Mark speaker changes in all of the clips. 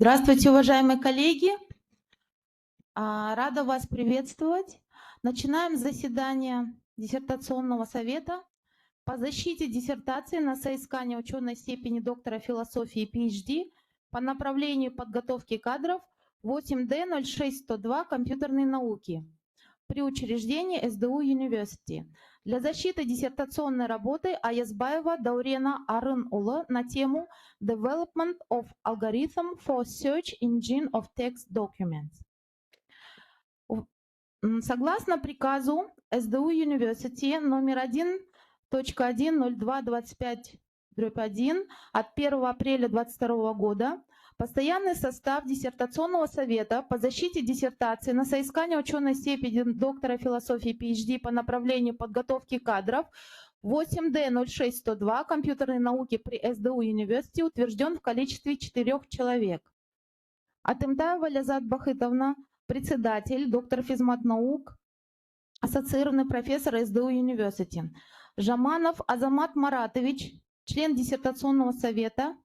Speaker 1: Здравствуйте, уважаемые коллеги. Рада вас приветствовать. Начинаем заседание диссертационного совета по защите диссертации на соискание ученой степени доктора философии PhD по направлению подготовки кадров 8D06102 компьютерные науки при учреждении СДУ University для защиты диссертационной работы Аязбаева Даурена Арын-улы на тему Development of Algorithm for Search Engine of Text Documents. Согласно приказу СДУ University номер 1.1.0225/1 от 1 апреля 2022 года, постоянный состав диссертационного совета по защите диссертации на соискание ученой степени доктора философии PhD по направлению подготовки кадров 8D06102 компьютерной науки при СДУ University утвержден в количестве 4 человек. Атымтаева Лязат Бахытовна, председатель, доктор физмат-наук, ассоциированный профессор СДУ University. Жаманов Азамат Маратович, член диссертационного совета,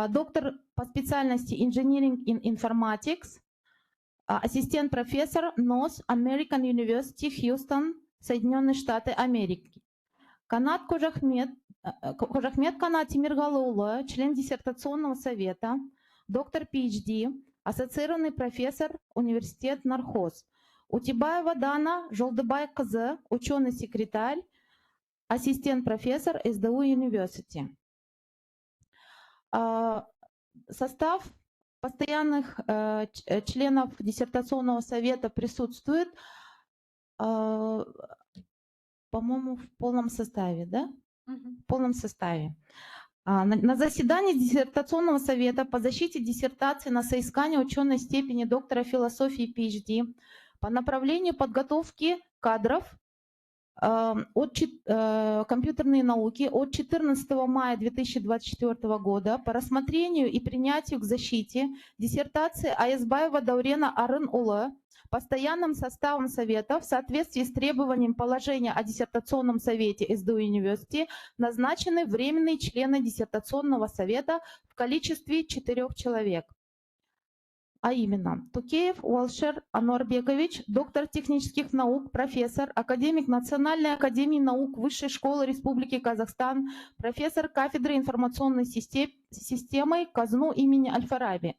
Speaker 1: доктор по специальности Engineering in Informatics, ассистент профессор НОС American University, Хьюстон, Соединенные Штаты Америки. Канат Кожахмед Канат Тимиргалыулы, член диссертационного совета, доктор PhD, ассоциированный профессор, университет Нархоз. Утибаева Дана Жолдыбай Кызы, ученый-секретарь, ассистент профессор СДУ University. Состав постоянных членов диссертационного совета присутствует, по-моему, в полном составе, да? В полном составе. На заседании диссертационного совета по защите диссертации на соискание ученой степени доктора философии PhD по направлению подготовки кадров компьютерные науки от 14 мая 2024 года по рассмотрению и принятию к защите диссертации Аязбаева Даурена Арын-улы постоянным составом совета в соответствии с требованием положения о диссертационном совете СДУ University назначены временные члены диссертационного совета в количестве 4 человек. А именно Тукеев Уалшер Ануарбекович, доктор технических наук, профессор, академик Национальной академии наук Высшей школы Республики Казахстан, профессор кафедры информационной системы КАЗНУ имени Аль-Фараби.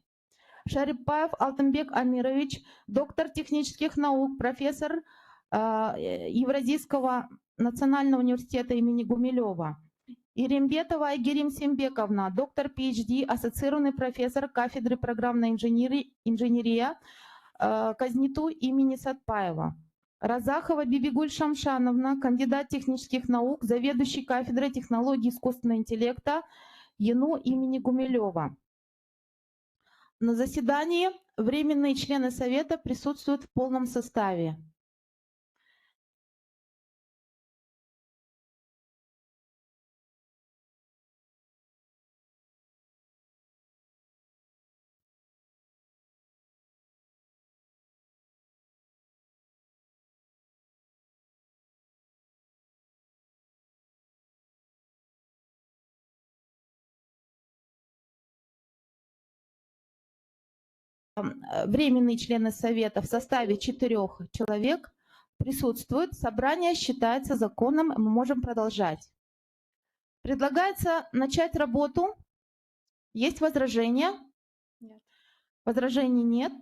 Speaker 1: Шарипбаев Алтынбек Амирович, доктор технических наук, профессор Евразийского национального университета имени Гумилева. Ирембетова Айгерим Сембековна, доктор PhD, ассоциированный профессор кафедры программной инженерия Казниту имени Сатпаева. Разахова Бибигуль Шамшановна, кандидат технических наук, заведующий кафедрой технологий искусственного интеллекта ЕНУ имени Гумилева. На заседании временные члены совета присутствуют в полном составе. Временные члены совета в составе 4 человек присутствуют. Собрание считается законным, мы можем продолжать. Предлагается начать работу. Есть возражения? Нет. Возражений нет.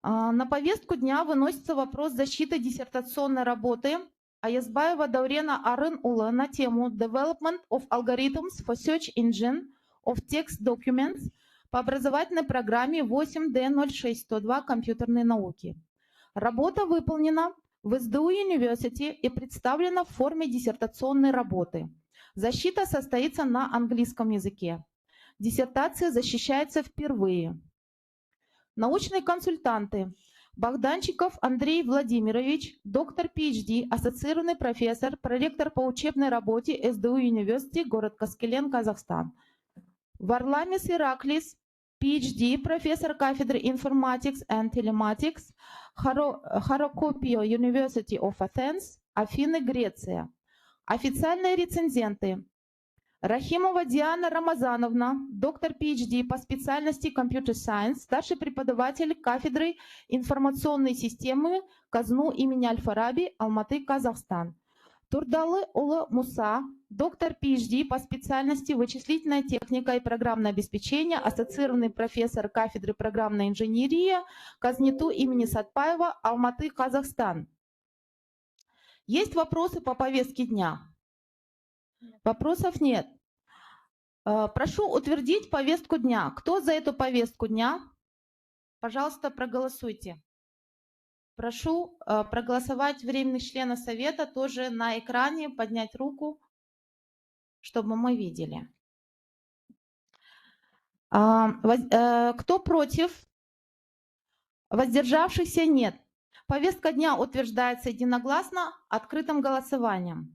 Speaker 1: На повестку дня выносится вопрос защиты диссертационной работы Аязбаева Даурена Арын-улы на тему Development of Algorithms for Search Engine of Text Documents по образовательной программе 8D06102 компьютерные науки. Работа выполнена в СДУ University и представлена в форме диссертационной работы. Защита состоится на английском языке. Диссертация защищается впервые. Научные консультанты. Богданчиков Андрей Владимирович, доктор PhD, ассоциированный профессор, проректор по учебной работе СДУ University, город Каскелен, Казахстан. Варламис Ираклис, PhD, профессор кафедры Informatics and Telematics, Харокопио University of Athens, Афины, Греция. Официальные рецензенты. Рахимова Диана Рамазановна, доктор PhD по специальности Computer Science, старший преподаватель кафедры информационной системы КАЗНУ имени Аль-Фараби, Алматы, Казахстан. Турдалы Улы Муса, доктор PhD по специальности вычислительная техника и программное обеспечение, ассоциированный профессор кафедры программной инженерии КАЗНИТУ имени Сатпаева, Алматы, Казахстан. Есть вопросы по повестке дня? Вопросов нет. Прошу утвердить повестку дня. Кто за эту повестку дня? Пожалуйста, проголосуйте. Прошу проголосовать временных членов Совета тоже на экране, поднять руку, чтобы мы видели. Кто против? Воздержавшихся нет. Повестка дня утверждается единогласно открытым голосованием.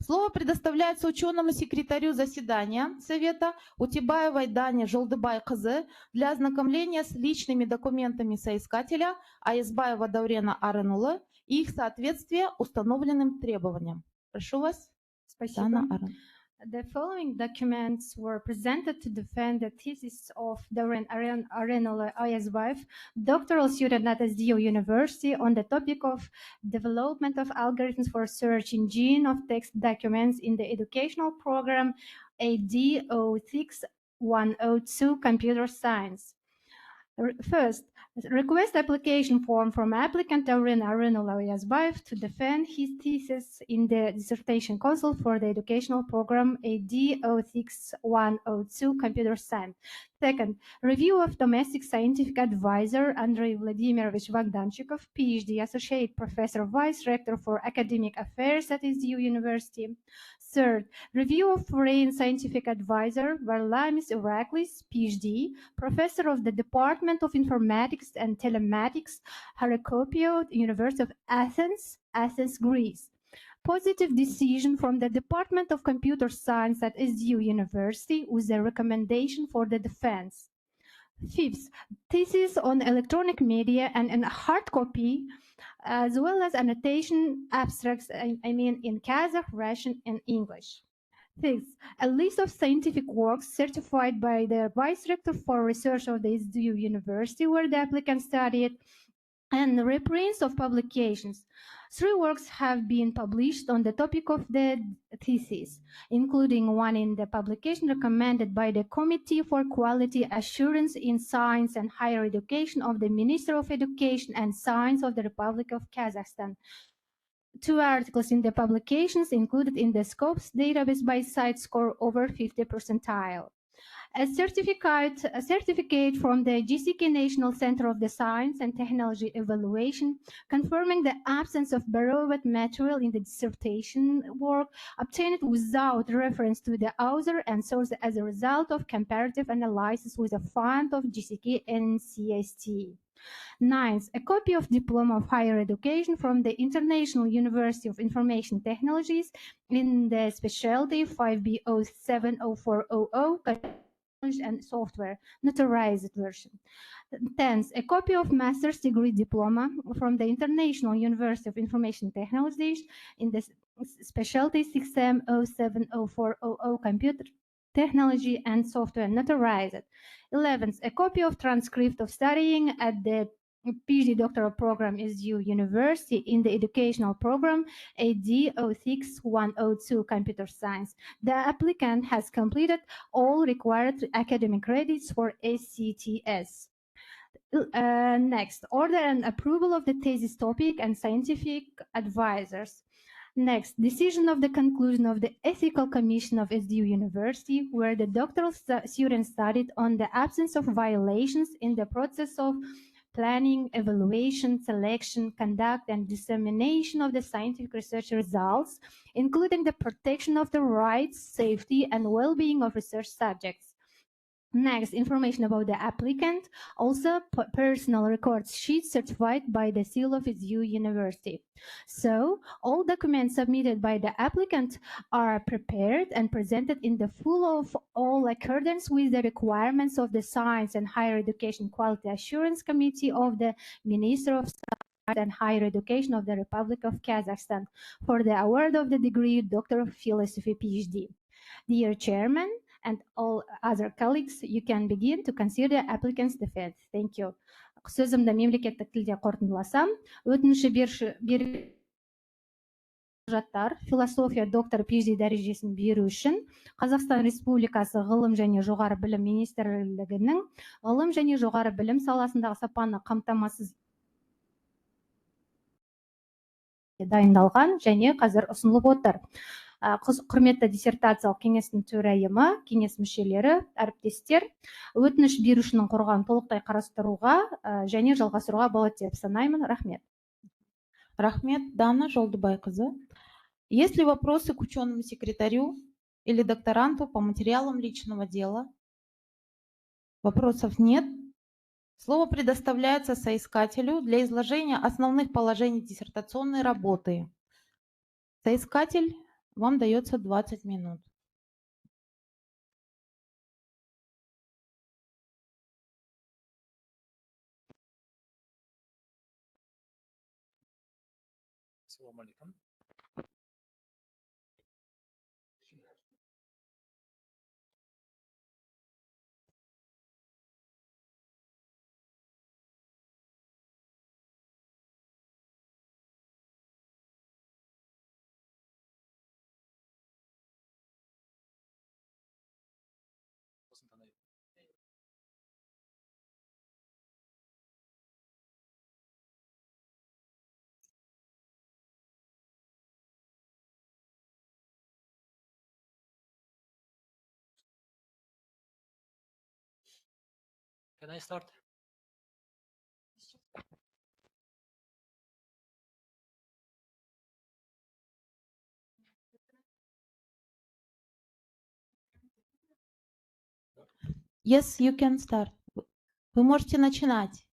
Speaker 1: Слово предоставляется ученому секретарю заседания Совета Утибаевой Дане Жолдыбай-Кызы для ознакомления с личными документами соискателя Аязбаева Даурена Арынулы и их соответствие установленным требованиям. Прошу вас, Дана Арын.
Speaker 2: The following documents were presented to defend the thesis of Dauren Ayazbayev, doctoral student at SDU University, on the topic of development of algorithms for search engine of text documents in the educational program AD06102 Computer Science. First, request application form from applicant Dauren Ayazbayev to defend his thesis in the dissertation council for the educational program AD06102 Computer Science. Second, review of domestic scientific advisor Andrei Vladimirovich Bogdanchikov, PhD, Associate Professor, Vice Rector for Academic Affairs at SDU University. Third, review of foreign scientific advisor Varlamis Iraklis, PhD, Professor of the Department of Informatics and Telematics, Harakopio, University of Athens, Greece. Positive decision from the Department of Computer Science at SDU University with a recommendation for the defense. Fifth, thesis on electronic media and a hard copy, as well as annotation abstracts, in Kazakh, Russian, and English. Sixth, a list of scientific works certified by the Vice Rector for Research of the SDU University where the applicant studied, and reprints of publications. 3 works have been published on the topic of the thesis, including one in the publication recommended by the Committee for Quality Assurance in Science and Higher Education of the Minister of Education and Science of the Republic of Kazakhstan. 2 articles in the publications included in the Scopes database by site score over 50 percentile. A certificate from the GCK National Center of the Science and Technology Evaluation confirming the absence of borrowed material in the dissertation work obtained without reference to the author and source as a result of comparative analysis with a fund of GCK and CST. Ninth, a copy of Diploma of Higher Education from the International University of Information Technologies in the specialty 5B0704000 and software, notarized version. 10th, a copy of master's degree diploma from the International University of Information Technologies in the specialty 6M0704000 computer technology and software, notarized. 11th, a copy of transcript of studying at the PhD doctoral program SDU University in the educational program AD06102 Computer Science. The applicant has completed all required academic credits for SCTS. Next, order and approval of the thesis topic and scientific advisors. Next, decision of the conclusion of the Ethical Commission of SDU University, where the doctoral student studied on the absence of violations in the process of planning, evaluation, selection, conduct, and dissemination of the scientific research results, including the protection of the rights, safety, and well-being of research subjects. Next, information about the applicant, also personal records sheet certified by the seal of SDU University. So, all documents submitted by the applicant are prepared and presented in the full of all accordance with the requirements of the Science and Higher Education Quality Assurance Committee of the Minister of Science and Higher Education of the Republic of Kazakhstan for the award of the degree Doctor of Philosophy PhD. Dear Chairman and all other colleagues, you can begin to consider applicants' defense. Thank you. Сөзімді мемлекеттік тілде қорытындыласам, өтініші құжаттар философия доктор PhD дәрежесін беру үшін Қазақстан Республикасы ғылым және жоғары білім министрлігінің ғылым және жоғары білім саласындағы сапаны қамтамасыз дайындалған және қазір ұсынылып отыр. Құрметті диссертациялық кеңестің төрайымы, кеңес мүшелері, әріптестер, өтініш берушінің қорғауын толықтай қарастыруға және жалғастыруға болады деп санаймын. Рахмет.
Speaker 1: Рахмет, Дана Жолдыбайқызы. Есть ли вопросы к ученому секретарю или докторанту по материалам личного дела? Вопросов нет. Слово предоставляется соискателю для изложения основных положений диссертационной работы. Соискатель, вам дается 20 минут.
Speaker 3: Assalamu alaikum. Can I start?
Speaker 1: Yes, you can start. Вы можете начинать.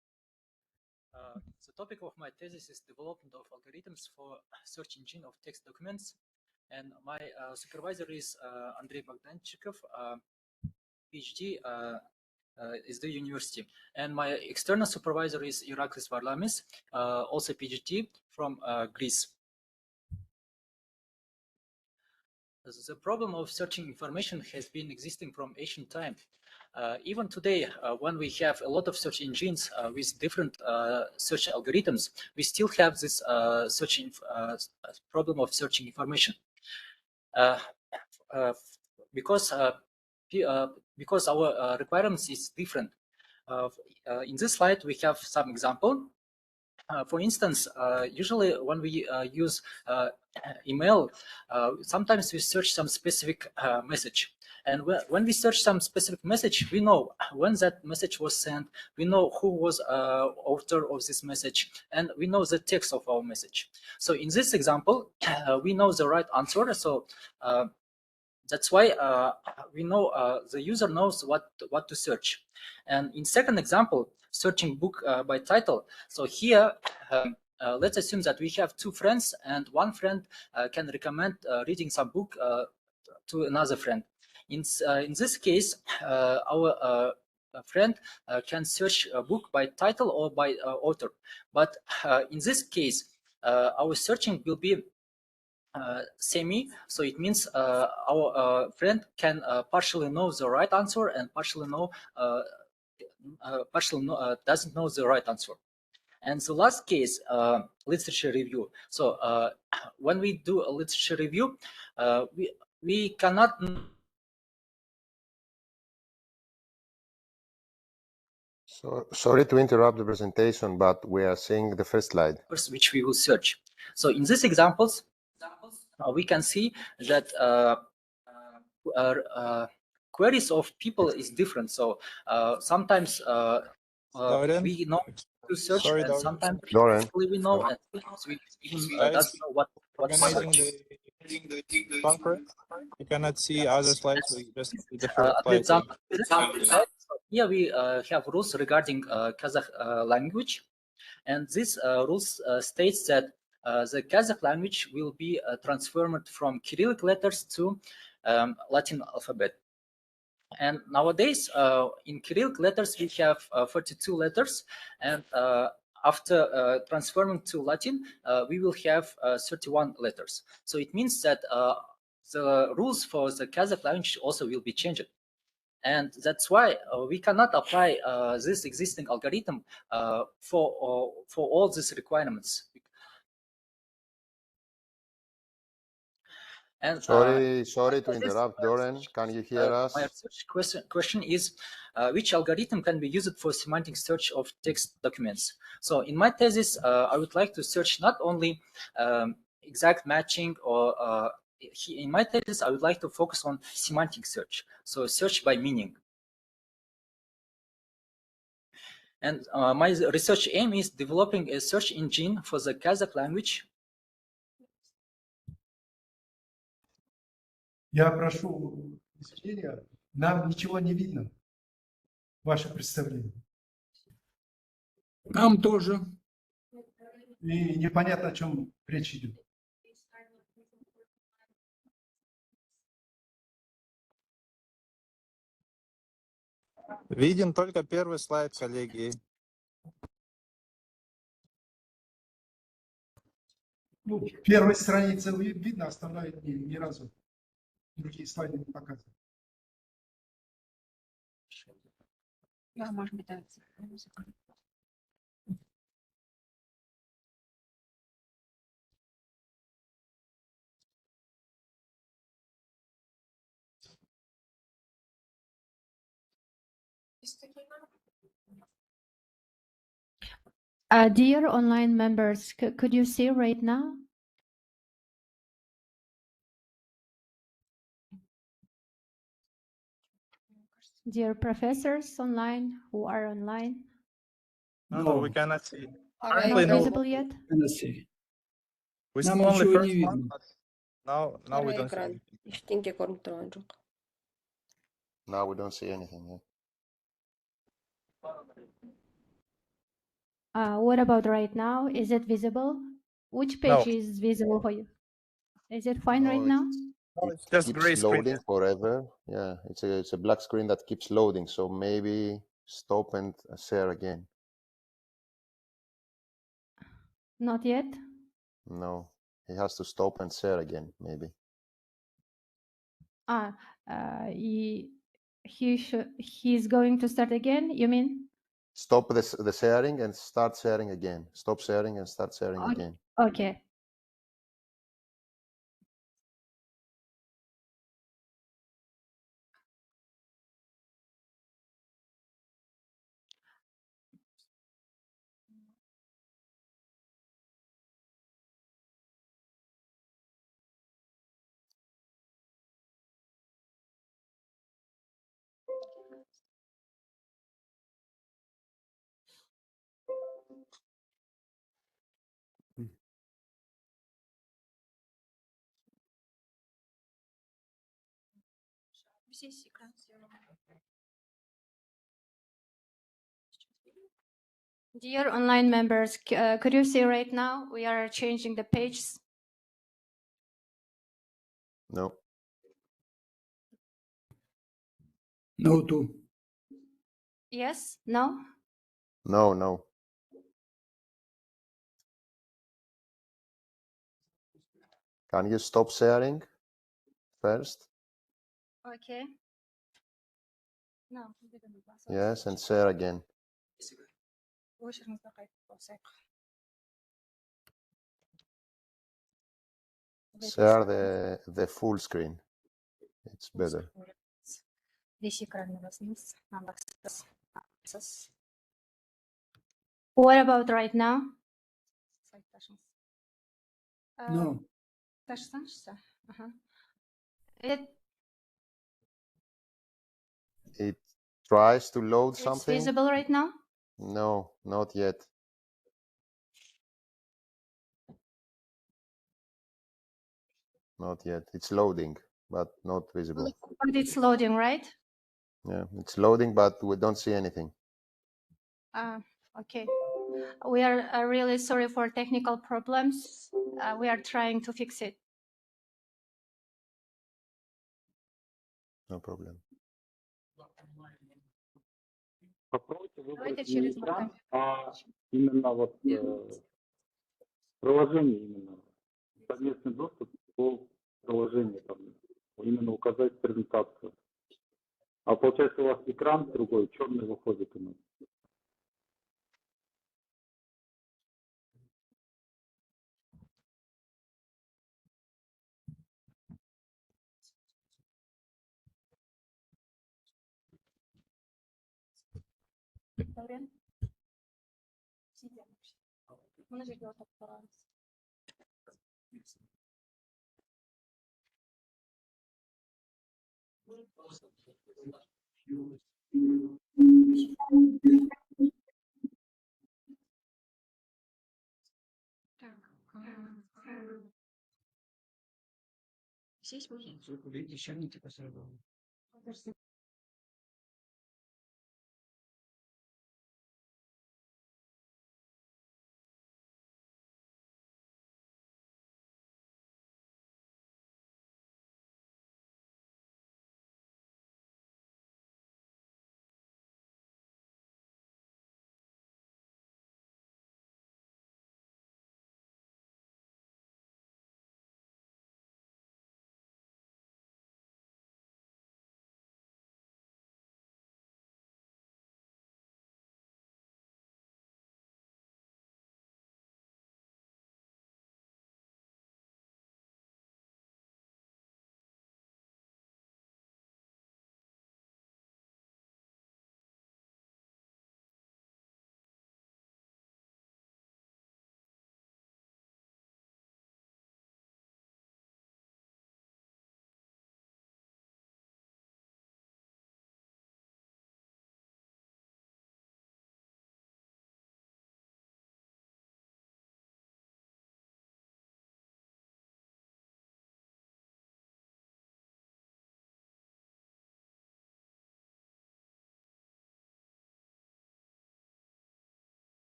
Speaker 3: The topic of my thesis is development of algorithms for search engine of text documents, and my supervisor is Andrei Bogdanchikov, PhD, is the university, and my external supervisor is Iraklis Varlamis, also PhD from Greece. The problem of searching information has been existing from ancient time. Even today, when we have a lot of search engines with different search algorithms, we still have this problem of searching information. Because our requirements is different. In this slide, we have some example. For instance, usually when we use email, sometimes we search some specific message. And when we search some specific message, we know when that message was sent, we know who was author of this message, and we know the text of our message. So in this example, we know the right answer. So that's why we know the user knows what to search. And in second example, searching book by title. So here, let's assume that we have two friends, and one friend can recommend reading some book to another friend. In this case, our friend can search a book by title or by author. But in this case, our searching will be semi, so it means our friend can partially know the right answer and partially doesn't know the right answer. And the last case, literature review. So when we do a literature review, we cannot.
Speaker 4: So sorry to interrupt the presentation, but we are seeing the first slide,
Speaker 3: Which we will search. So in these examples, we can see that queries of people is different. So sometimes we know to search,
Speaker 5: Sorry,
Speaker 3: and
Speaker 5: Dauren.
Speaker 3: sometimes
Speaker 4: Dauren.
Speaker 3: we know, and sometimes we even doesn't know what
Speaker 5: Organizing the conference, you cannot see other slides, so you just see the first
Speaker 3: For
Speaker 5: slide.
Speaker 3: example, here we have rules regarding Kazakh language, and this rules states that the Kazakh language will be transformed from Cyrillic letters to Latin alphabet. And nowadays, in Cyrillic letters, we have 42 letters, and after transforming to Latin, we will have 31 letters. So it means that the rules for the Kazakh language also will be changed. And that's why we cannot apply this existing algorithm for all these requirements. And
Speaker 4: sorry to interrupt, Dauren. Can you hear us?
Speaker 3: My research question is, which algorithm can be used for semantic search of text documents? So in my thesis, I would like to search not only exact matching, or in my thesis, I would like to focus on semantic search. So search by meaning. And my research aim is developing a search engine for the Kazakh language.
Speaker 6: Я прошу извинения, нам ничего не видно, ваше представление.
Speaker 7: Нам тоже.
Speaker 6: И непонятно, о чем речь идет.
Speaker 5: Виден только первый слайд, коллеги.
Speaker 6: Ну, первой страницы видно, остальное ни разу. Другие слайды не показывают.
Speaker 2: Да, может быть, да. Dear online members, could you see right now? Dear professors online who are online,
Speaker 5: No, we cannot see.
Speaker 2: not
Speaker 5: Currently, no.
Speaker 2: visible yet?
Speaker 5: We
Speaker 7: Нам
Speaker 5: saw only
Speaker 7: ничего
Speaker 5: first
Speaker 7: не
Speaker 5: one,
Speaker 7: видно.
Speaker 5: but now we don't see
Speaker 8: Экран.
Speaker 5: anything.
Speaker 8: Ештеңке көрініп тұрған жоқ.
Speaker 4: Now we don't see anything. Yeah.
Speaker 2: What about right now? Is it visible? Which
Speaker 5: No.
Speaker 2: page is visible for you? Is it fine
Speaker 4: No,
Speaker 2: right now?
Speaker 5: No,
Speaker 4: It
Speaker 5: it's just
Speaker 4: keeps
Speaker 5: gray screen.
Speaker 4: loading forever. Yeah, it's a black screen that keeps loading. So maybe stop and share again.
Speaker 2: Not yet.
Speaker 4: No, he has to stop and share again. Maybe.
Speaker 2: He's going to start again, you mean?
Speaker 4: Stop the sharing and start sharing again. Stop sharing and start sharing
Speaker 2: Okay.
Speaker 4: again.
Speaker 2: Okay. Dear online members, could you see right now we are changing the pages?
Speaker 4: No.
Speaker 7: No, too.
Speaker 2: Yes? No?
Speaker 4: No. Can you stop sharing first?
Speaker 2: Okay. No.
Speaker 4: Yes, and share again. Share the full screen. It's better.
Speaker 2: What about right now?
Speaker 7: No.
Speaker 4: It tries to load
Speaker 2: It's
Speaker 4: something.
Speaker 2: visible right now?
Speaker 4: No, not yet. Not yet. It's loading, but not visible.
Speaker 2: But it's loading, right?
Speaker 4: Yeah, it's loading, but we don't see anything.
Speaker 2: Okay. We are really sorry for technical problems. We are trying to fix it.
Speaker 4: No problem.
Speaker 9: Попробуйте выбрать
Speaker 2: Давайте
Speaker 9: не
Speaker 2: через
Speaker 9: экран,
Speaker 2: Mac.
Speaker 9: а именно вот приложение именно. Совместный доступ по приложению там. именно указать презентацию. А получается у вас экран другой, черный выходит у нас.
Speaker 2: Dauren? Можно же делать так баланс.
Speaker 8: Так, здесь можно?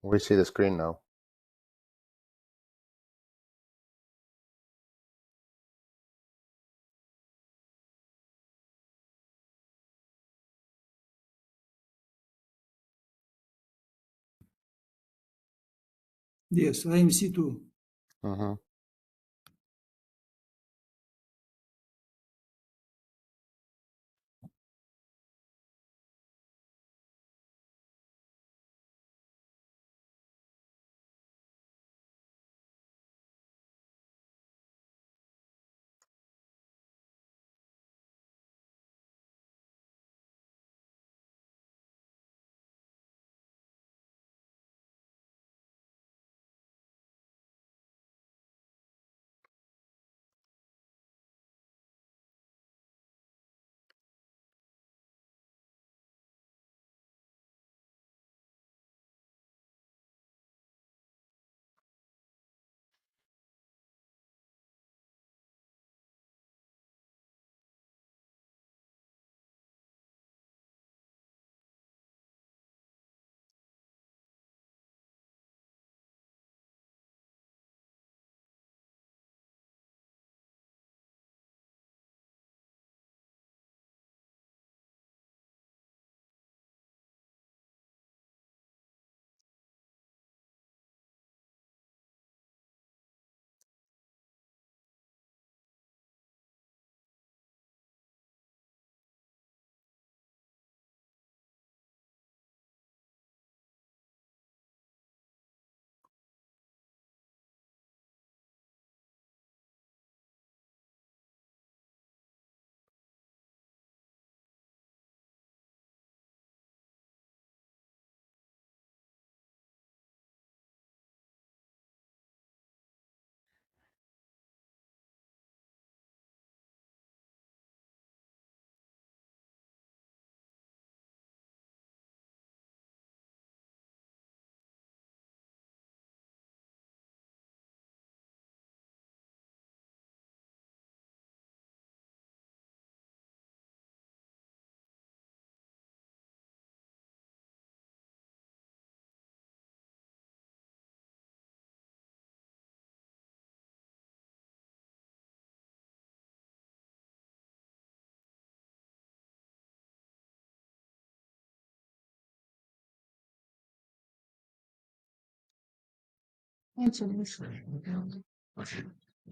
Speaker 4: We see the screen now.
Speaker 7: Yes, I am C2.
Speaker 4: Mm-hmm.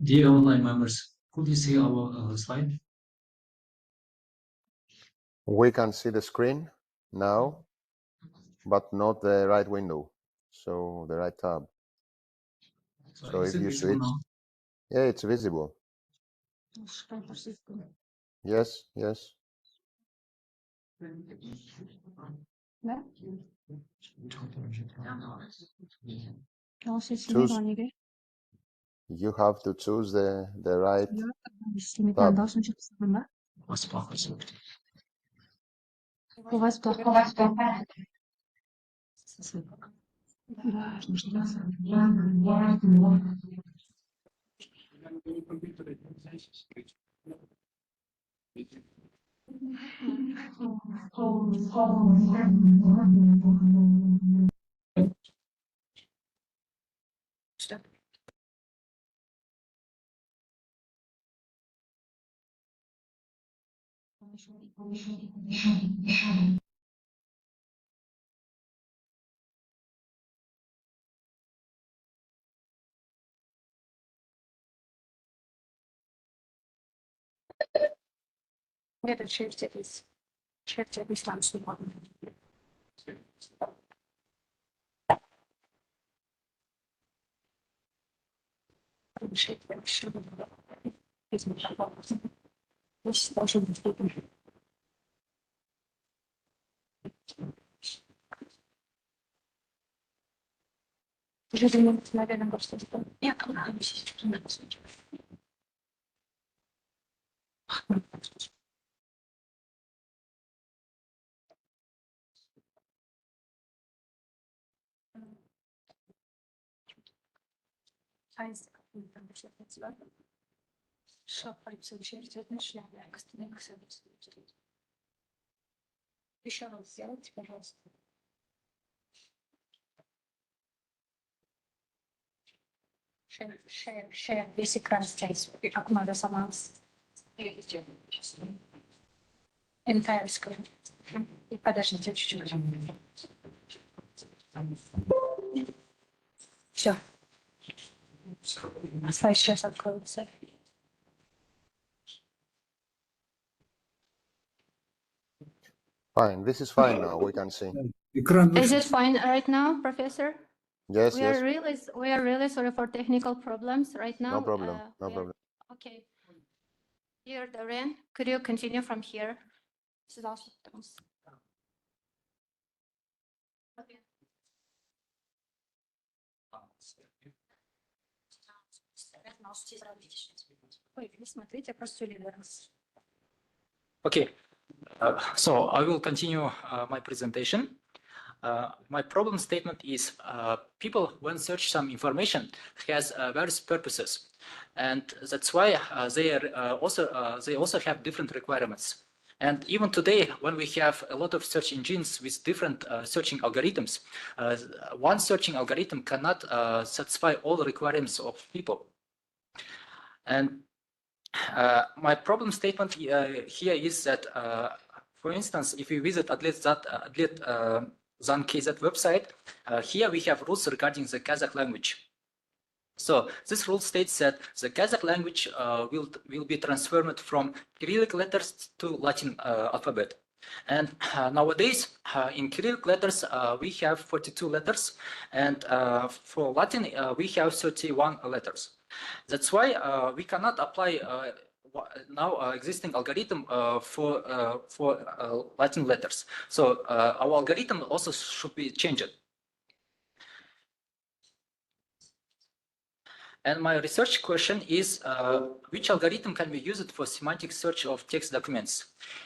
Speaker 8: Dear online members, could you see our slide?
Speaker 4: We can see the screen now, but not the right window. So the right tab. So
Speaker 8: Is
Speaker 4: if
Speaker 8: it
Speaker 4: you
Speaker 8: visible
Speaker 4: switch,
Speaker 8: now?
Speaker 4: yeah, it's visible. Yes, yes. Choose. You have to choose the right tab.
Speaker 2: Это через исламский. Наверное, просто я Еще раз сделайте, пожалуйста. Share весь экран здесь, как надо сама. Entire screen. И подождите чуть-чуть. Все. Слайд сейчас откроется.
Speaker 4: Fine. This is fine now. We can see.
Speaker 2: Is it fine right now, Professor?
Speaker 4: Yes, yes.
Speaker 2: We are really sorry for technical problems right now.
Speaker 4: No problem. No problem.
Speaker 2: Okay. Dear Dauren, could you continue from here?
Speaker 3: Okay, so I will continue my presentation. My problem statement is people, when search some information, has various purposes, and that's why they also have different requirements. And even today, when we have a lot of search engines with different searching algorithms, one searching algorithm cannot satisfy all the requirements of people. And my problem statement here is that, for instance, if we visit Zan.kz website, here we have rules regarding the Kazakh language. So this rule states that the Kazakh language will be transformed from Cyrillic letters to Latin alphabet. And nowadays, in Cyrillic letters, we have 42 letters, and for Latin, we have 31 letters. That's why we cannot apply now existing algorithm for Latin letters. So our algorithm also should be changed. And my research question is, which algorithm can be used for semantic search of text documents?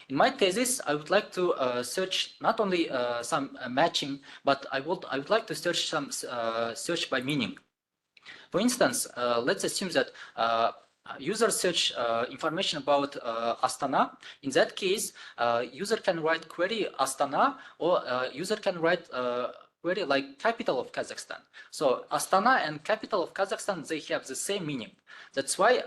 Speaker 3: In my thesis, I would like to search not only some matching, but I would like to search some search by meaning. For instance, let's assume that user search information about Astana. In that case, user can write query Astana, or user can write query like capital of Kazakhstan. So Astana and capital of Kazakhstan, they have the same meaning. That's why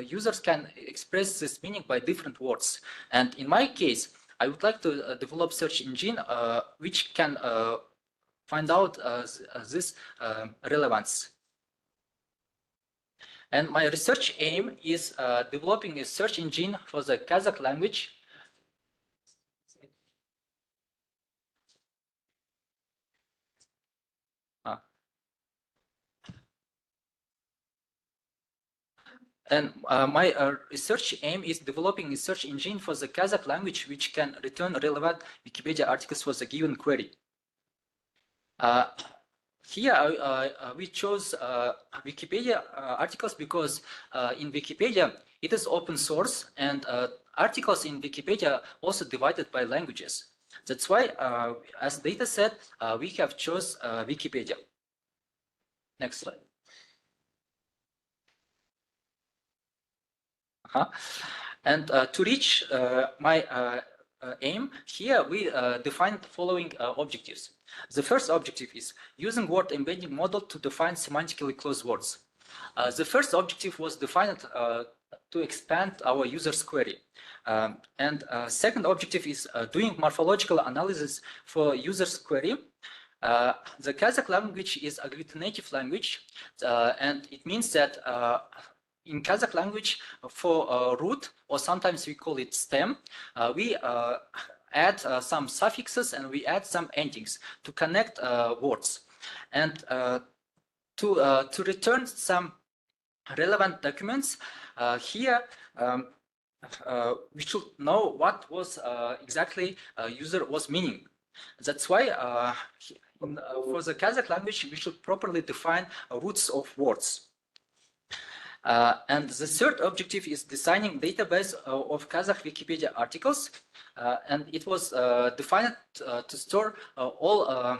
Speaker 3: users can express this meaning by different words. And in my case, I would like to develop search engine which can find out this relevance. And my research aim is developing a search engine for the Kazakh language. And my research aim is developing a search engine for the Kazakh language, which can return relevant Wikipedia articles for the given query. Here we chose Wikipedia articles because in Wikipedia it is open source, and articles in Wikipedia also divided by languages. That's why, as data set, we have chose Wikipedia. Next slide. And to reach my aim, here we define the following objectives. The first objective is using word embedding model to define semantically close words. The first objective was defined to expand our user's query. And second objective is doing morphological analysis for user's query. The Kazakh language is agglutinative language, and it means that in Kazakh language, for root, or sometimes we call it stem, we add some suffixes and we add some endings to connect words. And to return some relevant documents, here we should know what was exactly user was meaning. That's why for the Kazakh language, we should properly define roots of words. And the third objective is designing database of Kazakh Wikipedia articles, and it was defined to store all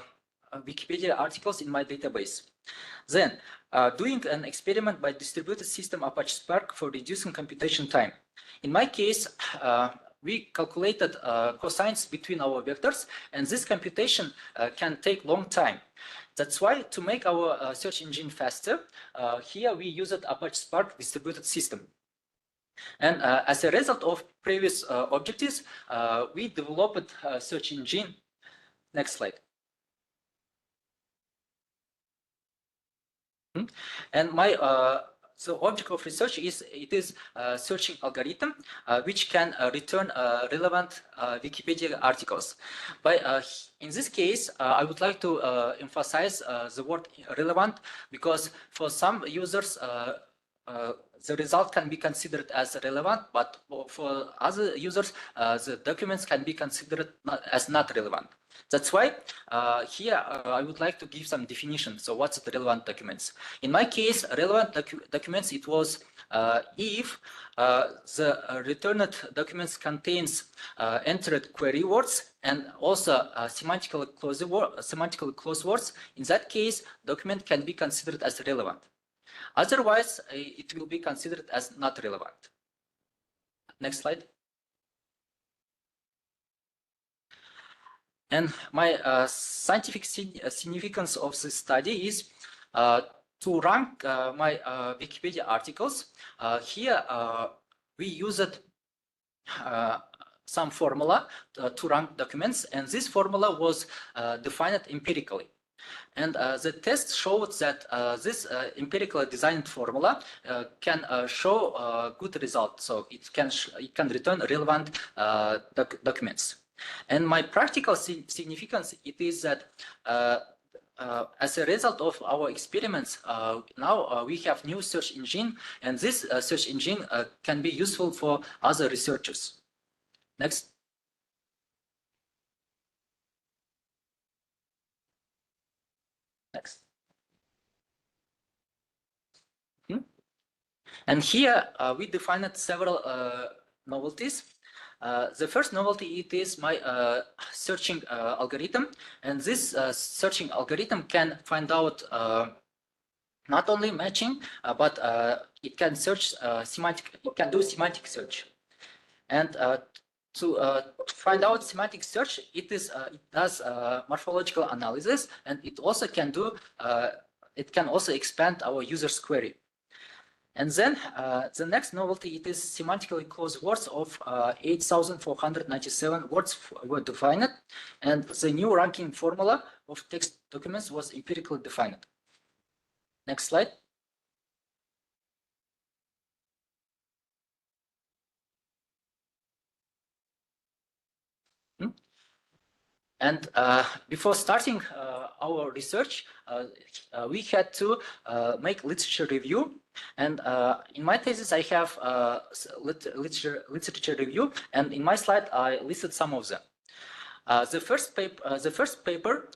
Speaker 3: Wikipedia articles in my database. Then, doing an experiment by distributed system Apache Spark for reducing computation time. In my case, we calculated cosines between our vectors, and this computation can take long time. That's why, to make our search engine faster, here we used Apache Spark distributed system. And as a result of previous objectives, we developed a search engine. Next slide. And my the object of research is searching algorithm which can return relevant Wikipedia articles. But in this case, I would like to emphasize the word relevant, because for some users the result can be considered as relevant, but for other users the documents can be considered as not relevant. That's why here I would like to give some definition. So what's the relevant documents? In my case, relevant documents, it was if the returned documents contains entered query words and also semantically close words. In that case, document can be considered as relevant. Otherwise, it will be considered as not relevant. Next slide. And my scientific significance of this study is to rank my Wikipedia articles. Here we used some formula to rank documents, and this formula was defined empirically. And the test showed that this empirically designed formula can show good results. So it can return relevant documents. And my practical significance, it is that as a result of our experiments, now we have new search engine, and this search engine can be useful for other researchers. Next. Next. And here we defined several novelties. The first novelty, it is my searching algorithm, and this searching algorithm can find out not only matching, but it can search it can do semantic search. And to find out semantic search, it does morphological analysis, and it also can do it can also expand our user's query. And then the next novelty, it is semantically close words of 8,497 words were defined, and the new ranking formula of text documents was empirically defined. Next slide. And before starting our research, we had to make literature review. And in my thesis, I have literature review, and in my slide, I listed some of them. The first paper,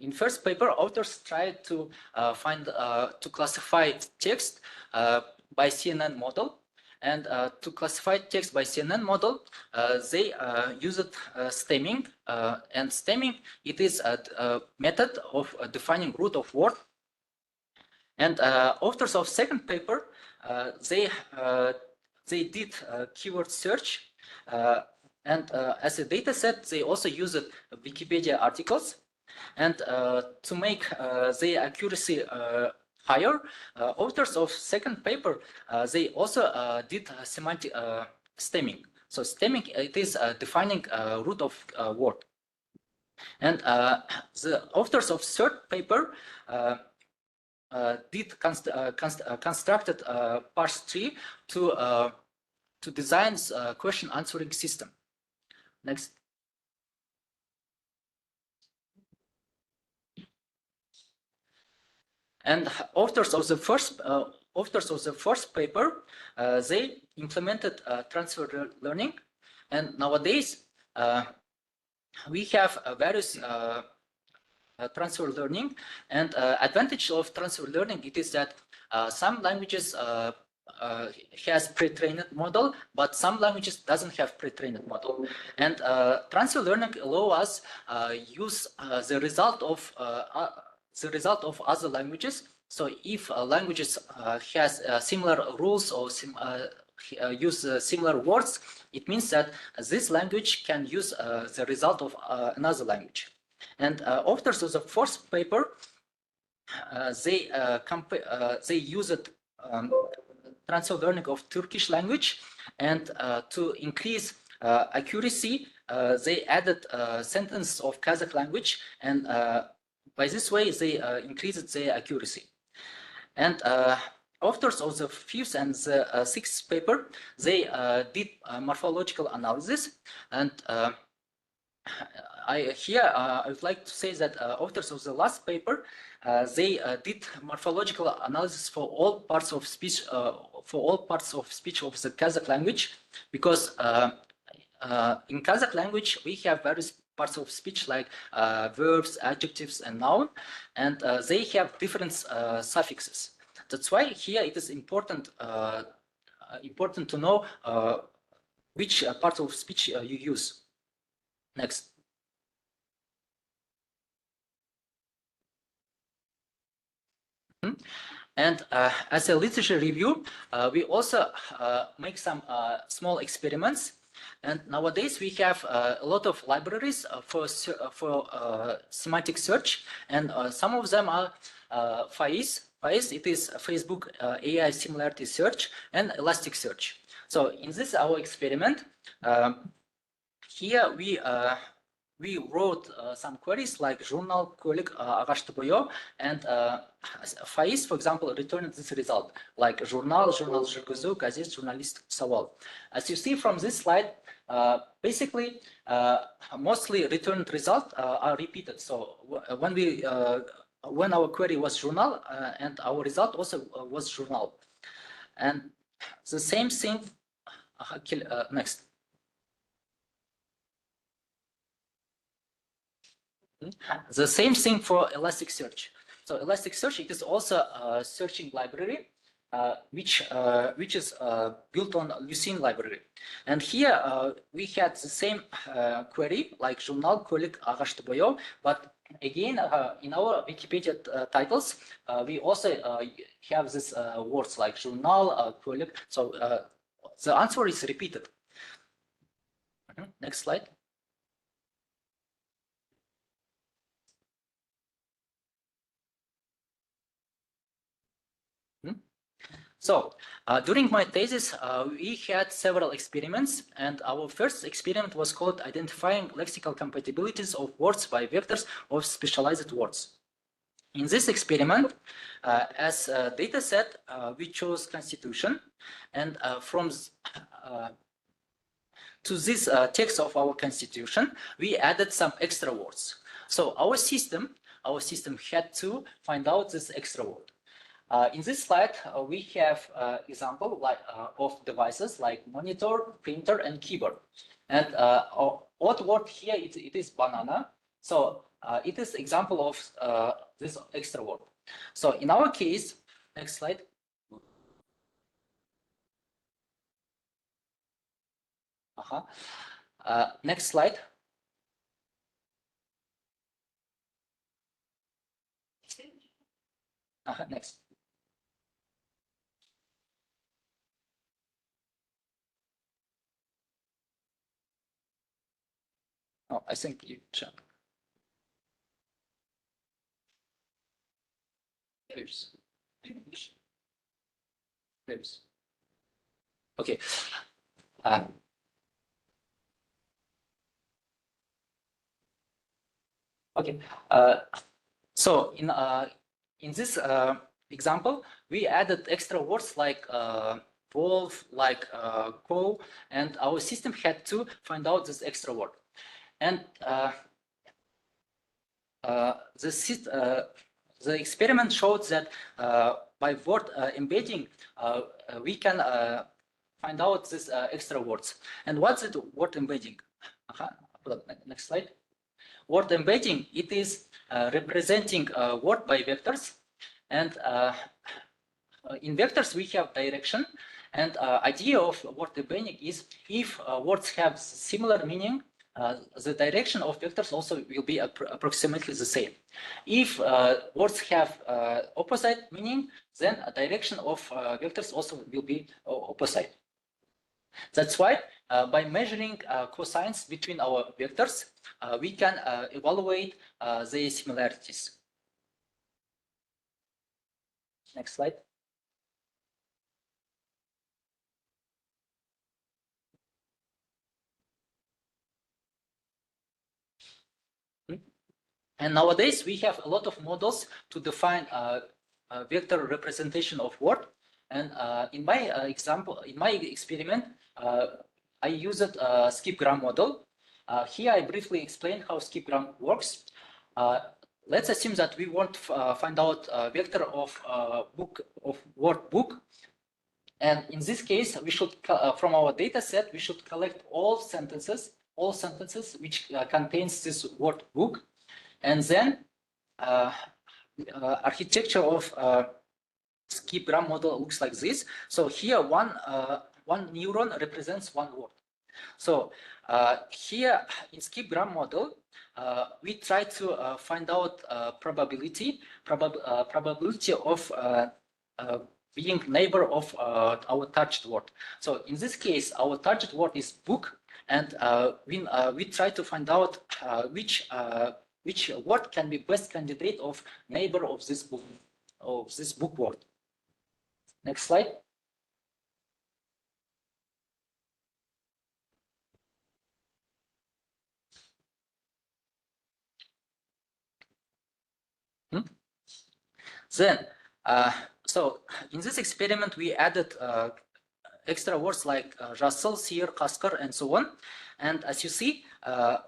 Speaker 3: in first paper, authors tried to to classify text by CNN model. And to classify text by CNN model, they used stemming. And stemming, it is a method of defining root of word. And authors of second paper, they did keyword search. And as a data set, they also used Wikipedia articles. And to make the accuracy higher, authors of second paper, they also did semantic stemming. So stemming, it is defining root of word. And the authors of third paper did constructed parse tree to design question answering system. Next. And authors of the first paper, they implemented transfer learning, and nowadays we have various transfer learning. And advantage of transfer learning, it is that some languages has pre-trained model, but some languages doesn't have pre-trained model. And transfer learning allow us use the result of other languages. So if languages has similar rules or use similar words, it means that this language can use the result of another language. And authors of the first paper, they used transfer learning of Turkish language, and to increase accuracy, they added a sentence of Kazakh language, and by this way they increased their accuracy. And authors of the fifth and the sixth paper, they did morphological analysis. And I would like to say that authors of the last paper, they did morphological analysis for all parts of speech of the Kazakh language, because in Kazakh language we have various parts of speech like verbs, adjectives, and noun, and they have different suffixes. That's why here it is important to know which part of speech you use. Next. And as a literature review, we also make some small experiments. And nowadays we have a lot of libraries for semantic search, and some of them are FAIS. FAIS, it is Facebook AI similarity search, and Elasticsearch. So in this our experiment, here we wrote some queries like journal, көлік, ағашты бояу, and FAIS, for example, returned this result like journal жүргізу, газет, журналистик сауал. As you see from this slide, basically mostly returned results are repeated. So when our query was journal, and our result also was journal, and the same thing. Next. The same thing for Elasticsearch. So Elasticsearch, it is also a searching library, which is built on Lucene library. And here we had the same query like journal, көлік, ағашты бояу, but again in our Wikipedia titles we also have this words like journal, көлік. So the answer is repeated. Next slide. So during my thesis, we had several experiments, and our first experiment was called identifying lexical compatibilities of words by vectors of specialized words. In this experiment, as a data set, we chose Constitution, and to this text of our constitution, we added some extra words. So our system had to find out this extra word. In this slide, we have example of devices like monitor, printer, and keyboard. And odd word here it is banana. So it is example of this extra word. So in our case, next slide. Next slide. Next. Oh, I think you check. Here's. Okay. Okay. So in this example, we added extra words like wolf, like cow, and our system had to find out this extra word. And the experiment showed that by word embedding, we can find out these extra words. And what's it word embedding? Next slide. Word embedding, it is representing word by vectors. And in vectors, we have direction. And idea of word embedding is if words have similar meaning, the direction of vectors also will be approximately the same. If words have opposite meaning, then a direction of vectors also will be opposite. That's why by measuring cosines between our vectors, we can evaluate their similarities. Next slide. And nowadays, we have a lot of models to define vector representation of word. And in my example, in my experiment, I used a skip-gram model. Here, I briefly explain how skip-gram works. Let's assume that we want to find out a vector of word book. And in this case, we should, from our data set, we should collect all sentences which contains this word book. And then architecture of skip-gram model looks like this. So here one neuron represents one word. So here in skip-gram model, we try to find out probability of being neighbor of our target word. So in this case, our target word is book, and we try to find out which word can be best candidate of neighbor of this book word. Next slide. Then, so in this experiment, we added extra words like Russell, Sear, Kaskar, and so on. And as you see,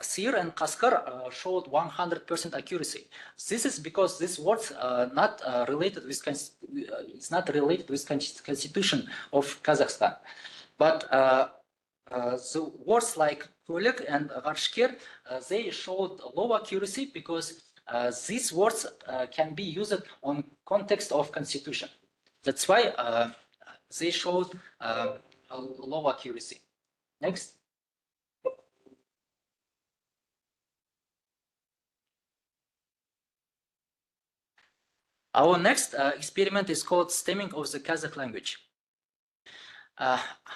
Speaker 3: Sear and Kaskar showed 100% accuracy. This is because these words are not related with constitution of Kazakhstan. But the words like Kolik and Varshker, they showed low accuracy because these words can be used on context of constitution. That's why they showed a low accuracy. Next. Our next experiment is called stemming of the Kazakh language.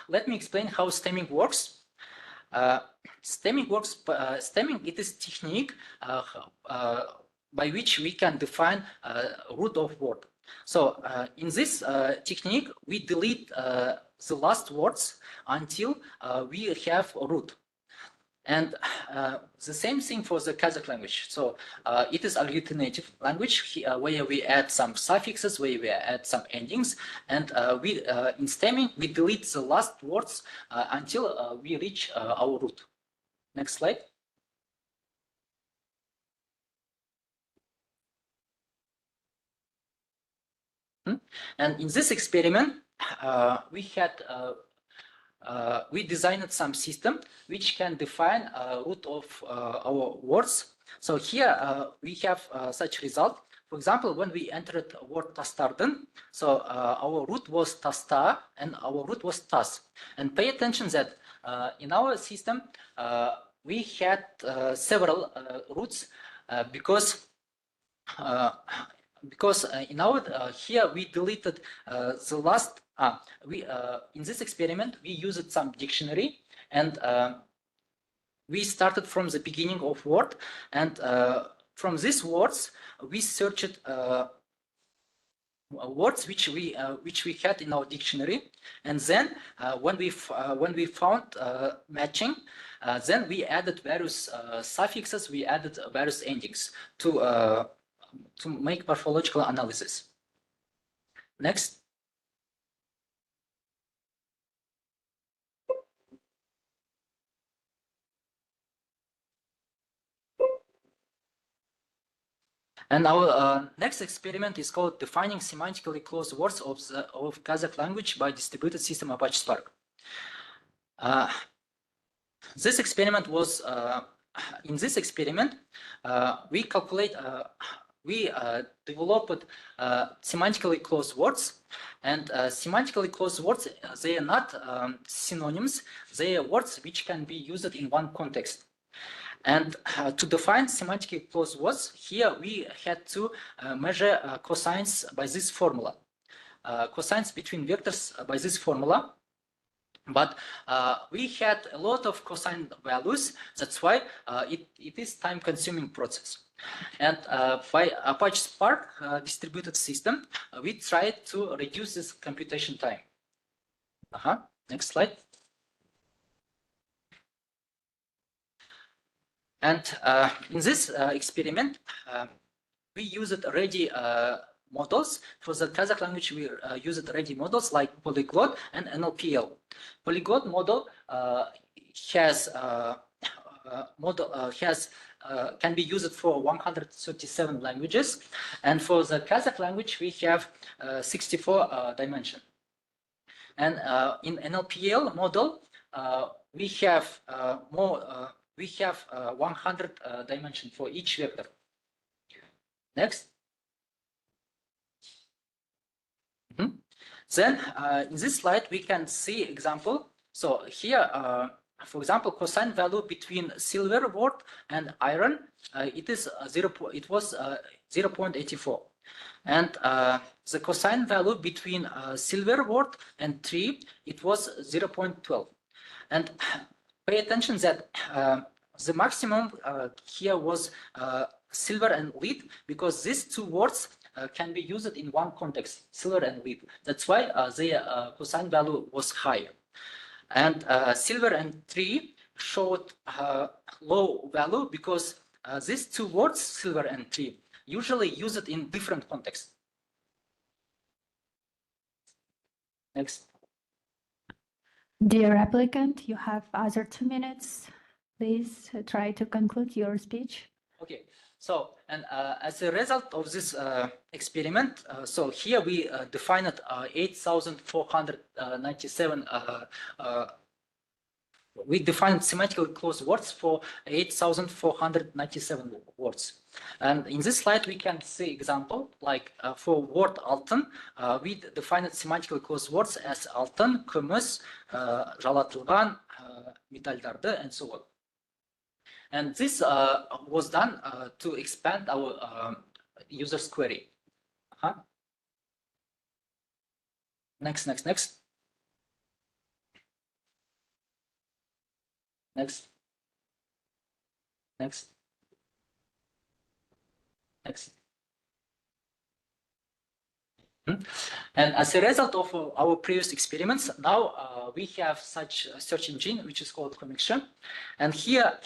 Speaker 3: Let me explain how stemming works. Stemming works. Stemming, it is technique by which we can define root of word. So in this technique, we delete the last words until we have a root. And the same thing for the Kazakh language. So it is agglutinative language where we add some suffixes, where we add some endings, and in stemming we delete the last words until we reach our root. Next slide. And in this experiment, we designed some system which can define root of our words. So here we have such result. For example, when we entered word tastardın, so our root was tasta and our root was tas. And pay attention that in our system we had several roots because in our here we deleted the last in this experiment we used some dictionary, and we started from the beginning of word, and from these words we searched words which we had in our dictionary, and then when we found matching, then we added various suffixes, we added various endings to make morphological analysis. Next. And our next experiment is called defining semantically close words of Kazakh language by distributed system Apache Spark. This experiment was in this experiment we developed semantically close words, and semantically close words, they are not synonyms, they are words which can be used in one context. And to define semantically close words, here we had to measure cosines by this formula, cosines between vectors by this formula. But we had a lot of cosine values. That's why it is time-consuming process. And by Apache Spark distributed system, we tried to reduce this computation time. Next slide. And in this experiment, we used already models. For the Kazakh language, we used already models like Polyglot and NLPL. Polyglot model can be used for 137 languages, and for the Kazakh language, we have 64 dimensions. And in NLPL model, we have 100 dimensions for each vector. Next. Then in this slide we can see example. So here, for example, cosine value between silver word and iron, it was 0.84, and the cosine value between silver word and tree, it was 0.12. And pay attention that the maximum here was silver and lead, because these two words can be used in one context, silver and lead. That's why their cosine value was higher. And silver and tree showed low value because these two words, silver and tree, usually use it in different contexts. Next.
Speaker 2: Dear applicant, you have other 2 minutes. Please try to conclude your speech.
Speaker 3: Okay, so and as a result of this experiment, so here we defined 8,497 we defined semantically close words for 8,497 words. And in this slide, we can see example, like for word altın, we defined semantically close words as altın, күміс, жалатылған, металдарды, and so on. And this was done to expand our user's query. Next. Next. Next. And as a result of our previous experiments, now we have such a search engine which is called Comicsha. And here,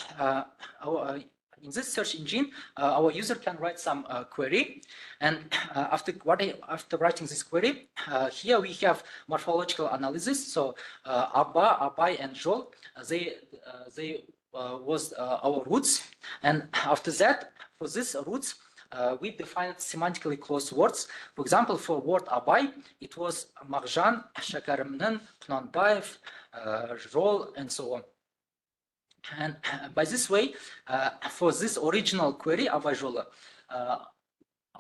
Speaker 3: in this search engine, our user can write some query. And after writing this query, here we have morphological analysis. So Abba, Abai, and Jol, they was our roots. And after that, for these roots, we defined semantically close words. For example, for word Abay, it was Marjan, Shakarimnin, Knanbayev, Jol, and so on. And by this way, for this original query, Abay Jola,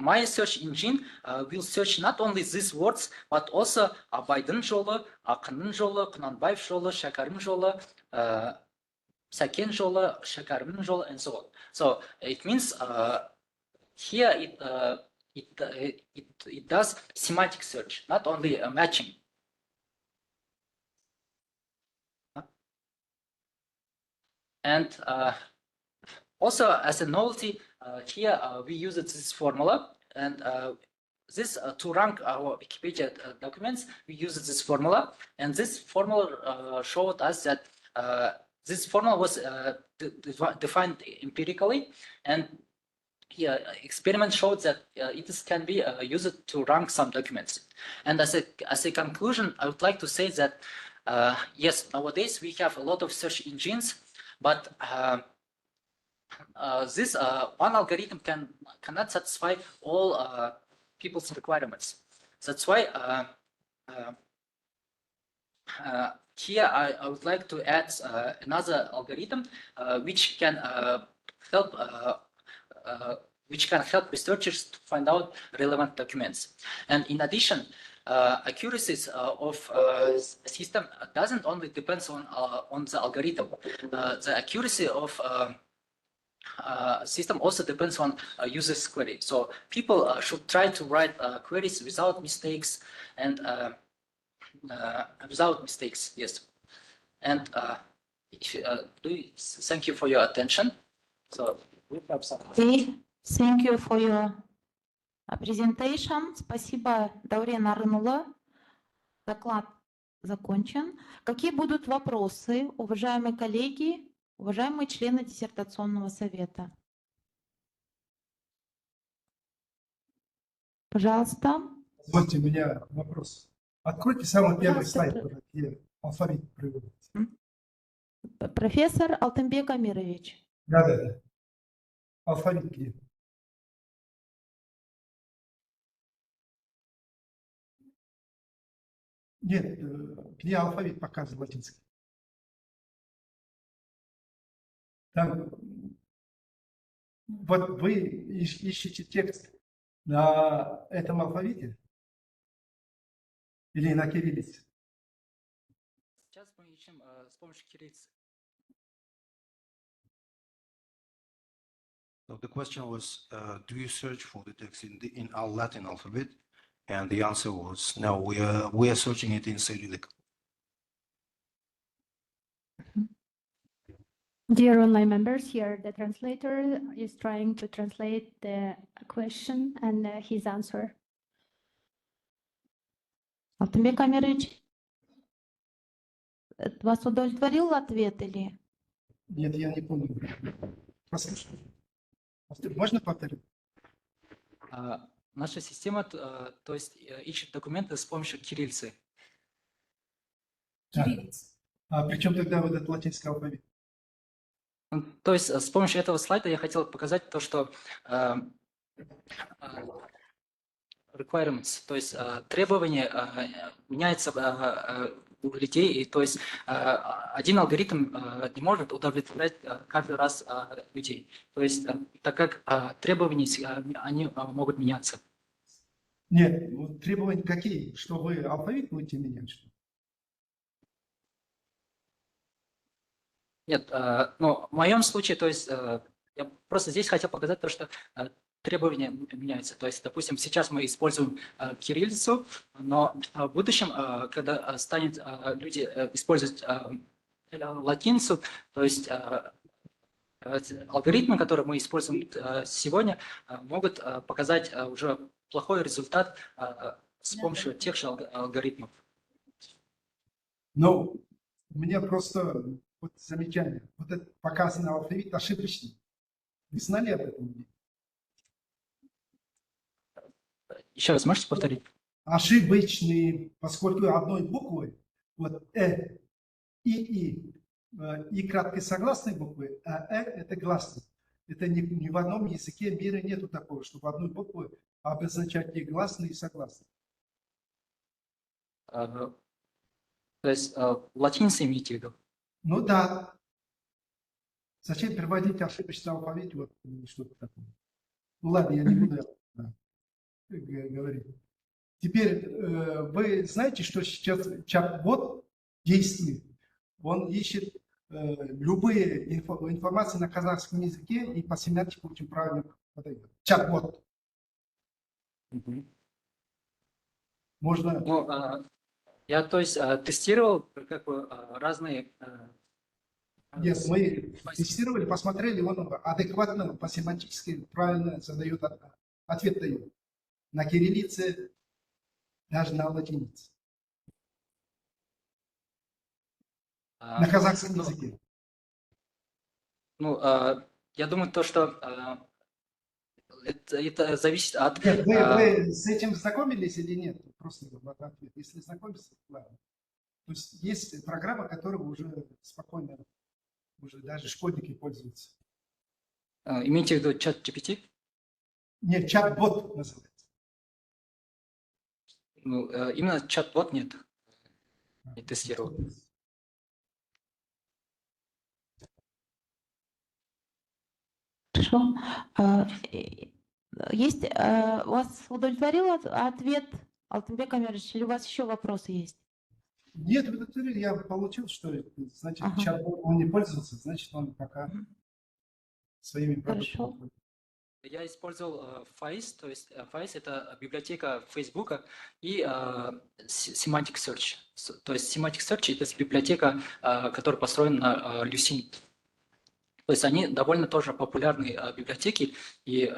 Speaker 3: my search engine will search not only these words, but also Abay'dın Jola, Akın'ın Jola, Knanbayev Jola, Shakarim Jola, Saken Jola, Shakarim'nin Jola, and so on. So it means here it does semantic search, not only matching. And also as a novelty, here we use this formula, and this to rank our Wikipedia documents, we use this formula, and this formula showed us that this formula was defined empirically, and here, experiment showed that it can be used to rank some documents. And as a conclusion, I would like to say that yes, nowadays we have a lot of search engines, but this one algorithm cannot satisfy all people's requirements. That's why here I would like to add another algorithm which can help researchers to find out relevant documents. And in addition, accuracies of system doesn't only depend on the algorithm. The accuracy of system also depends on user's query. So people should try to write queries without mistakes and yes. And thank you for your attention. So we have some.
Speaker 1: Thank you for your presentation. Спасибо, Даурен Арынула. Доклад закончен. Какие будут вопросы, уважаемые коллеги, уважаемые члены диссертационного совета? Пожалуйста.
Speaker 6: Позвольте, у меня вопрос. Откройте самый первый слайд, где алфавит приводится.
Speaker 1: Профессор Алтынбек Амирович.
Speaker 6: Да. Алфавит где? Нет, где алфавит показан латинский? Там, вот вы ищете текст на этом алфавите или на кириллице?
Speaker 3: Сейчас мы ищем с помощью кириллицы.
Speaker 10: So the question was, do you search for the text in our Latin alphabet? And the answer was no. We are searching it in Cyrillic.
Speaker 2: Dear online members, here the translator is trying to translate the question and his answer.
Speaker 1: Алтынбек Амирович, вас удовлетворил ответ или?
Speaker 6: Нет, я не помню. Послушайте. Можно повторить?
Speaker 3: Наша система, то есть ищет документы с помощью кириллицы.
Speaker 6: А при чем тогда вот этот латинский алфавит?
Speaker 3: То есть с помощью этого слайда я хотел показать то, что requirements, то есть требования меняются у людей, и то есть один алгоритм не может удовлетворять каждый раз людей. То есть так как требования, они могут меняться.
Speaker 6: Нет, требования какие? Что вы алфавит будете менять? Что?
Speaker 3: Нет, ну, в моем случае, то есть я просто здесь хотел показать то, что требования меняются. То есть, допустим, сейчас мы используем кириллицу, но в будущем, когда станет люди использовать латиницу, то есть алгоритмы, которые мы используем сегодня, могут показать уже плохой результат с помощью тех же алгоритмов.
Speaker 6: Но у меня просто вот замечание. Вот этот показанный алфавит ошибочный. Вы знали об этом?
Speaker 3: Еще раз можете повторить?
Speaker 6: Ошибочный, поскольку одной буквой, вот и краткой согласной буквы, а это гласный. Это ни в одном языке мира нету такого, чтобы одной буквой обозначать и гласный, и согласный.
Speaker 3: То есть латиница имеете в виду?
Speaker 6: Ну да. Зачем переводить ошибочный алфавит, вот что-то такое. Ну ладно, я не буду говорить. Теперь вы знаете, что сейчас чат-бот действует? Он ищет любые информации на казахском языке и по семантике очень правильно подойдет. Чат-бот. Можно...
Speaker 3: Ну, я, то есть, тестировал как бы разные...
Speaker 6: Нет, мы тестировали, посмотрели, он адекватно, по-семантически правильно задает ответ дает. На кириллице, даже на латинице. На казахском языке.
Speaker 3: Ну, я думаю, то, что это зависит от...
Speaker 6: Нет, вы с этим знакомились или нет? Просто ответ. Если знакомились, ладно. То есть есть программа, которая уже спокойно, уже даже школьники пользуются.
Speaker 3: Имеете в виду чат GPT?
Speaker 6: Нет, чат-бот называется.
Speaker 3: Ну, именно чат-бот нет. Не тестировал.
Speaker 1: Хорошо. Есть, вас удовлетворил ответ, Алтынбек Амирович, или у вас еще вопросы есть?
Speaker 6: Нет, я получил, что значит чат-бот он не пользовался, значит он пока своими продуктами.
Speaker 1: Хорошо.
Speaker 3: Я использовал FAIS, то есть FAIS это библиотека Фейсбука и Semantic Search. То есть Semantic Search это библиотека, которая построена на Lucene. То есть они довольно тоже популярные библиотеки, и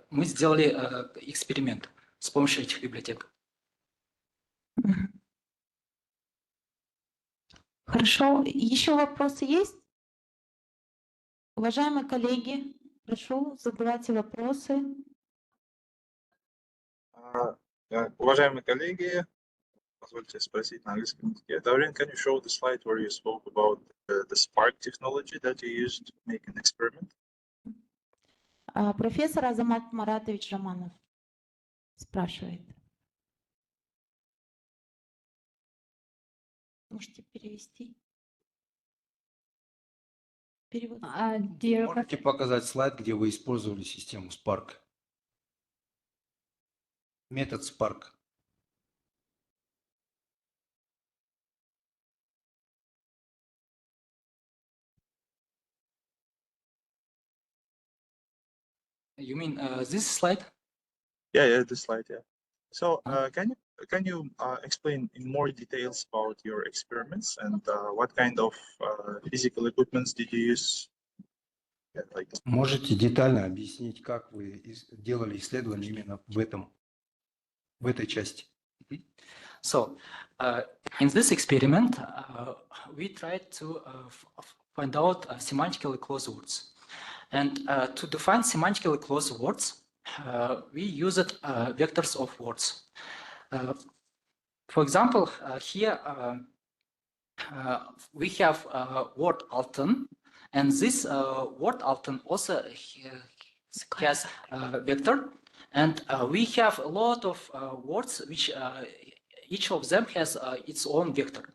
Speaker 3: мы сделали эксперимент с помощью этих библиотек.
Speaker 1: Хорошо. Еще вопросы есть? Уважаемые коллеги, прошу, задавайте вопросы.
Speaker 5: Уважаемые коллеги, позвольте спросить на английском языке. Dauren, can you show the slide where you spoke about the Spark technology that you used to make an experiment?
Speaker 1: Профессор Азамат Маратович Романов спрашивает. Можете перевести? Перевод.
Speaker 10: Можете показать слайд, где вы использовали систему Spark? Метод Spark.
Speaker 3: You mean this slide?
Speaker 5: Yeah, this slide, yeah. So can you explain in more details about your experiments and what kind of physical equipments did you use? Yeah, like...
Speaker 10: Можете детально объяснить, как вы делали исследование именно в этой части?
Speaker 3: So, in this experiment, we tried to find out semantically close words. And to define semantically close words, we used vectors of words. For example, here we have word Alton, and this word Alton also has a vector, and we have a lot of words which each of them has its own vector.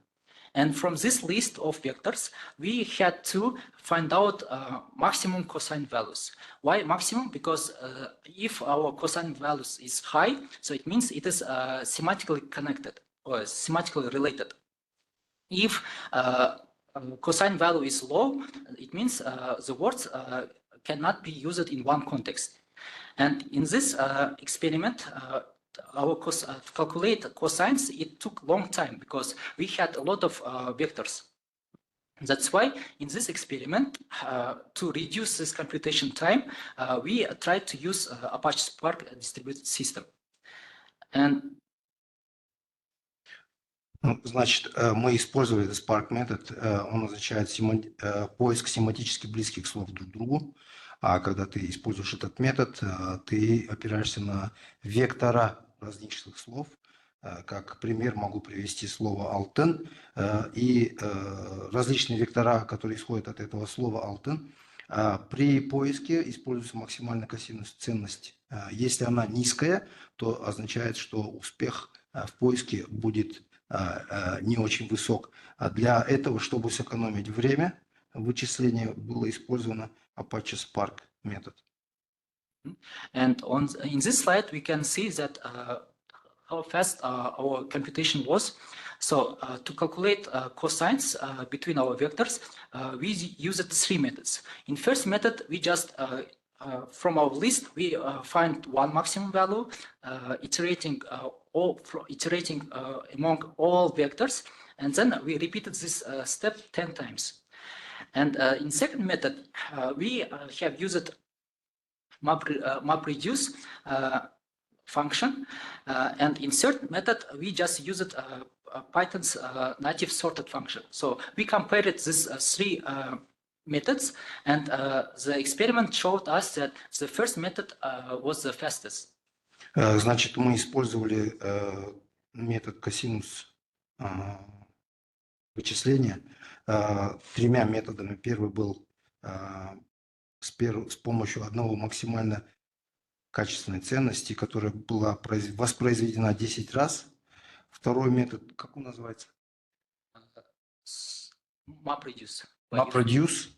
Speaker 3: And from this list of vectors, we had to find out maximum cosine values. Why maximum? Because if our cosine values is high, so it means it is semantically connected or semantically related. If cosine value is low, it means the words cannot be used in one context. And in this experiment, our calculate cosines, it took a long time because we had a lot of vectors. That's why in this experiment, to reduce this computation time, we tried to use Apache Spark distributed system. And
Speaker 10: Ну, значит, мы использовали этот Spark метод, он означает поиск семантически близких слов друг к другу. А когда ты используешь этот метод, ты опираешься на вектора различных слов. Как пример могу привести слово «алтын» и различные вектора, которые исходят от этого слова «алтын». При поиске используется максимальная косинус ценность. Если она низкая, то означает, что успех в поиске будет не очень высок. А для этого, чтобы сэкономить время вычисления, было использовано Apache Spark метод.
Speaker 3: And in this slide, we can see that how fast our computation was. So to calculate cosines between our vectors, we used three methods. In first method, we just from our list, we find one maximum value, iterating among all vectors, and then we repeated this step 10 times. And in second method, we have used MapReduce function, and in third method, we just used Python's native sorted function. So we compared these three methods, and the experiment showed us that the first method was the fastest.
Speaker 10: Значит, мы использовали метод косинус вычисления тремя методами. Первый был с помощью одного максимально качественной ценности, которая была воспроизведена 10 раз. Второй метод, как он называется?
Speaker 3: MapReduce.
Speaker 10: MapReduce,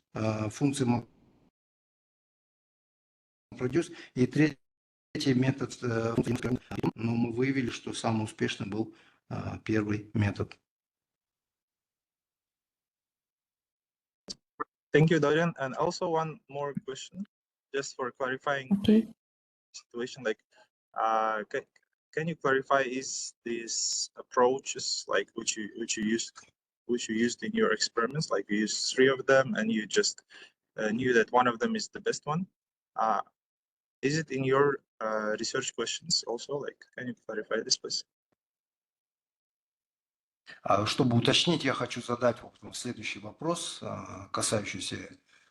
Speaker 10: функция MapReduce. И третий метод, но мы выявили, что самый успешный был первый метод.
Speaker 5: Thank you, Dauren. And also one more question, just for clarifying
Speaker 1: Okay.
Speaker 5: the situation. Like, can you clarify, is these approaches like which you used in your experiments, like you used three of them and you just knew that one of them is the best one? Is it in your research questions also? Like, can you clarify this, please?
Speaker 10: Чтобы уточнить, я хочу задать следующий вопрос, касающийся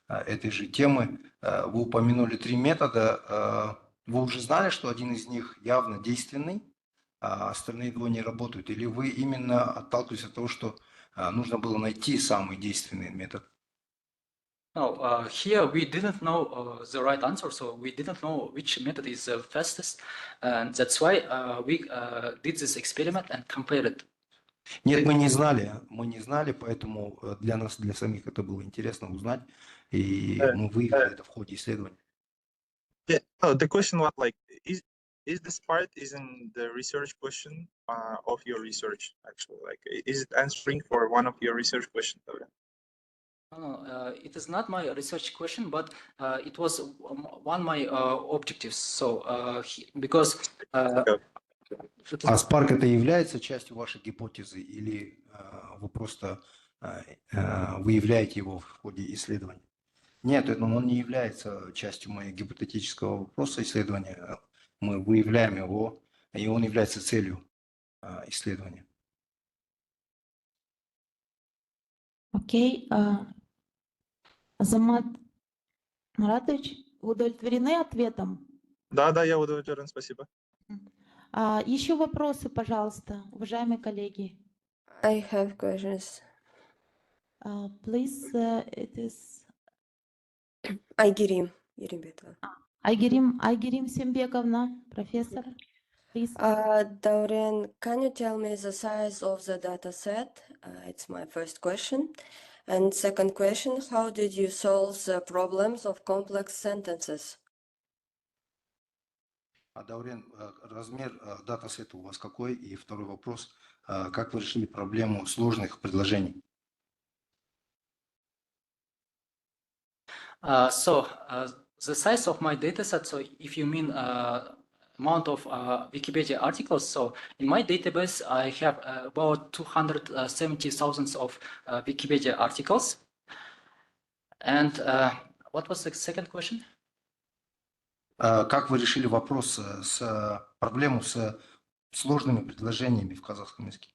Speaker 10: этой же темы. Вы упомянули три метода. Вы уже знали, что один из них явно действенный, а остальные двое не работают? Или вы именно отталкиваетесь от того, что нужно было найти самый действенный метод?
Speaker 3: No, here we didn't know the right answer, so we didn't know which method is the fastest, and that's why we did this experiment and compared it.
Speaker 10: Нет, мы не знали, поэтому для нас, для самих это было интересно узнать, и мы выявили это в ходе исследования.
Speaker 5: Yeah. Oh, the question was like, is this part in the research question of your research actually? Like, is it answering for one of your research questions?
Speaker 3: No, it is not my research question, but it was one of my objectives. So because
Speaker 10: А Spark это является частью вашей гипотезы или вы просто выявляете его в ходе исследования? Нет, он не является частью моего гипотетического вопроса исследования. Мы выявляем его, и он является целью исследования.
Speaker 1: Окей. Азамат Маратович, вы удовлетворены ответом?
Speaker 5: Да, я удовлетворен, спасибо.
Speaker 1: Еще вопросы, пожалуйста, уважаемые коллеги.
Speaker 11: I have questions.
Speaker 1: Please, it is...
Speaker 11: Айгерим Еребетова.
Speaker 1: Айгерим Сембековна, профессор. Please.
Speaker 11: Dauren, can you tell me the size of the data set? It's my first question. And second question, how did you solve the problems of complex sentences?
Speaker 10: Dauren, размер датасета у вас какой? И второй вопрос, как вы решили проблему сложных предложений?
Speaker 3: So the size of my dataset, so if you mean amount of Wikipedia articles, so in my database I have about 270,000 of Wikipedia articles. And what was the second question?
Speaker 10: Как вы решили вопрос проблему с сложными предложениями в казахском языке?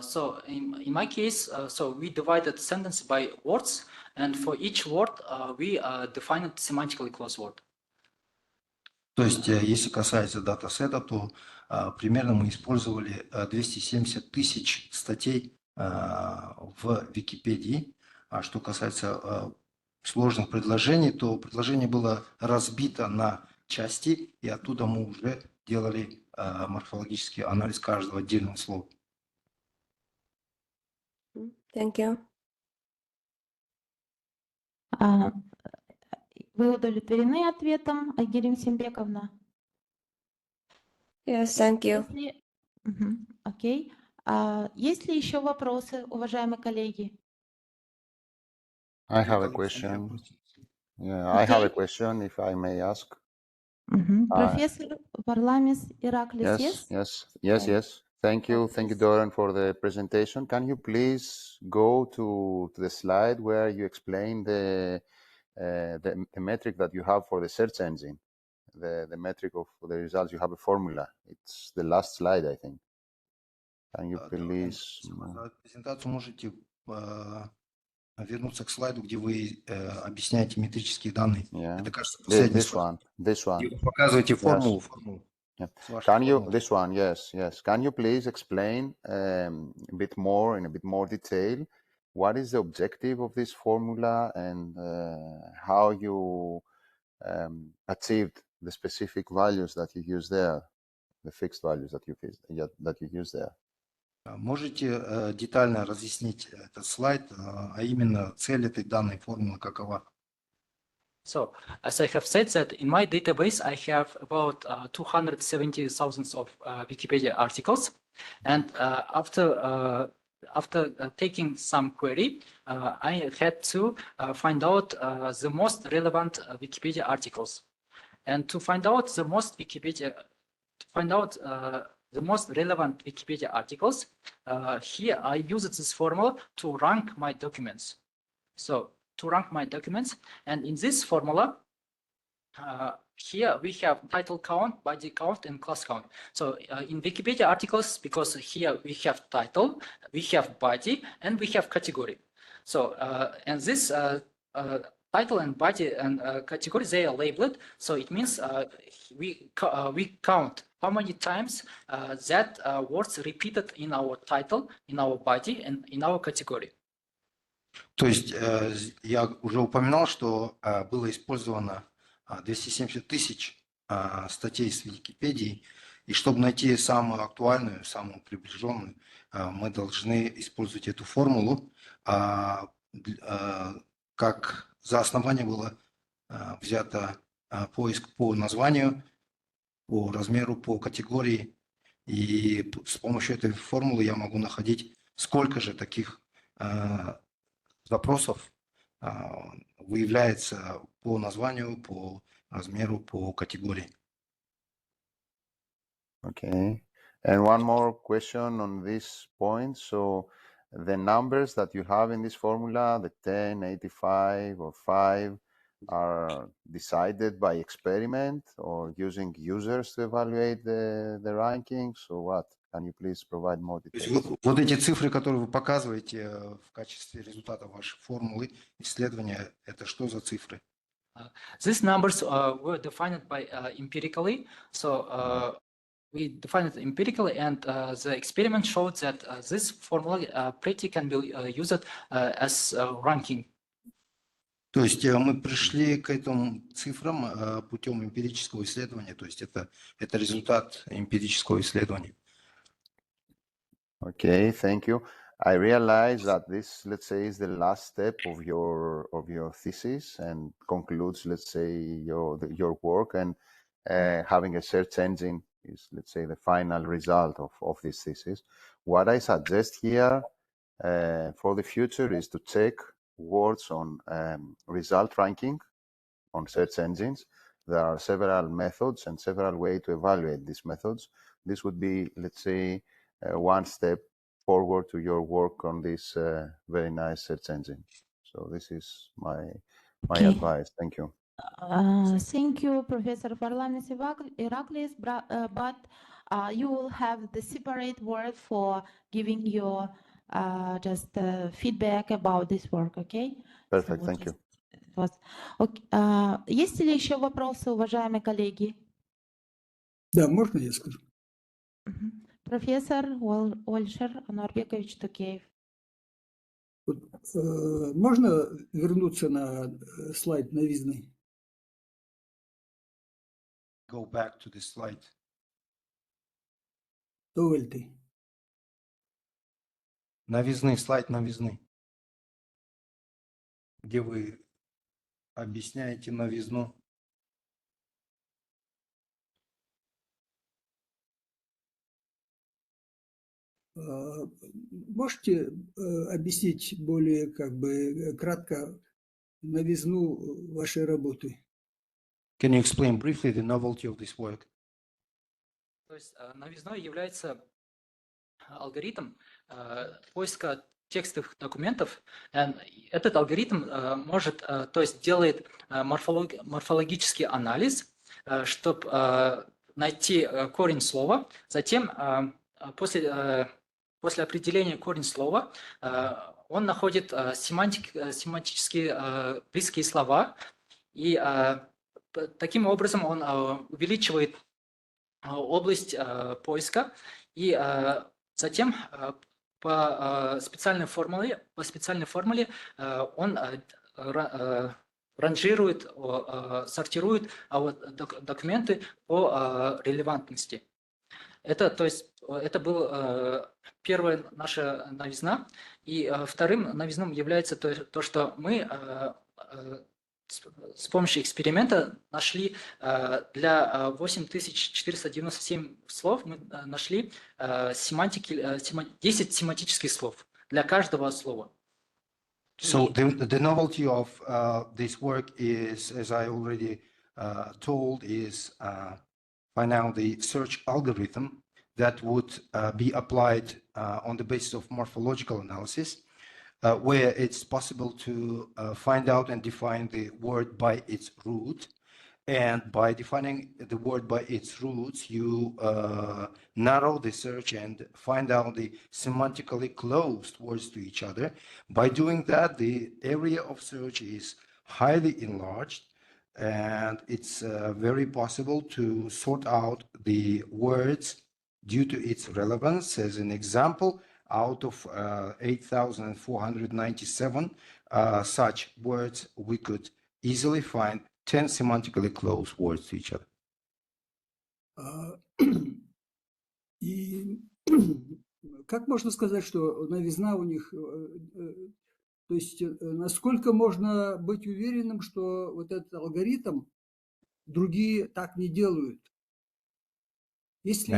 Speaker 3: So in my case, so we divided sentence by words, and for each word, we defined semantically close word.
Speaker 10: То есть, если касается датасета, то примерно мы использовали 270 тысяч статей в Википедии. А что касается сложных предложений, то предложение было разбито на части, и оттуда мы уже делали морфологический анализ каждого отдельного слова.
Speaker 11: Thank you.
Speaker 1: Вы удовлетворены ответом, Айгерим Сембековна?
Speaker 11: Yes, thank you.
Speaker 1: Окей. Есть ли еще вопросы, уважаемые коллеги?
Speaker 4: I have a question. Yeah, I have a question, if I may ask.
Speaker 1: Профессор Варламис Ираклис,
Speaker 4: Yes. Thank you, Dauren, for the presentation. Can you please go to the slide where you explain the metric that you have for the search engine, the metric of the results? You have a formula. It's the last slide, I think. Can you please?
Speaker 10: Презентацию можете вернуться к слайду, где вы объясняете метрические данные. Это, кажется, последний слайд.
Speaker 4: This one.
Speaker 10: Вы показываете формулу.
Speaker 4: Can you, this one, yes. Can you please explain in a bit more detail, what is the objective of this formula and how you achieved the specific values that you use there, the fixed values that you use there?
Speaker 10: Можете детально разъяснить этот слайд, а именно цель этой данной формулы какова?
Speaker 3: So, as I have said that in my database, I have about 270,000 of Wikipedia articles. And after taking some query, I had to find out the most relevant Wikipedia articles. And to find out the most relevant Wikipedia articles, here I use this formula to rank my documents. So, to rank my documents, and in this formula, here we have title count, body count, and class count. So in Wikipedia articles, because here we have title, we have body, and we have category. So and this title and body and category, they are labeled. So it means we count how many times that words repeated in our title, in our body, and in our category.
Speaker 10: То есть я уже упоминал, что было использовано 270 тысяч статей с Википедии, и чтобы найти самую актуальную, самую приближенную, мы должны использовать эту формулу. Как за основание было взято поиск по названию, по размеру, по категории, и с помощью этой формулы я могу находить, сколько же таких запросов выявляется по названию, по размеру, по категории.
Speaker 4: Okay. And one more question on this point. So the numbers that you have in this formula, the 10, 85, or 5, are decided by experiment or using users to evaluate the rankings, or what? Can you please provide more details?
Speaker 10: Вот эти цифры, которые вы показываете в качестве результата вашей формулы исследования, это что за цифры?
Speaker 3: These numbers were defined by empirically. So we defined it empirically, and the experiment showed that this formula pretty can be used as ranking.
Speaker 10: То есть мы пришли к этим цифрам путем эмпирического исследования, то есть это результат эмпирического исследования.
Speaker 4: Okay, thank you. I realize that this, let's say, is the last step of your thesis and concludes, let's say, your work, and having a search engine is, let's say, the final result of this thesis. What I suggest here for the future is to check words on result ranking on search engines. There are several methods and several ways to evaluate these methods. This would be, let's say, one step forward to your work on this very nice search engine. So this is my advice. Thank you.
Speaker 1: Thank you, Professor Varlamis Iraklis, but you will have the separate word for giving your just feedback about this work, okay?
Speaker 4: Perfect, thank you.
Speaker 1: Есть ли еще вопросы, уважаемые коллеги?
Speaker 7: Да, можно я скажу?
Speaker 1: Профессор Ольшер Ануарбекович Тукеев.
Speaker 7: Вот, можно вернуться на слайд новизны?
Speaker 10: Go back to this slide.
Speaker 7: Доволь ты.
Speaker 10: Новизны, слайд новизны. Где вы объясняете новизну.
Speaker 7: Можете объяснить более как бы кратко новизну вашей работы?
Speaker 10: Can you explain briefly the novelty of this work?
Speaker 3: То есть новизной является алгоритм поиска текстовых документов. Этот алгоритм может, то есть делает морфологический анализ, чтобы найти корень слова. Затем после определения корень слова он находит семантически близкие слова, и таким образом он увеличивает область поиска, и затем по специальной формуле он ранжирует, сортирует документы по релевантности. То есть это была первая наша новизна, и вторым новизном является то, что мы с помощью эксперимента нашли для 8497 слов, мы нашли 10 семантических слов для каждого слова.
Speaker 10: So the novelty of this work is, as I already told, is find out the search algorithm that would be applied on the basis of morphological analysis, where it's possible to find out and define the word by its root. And by defining the word by its roots, you narrow the search and find out the semantically closed words to each other. By doing that, the area of search is highly enlarged, and it's very possible to sort out the words due to its relevance. As an example, out of 8,497 such words, we could easily find 10 semantically close words to each other.
Speaker 7: И как можно сказать, что новизна у них, то есть насколько можно быть уверенным, что вот этот алгоритм другие так не делают? Есть ли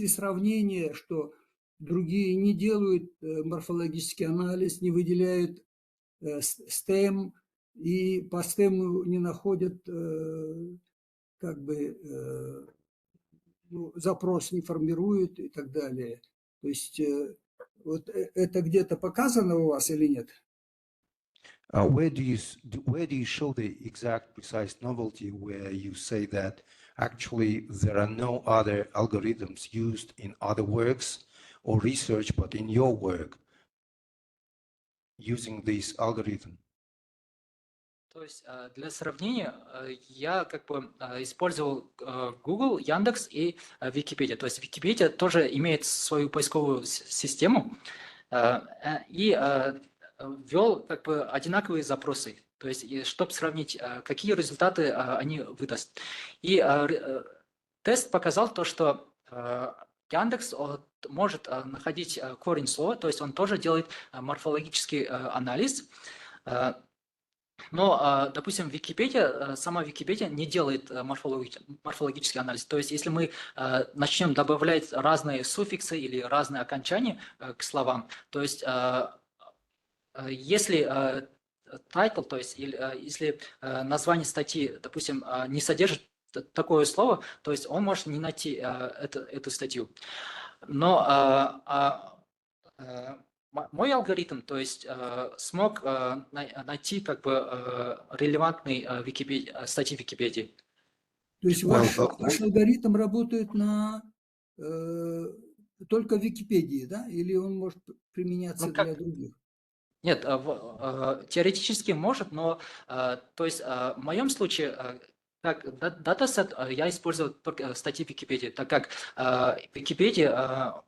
Speaker 7: сравнение, что другие не делают морфологический анализ, не выделяют STEM, и по STEM не находят как бы запрос не формируют и так далее. То есть вот это где-то показано у вас или нет?
Speaker 10: Where do you show the exact precise novelty where you say that actually there are no other algorithms used in other works or research, but in your work using this algorithm?
Speaker 3: То есть для сравнения я как бы использовал Google, Яндекс и Википедия. То есть Википедия тоже имеет свою поисковую систему и ввел как бы одинаковые запросы. То есть чтобы сравнить, какие результаты они выдаст. И тест показал то, что Яндекс может находить корень слова, то есть он тоже делает морфологический анализ. Но, допустим, сама Википедия не делает морфологический анализ. То есть, если мы начнем добавлять разные суффиксы или разные окончания к словам, то есть, если title, то есть, если название статьи, допустим, не содержит такое слово, то есть он может не найти эту статью. Но мой алгоритм, то есть смог найти как бы релевантные статьи Википедии.
Speaker 7: То То есть ваш алгоритм работает на только в Википедии, да? Или он может применяться для других?
Speaker 3: Нет, теоретически может, но то есть в моем случае как датасет я использую только статьи в Википедии, так как в Википедии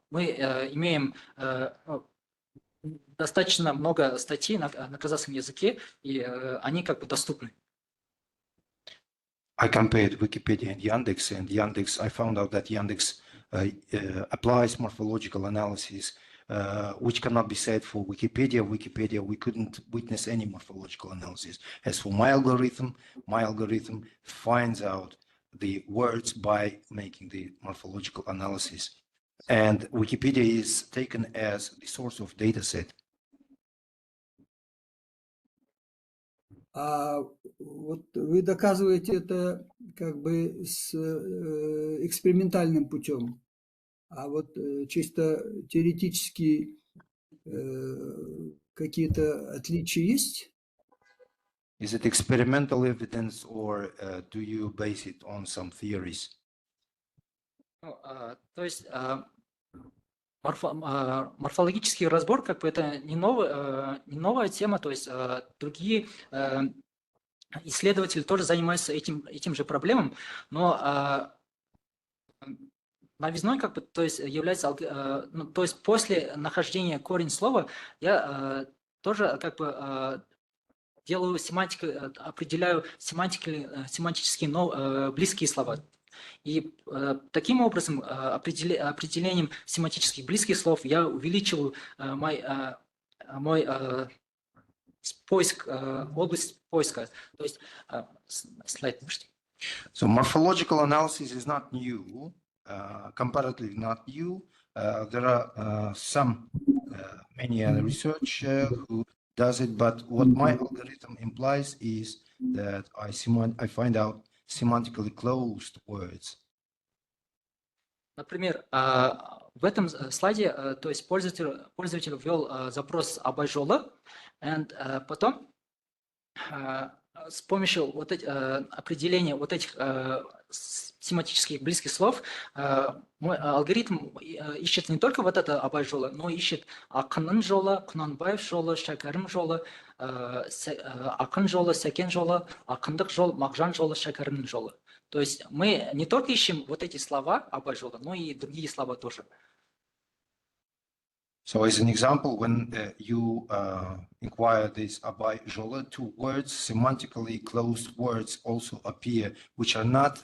Speaker 3: мы имеем достаточно много статей на казахском языке, и они как бы доступны.
Speaker 10: I compared Wikipedia and Yandex, I found out that Yandex applies morphological analysis, which cannot be said for Wikipedia. Wikipedia, we couldn't witness any morphological analysis. As for my algorithm finds out the words by making the morphological analysis. And Wikipedia is taken as the source of data set.
Speaker 7: А вот вы доказываете это как бы с экспериментальным путем, а вот чисто теоретически какие-то отличия есть?
Speaker 10: Is it experimental evidence or do you base it on some theories?
Speaker 3: То есть морфологический разбор, как бы это не новая тема, то есть другие исследователи тоже занимаются этим же проблемам, но новизной как бы, то есть является, то есть после нахождения корень слова я тоже как бы делаю семантику, определяю семантически близкие слова. И таким образом, определением семантических близких слов я увеличиваю мой поиск, область поиска. То есть, слайд, можете?
Speaker 10: So morphological analysis is not new, comparatively not new. There are many research who does it, but what my algorithm implies is that I find out semantically closed words.
Speaker 3: Например, в этом слайде, то есть пользователь ввел запрос Абайжола, и потом с помощью определения вот этих семантических близких слов мой алгоритм ищет не только вот это Абайжола, но ищет Акынын жолы, Кунанбаев жолы, Шәкәрім жолы, Акын жолы, Сәкен жолы, Акындық жол, Мағжан жолы, Шәкәрімнің жолы. То есть мы не только ищем вот эти слова Абайжола, но и другие слова тоже.
Speaker 10: So as an example, when you inquire this Abai Jola, two words, semantically closed words also appear, which are not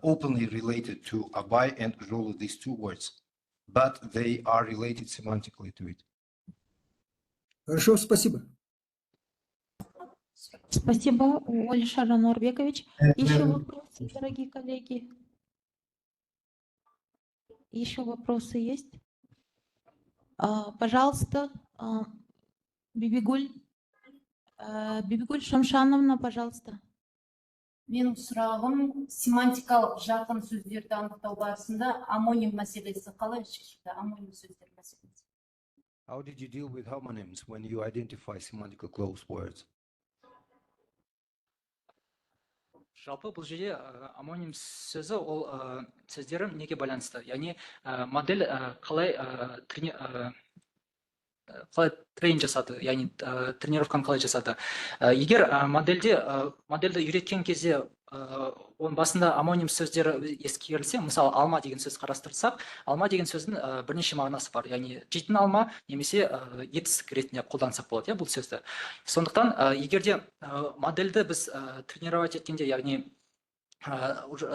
Speaker 10: openly related to Abai and Jola, these two words, but they are related semantically to it.
Speaker 7: Хорошо, спасибо.
Speaker 1: Спасибо, Ольша Норбекович. Еще вопросы, дорогие коллеги? Еще вопросы есть? Пожалуйста, Бибигуль Шамшановна, пожалуйста.
Speaker 12: Менің сұрағым семантикалық жақын сөздерді анықтау барысында амоним мәселесі қалай шешілді? Амоним сөздер мәселесі.
Speaker 10: How did you deal with homonyms when you identify semantically closed words?
Speaker 3: Жалпы бұл жерде амоним сөзі ол сөздері неге байланысты? Яғни модель қалай трейн жасады, яғни тренировканы қалай жасады. Егер модельді үйреткен кезде оның басында амоним сөздері ескерілсе, мысалы алма деген сөз қарастырсақ, алма деген сөздің бірнеше мағынасы бар. Яғни жейтін алма немесе етістік ретінде қолдансақ болады, бұл сөзді. Сондықтан егерде модельді біз тренировать еткенде, яғни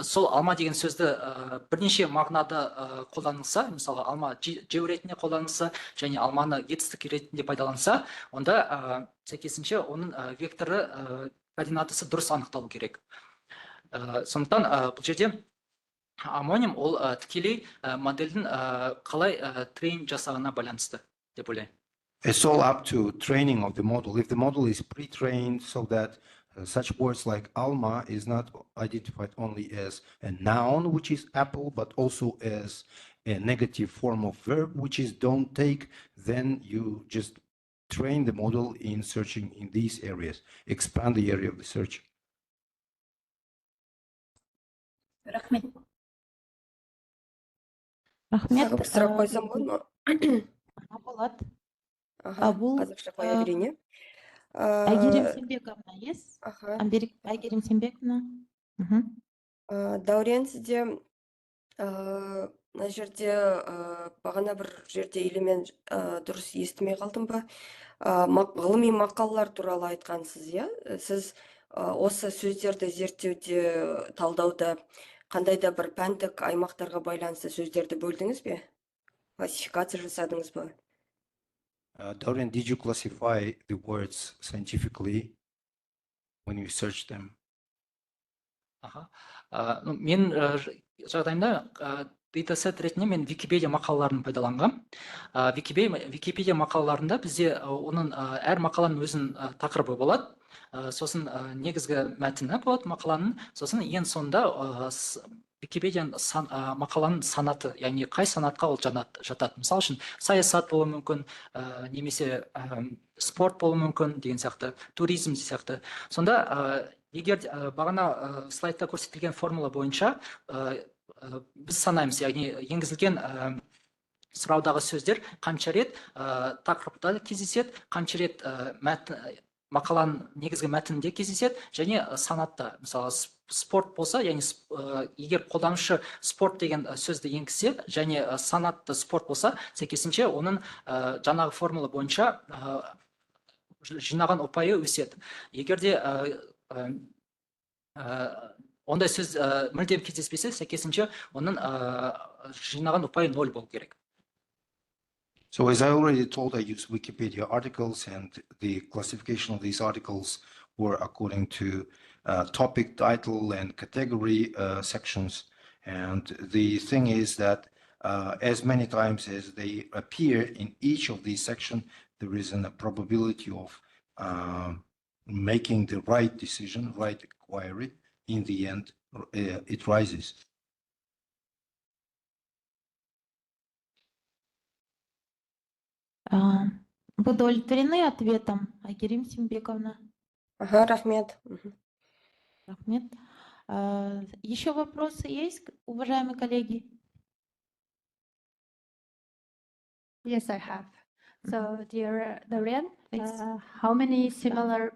Speaker 3: сол алма деген сөзді бірнеше мағынада қолданылса, мысалы алма жеу ретінде қолданылса және алманы етістік ретінде пайдаланса, онда сәйкесінше оның векторы координатасы дұрыс анықталу керек. Сондықтан бұл жерде амоним ол тікелей модельдің қалай трейн жасағына байланысты деп ойлаймын.
Speaker 10: It's all up to training of the model. If the model is pre-trained so that such words like alma is not identified only as a noun, which is apple, but also as a negative form of verb, which is don't take, then you just train the model in searching in these areas, expand the area of the search.
Speaker 12: Рахмет.
Speaker 1: Рахмет.
Speaker 11: Тағы бір сұрақ қойсам болады ма?
Speaker 1: Болады.
Speaker 11: Аха,
Speaker 1: Бұл
Speaker 11: қазақша қоя берейін, иә?
Speaker 1: Айгерім Сембековна, yes?
Speaker 11: Аха.
Speaker 1: Айгерім Сембековна.
Speaker 11: Даурен, сізде мына жерде бағана бір жерде или мен дұрыс естімей қалдым ба? Ғылыми мақалалар туралы айтқансыз, иә? Сіз осы сөздерді зерттеуде, талдауда қандай да бір пәндік аймақтарға байланысты сөздерді бөлдіңіз бе? Классификация жасадыңыз ба?
Speaker 10: Dauren, did you classify the words scientifically when you searched them?
Speaker 3: Ну, мен жағдайымда датасет ретінде мен Википедия мақалаларын пайдаланғам. Википедия мақалаларында бізде оның әр мақаланың өзінің тақырыбы болады. Сосын негізгі мәтіні болады мақаланың. Сосын ең соңында Википедияның мақаланың санаты, яғни қай санатқа ол жатады. Мысалы үшін саясат болуы мүмкін, немесе спорт болуы мүмкін деген сияқты, туризм сияқты. Сонда егер бағана слайдта көрсетілген формула бойынша біз санаймыз, яғни енгізілген сұраудағы сөздер қанша рет тақырыпта кездеседі, қанша рет мақаланың негізгі мәтінінде кездеседі және санатта. Мысалы спорт болса, яғни егер қолданушы спорт деген сөзді енгізсе және санатты спорт болса, сәйкесінше оның жаңағы формула бойынша жинаған ұпайы өседі. Егер де ондай сөз мүлдем кездеспесе, сәйкесінше оның жинаған ұпайы 0 болу керек.
Speaker 10: So as I already told, I use Wikipedia articles, and the classification of these articles were according to topic, title, and category sections. And the thing is that as many times as they appear in each of these sections, there is a probability of making the right decision, right inquiry. In the end, it rises.
Speaker 1: Вы удовлетворены ответом, Айгерим Сембековна?
Speaker 11: Ага, рахмет.
Speaker 1: Рахмет. Еще вопросы есть, уважаемые коллеги?
Speaker 2: Yes, I have. So, dear Dauren, how many similar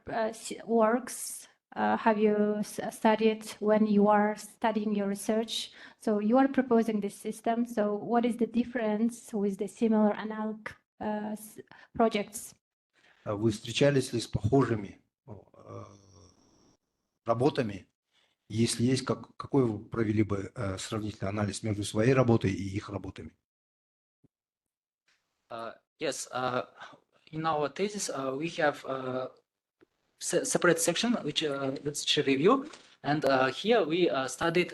Speaker 2: works have you studied when you are studying your research? So you are proposing this system. So what is the difference with the similar analog projects?
Speaker 10: Вы встречались ли с похожими работами? Если есть, какой вы провели бы сравнительный анализ между своей работой и их работами?
Speaker 3: Yes, in our thesis we have separate section which literature review, and here we studied.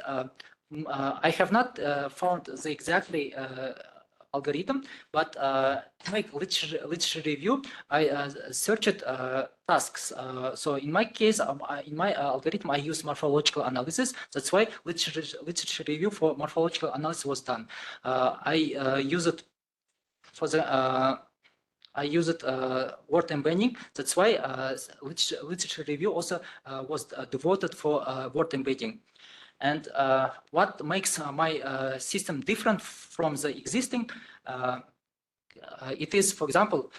Speaker 3: I have not found the exactly algorithm, but to make literature review, I searched tasks. So in my case, in my algorithm, I use morphological analysis. That's why literature review for morphological analysis was done. I use it for the word embedding. That's why literature review also was devoted for word embedding. And what makes my system different from the existing, it is, for example,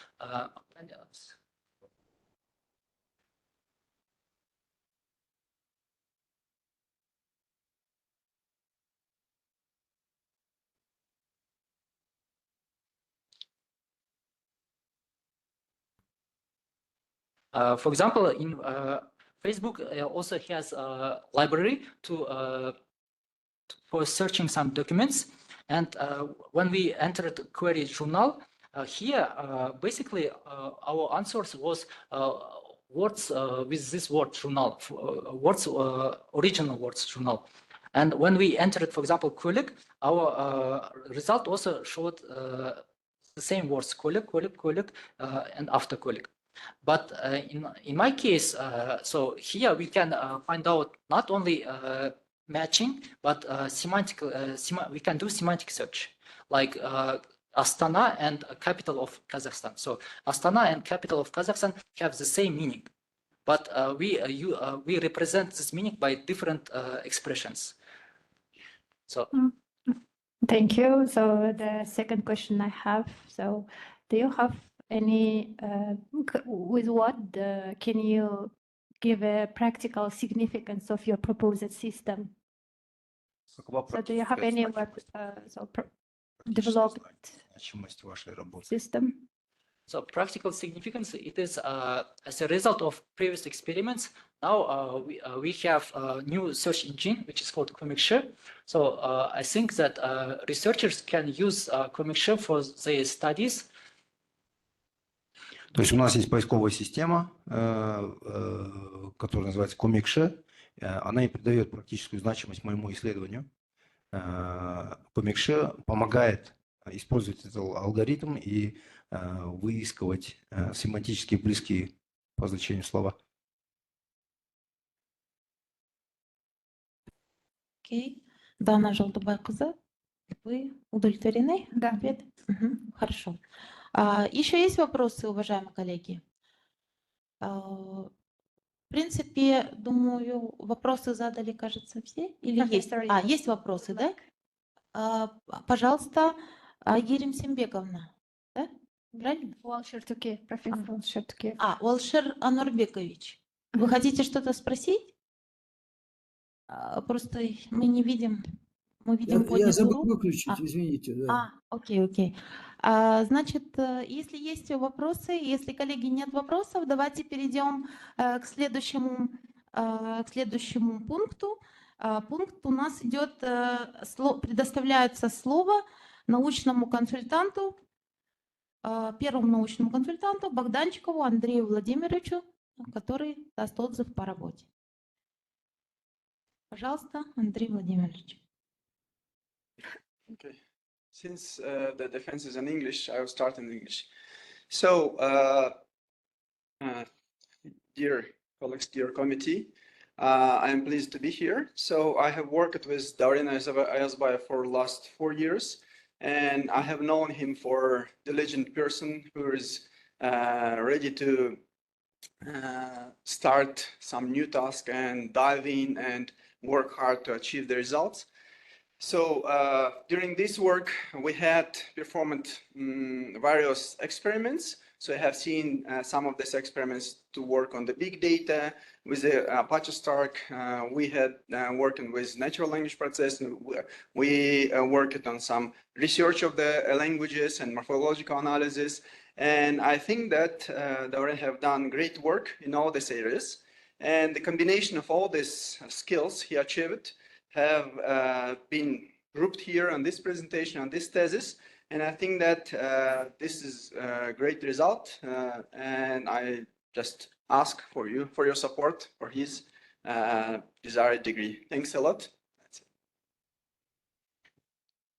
Speaker 3: for example, in Facebook also has a library for searching some documents. And when we entered query journal, here basically our answers was words with this word journal, words original words journal. And when we entered, for example, colleague, our result also showed the same words, colleague, and after colleague. But in my case, so here we can find out not only matching, but we can do semantic search, like Astana and capital of Kazakhstan. So Astana and capital of Kazakhstan have the same meaning, but we represent this meaning by different expressions. So
Speaker 2: Thank you. So the second question I have, so do you have any, with what can you give a practical significance of your proposed system? So do you have any developed
Speaker 10: значимость вашей работы?
Speaker 2: system?
Speaker 3: So practical significance, it is as a result of previous experiments. Now we have a new search engine, which is called Comicsure. So I think that researchers can use Comicsure for their studies.
Speaker 10: То есть у нас есть поисковая система, которая называется Comicsure. Она и придает практическую значимость моему исследованию. Comicsure помогает использовать этот алгоритм и выискивать семантически близкие по значению слова.
Speaker 1: Окей. Дана Желтобайкызы, вы удовлетворены?
Speaker 2: Да.
Speaker 1: Ответ? Хорошо. Еще есть вопросы, уважаемые коллеги? В принципе, думаю, вопросы задали, кажется, все? Или есть? Есть вопросы, да? Пожалуйста, Ерим Сембековна. Да? Правильно?
Speaker 2: Уалшер Туке, профессор Уалшер Туке.
Speaker 1: Уалшер Анурбекович. Вы хотите что-то спросить? Просто мы не видим. Мы видим
Speaker 7: Я
Speaker 1: поднятую
Speaker 7: забыл
Speaker 1: руку.
Speaker 7: выключить, извините. Да.
Speaker 1: Окей. Значит, если есть вопросы, если, коллеги, нет вопросов, давайте перейдем к следующему пункту. Пункт у нас идет, предоставляется слово научному консультанту, первому научному консультанту Богданчикову Андрею Владимировичу, который даст отзыв по работе. Пожалуйста, Андрей Владимирович.
Speaker 13: Okay. Since the defense is in English, I will start in English. So, dear colleagues, dear committee, I am pleased to be here. So I have worked with Dauren Ayazbayev for the last 4 years, and I have known him for a diligent person who is ready to start some new task and dive in and work hard to achieve the results. So during this work, we had performed various experiments. So I have seen some of these experiments to work on the big data with the Apache Stark. We had working with natural language processing. We worked on some research of the languages and morphological analysis. And I think that they already have done great work in all these areas. And the combination of all these skills he achieved have been grouped here on this presentation, on this thesis. And I think that this is a great result. And I just ask for your support for his desired degree. Thanks a lot.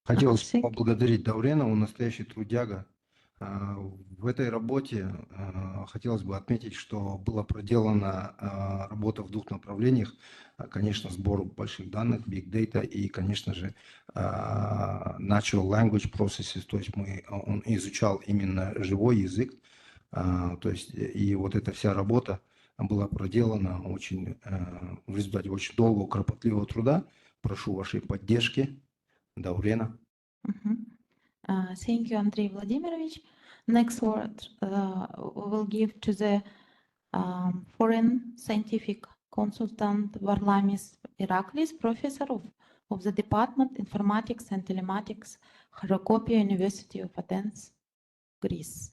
Speaker 10: Хотелось поблагодарить Даурена, он настоящий трудяга. В этой работе хотелось бы отметить, что была проделана работа в 2 направлениях. Конечно, сбор больших данных, big data и, конечно же, natural language processes, то есть он изучал именно живой язык. То есть и вот эта вся работа была проделана в результате очень долгого, кропотливого труда. Прошу вашей поддержки, Даурена.
Speaker 1: Thank you, Andrei Vladimirovich. Next word we will give to the foreign scientific consultant Varlamis Iraklis, professor of the Department Informatics and Telematics, Harokopia University of Athens, Greece.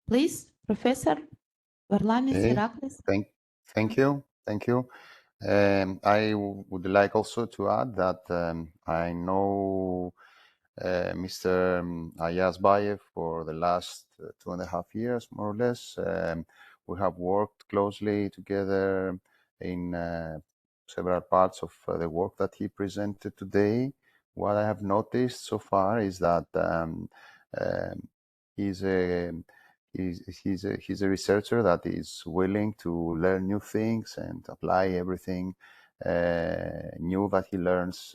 Speaker 1: Please, Professor Varlamis Iraklis.
Speaker 4: Thank you. I would like also to add that I know Mr. Ayazbayev for the last 2.5 years, more or less. We have worked closely together in several parts of the work that he presented today. What I have noticed so far is that he's a researcher that is willing to learn new things and apply everything new that he learns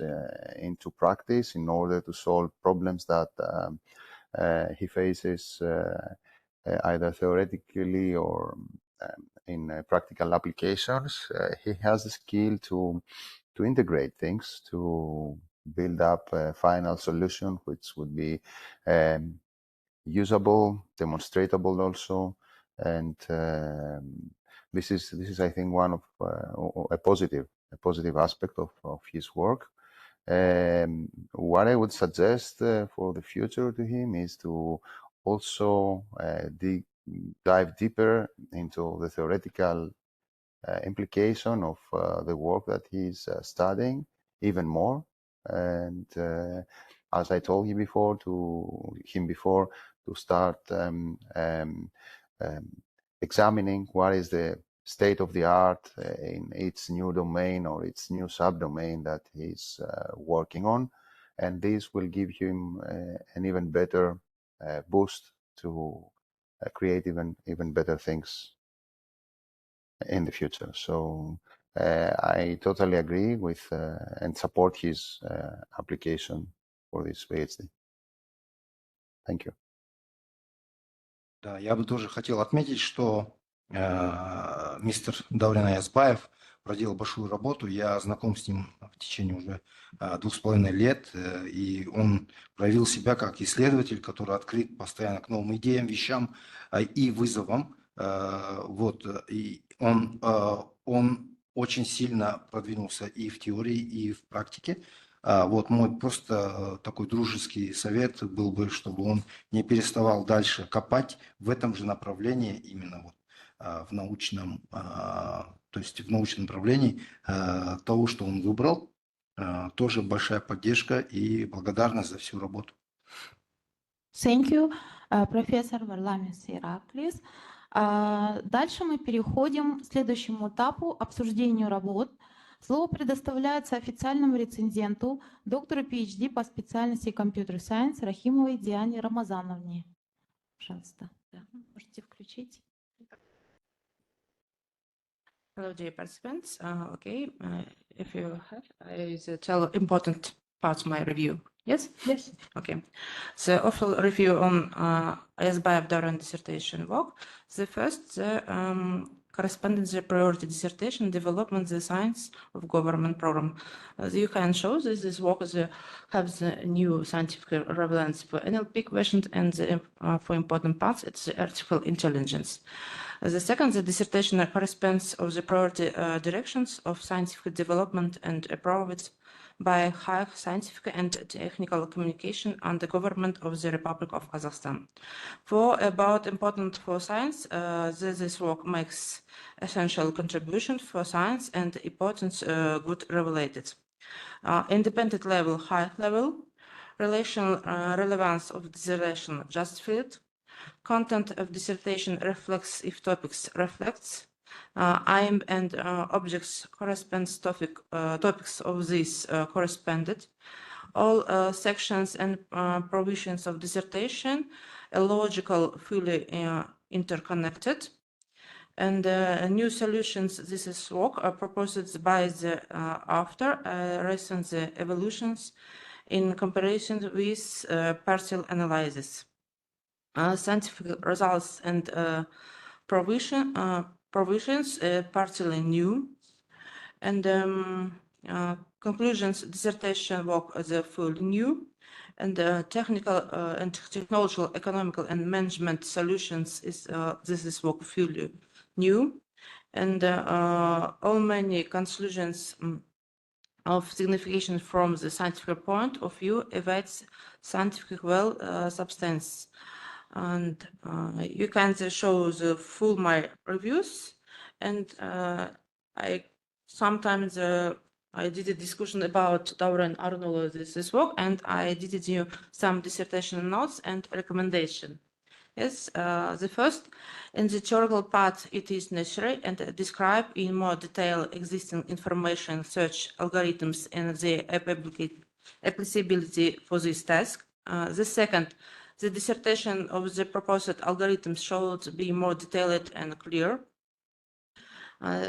Speaker 4: into practice in order to solve problems that he faces either theoretically or in practical applications. He has the skill to integrate things, to build up a final solution which would be usable, demonstratable also, and this is I think one of a positive aspect of his work. What I would suggest for the future to him is to also dive deeper into the theoretical implication of the work that he's studying even more. And as I told him before, to start examining what is the state of the art in its new domain or its new subdomain that he's working on. And this will give him an even better boost to create even better things in the future. So I totally agree with and support his application for this PhD. Thank you.
Speaker 10: Да, я бы тоже хотел отметить, что мистер Dauren Ayazbayev проделал большую работу. Я знаком с ним в течение уже 2,5 лет, и он проявил себя как исследователь, который открыт постоянно к новым идеям, вещам и вызовам. Вот, и он очень сильно продвинулся и в теории, и в практике. Вот мой просто такой дружеский совет был бы, чтобы он не переставал дальше копать в этом же направлении, именно вот в научном, то есть в научном направлении того, что он выбрал. Тоже большая поддержка и благодарность за всю работу.
Speaker 1: Thank you, профессор Варламис Ираклис. Дальше мы переходим к следующему этапу, обсуждению работ. Слово предоставляется официальному рецензенту, доктору PhD по специальности Computer Science Рахимовой Диане Рамазановне. Пожалуйста, да, можете включить.
Speaker 14: Hello, dear participants. If you have, I will tell important parts of my review. Yes?
Speaker 2: Yes.
Speaker 14: Okay. The overall review on Ayazbayev Dauren dissertation work. The first, correspondence the priority dissertation development the science of government program. You can show that this work has the new scientific relevance for NLP questions and for important parts it's the artificial intelligence. The second, the dissertation corresponds of the priority directions of scientific development and approved by high scientific and technical communication and the government of the Republic of Kazakhstan. For about important for science, this work makes essential contribution for science and importance good related. Independent level, high level, relational relevance of dissertation justified, content of dissertation reflects if topics reflects, aim and objects corresponds topics of this corresponded, all sections and provisions of dissertation are logical, fully interconnected, and new solutions. This is work are proposed by the author, recent evolutions in comparison with partial analysis. Scientific results and provisions partially new, and conclusions dissertation work as a full new, and technical and technological, economical and management solutions is this is work fully new, and all many conclusions of significance from the scientific point of view evaluates scientific substance. And you can show the full my reviews, and I sometimes I did a discussion about Dauren Arnolo this work, and I did you some dissertation notes and recommendation. Yes, the first, in the theoretical part, it is necessary and describe in more detail existing information search algorithms and the applicability for this task. The second, the dissertation of the proposed algorithm should be more detailed and clear.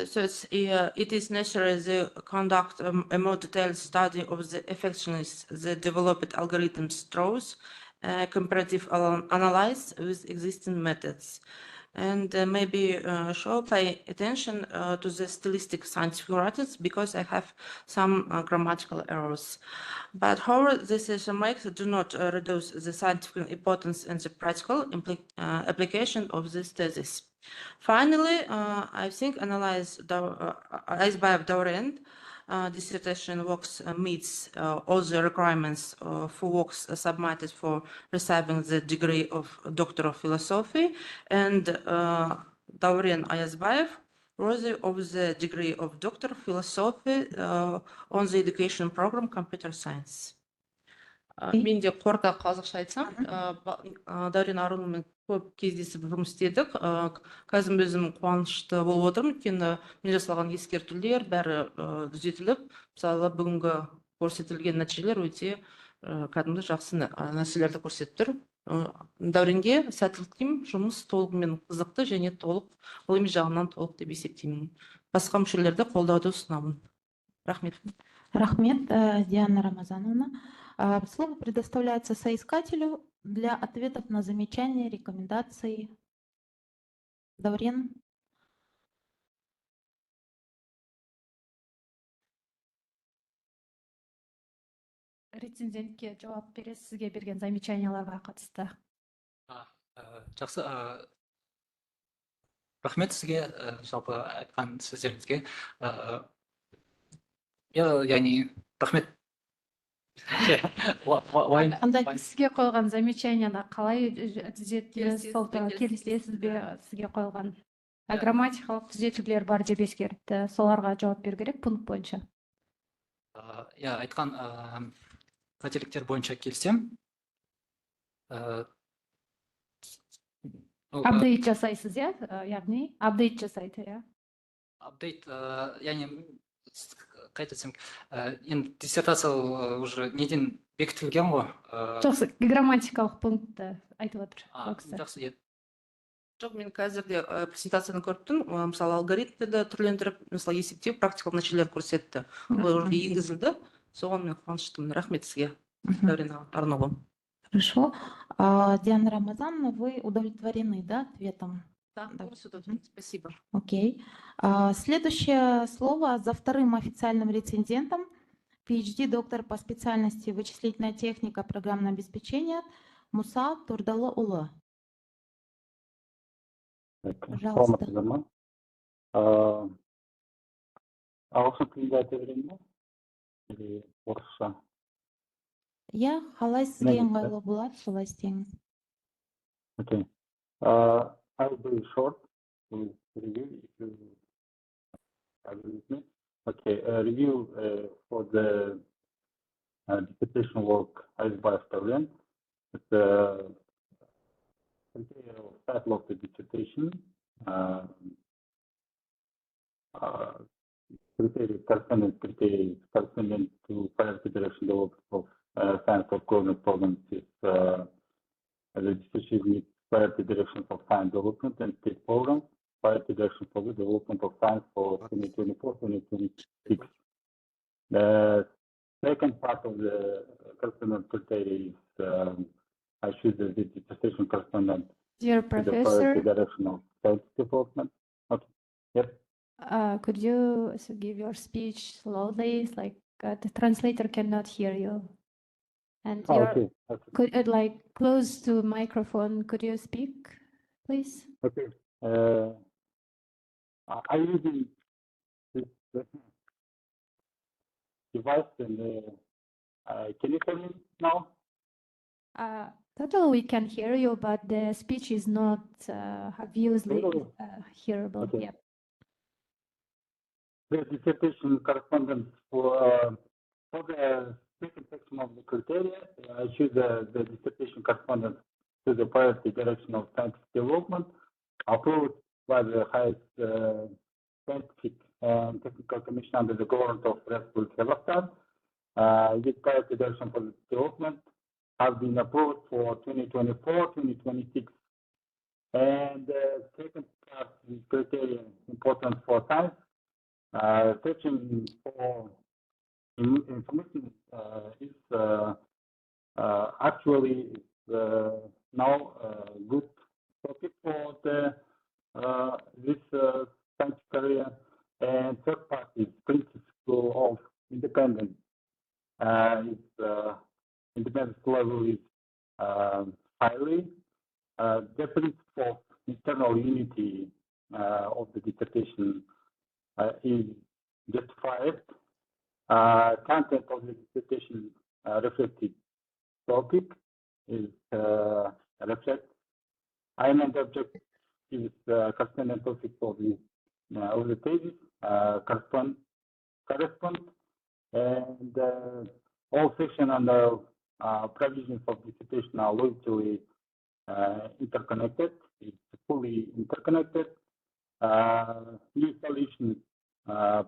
Speaker 14: So it is necessary to conduct a more detailed study of the effectiveness the developed algorithms throws, comparative analysis with existing methods. and maybe show pay attention to the stylistic scientific writings because I have some grammatical errors. But however, these remarks do not reduce the scientific importance and the practical application of this thesis. Finally, I think analyze Ayazbayev Dauren dissertation works meets all the requirements for works submitted for receiving the degree of Doctor of Philosophy, and Dauren Ayazbayev worthy of the degree of Doctor of Philosophy on the education program Computer Science. Мен де қорыта қазақша айтсам, Дәурен Арынұлымен көп кездесіп жұмыс істедік. Қазір өзім қуанышты болып отырмын, өйткені мен жасалған ескертулер бәрі түзетіліп, мысалы бүгінгі көрсетілген нәтижелер өте кәдімгі жақсы нәрселерді көрсетіп тұр. Дәуренге сәттілік тілеймін, жұмыс толығымен қызықты және толық ғылыми жағынан толық деп есептеймін. Басқа мүшелерді қолдауды ұсынамын. Рахмет.
Speaker 1: Рахмет, Диана Рамазановна. Слово предоставляется соискателю для ответов на замечания, рекомендации. Даурен.
Speaker 2: Рецензентке жауап бересіз, сізге берген замечанияларға қатысты.
Speaker 3: Жақсы. Рахмет сізге жалпы айтқан сөздеріңізге. Яғни рахмет.
Speaker 2: Сізге қойған замечанияны қалай түзетіліз, сол келісесіз бе, сізге қойған грамматикалық түзетулер бар деп ескертті, соларға жауап беру керек пункт бойынша.
Speaker 3: Айтқан қателіктер бойынша келсем.
Speaker 2: Апдейт жасайсыз, яғни апдейт жасайды, иә?
Speaker 3: Апдейт, яғни қайта айтсам, енді диссертация уже неден бекітілген ғой.
Speaker 2: Жақсы, грамматикалық пунктты айтып отыр.
Speaker 3: Жақсы, еді.
Speaker 14: Жоқ, мен қазірде презентацияны көріптім, мысалы алгоритмді түрлендіріп, мысалы есептеу практикалық нәтижелер көрсетті. Ол уже енгізілді, соған мен қуаныштымын. Рахмет сізге, Дәурен Арынұлы.
Speaker 1: Хорошо. Диана Рамазановна, вы удовлетворены, да, ответом?
Speaker 14: Да, спасибо.
Speaker 1: Окей. Следующее слово за вторым официальным рецензентом, PhD, доктор по специальности вычислительная техника, программное обеспечение, Муса Турдалы-Улы. Пожалуйста.
Speaker 9: Ағылшын тілінде айта берейін бе? Или орысша?
Speaker 1: Я қалай сізге ыңғайлы болады, солай істеңіз.
Speaker 9: Okay. I'll be short with review if you agree with me. Okay, review for the dissertation work Ayazbayev Dauren. It's the title of the dissertation. Criteria corresponding to priority direction development of science of government programs is the dissertation priority direction for science development and state programs, priority direction for the development of science for 2024-2026. The second part of the correspondent criteria is I choose the dissertation correspondent
Speaker 2: Dear
Speaker 9: to
Speaker 2: Professor,
Speaker 9: the priority direction of science development. Okay. Yes.
Speaker 2: Could you give your speech slowly, like the translator cannot hear you? And
Speaker 9: Okay.
Speaker 2: could close to microphone. Could you speak, please?
Speaker 9: Okay. I'm using this device, and can you hear me now?
Speaker 2: Totally, we can hear you, but the speech is not obviously hearable.
Speaker 9: Okay.
Speaker 2: Yeah.
Speaker 9: The dissertation correspondence for the second section of the criteria, I choose the dissertation correspondence to the priority direction of scientific development, approved by the highest scientific and technical commission under the government of Republic Kazakhstan. This priority direction for the development has been approved for 2024-2026. And the second part is criteria important for science. Searching for information is actually now a good topic for the of internal unity of the dissertation is justified. Content of the dissertation reflected topic is reflect. Aim and object is corresponding topic of the thesis correspond, and all section under provisions of dissertation are logically interconnected. It's fully interconnected. New solutions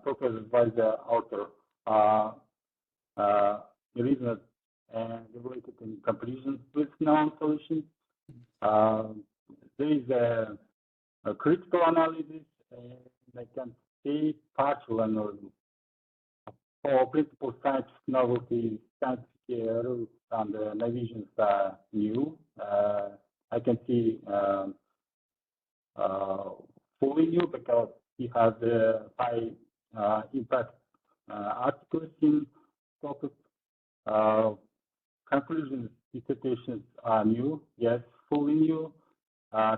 Speaker 9: proposed by the author are reasoned and related in comparison with known solutions. There is a critical analysis, and I can say partial analysis. For principal scientific novelty, scientific rules and navigations are new. I can see fully new because he has high impact articles in topic. Conclusions, dissertations are new, yes, fully new.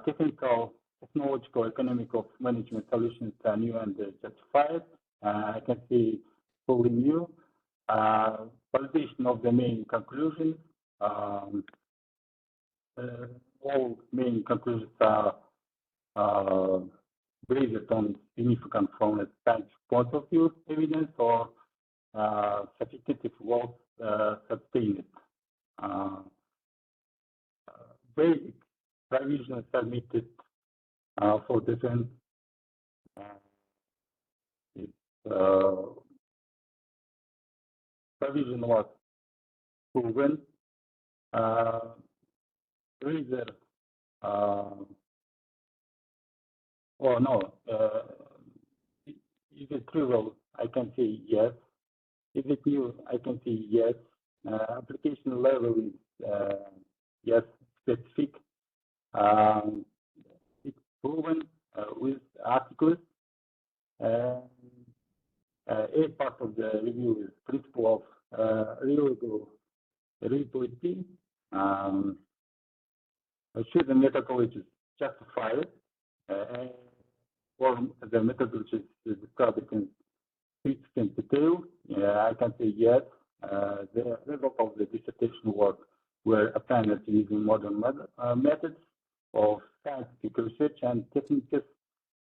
Speaker 9: Technical, technological, economical management solutions are new and justified. I can see fully new. Validation of the main conclusions. All main conclusions are based on significant from a scientific point of view evidence or sufficient was sustained. Basic provisions submitted for defense. Provision was proven. Reader, or no, is it trivial? I can say yes. Is it new? I can say yes. Application level is yes, specific. It's proven with articles. A part of the review is principle of reliability. Should the methodology justify it, or the methodology is described in significant detail? I can say yes. The result of the dissertation work were obtained using modern methods of scientific research and techniques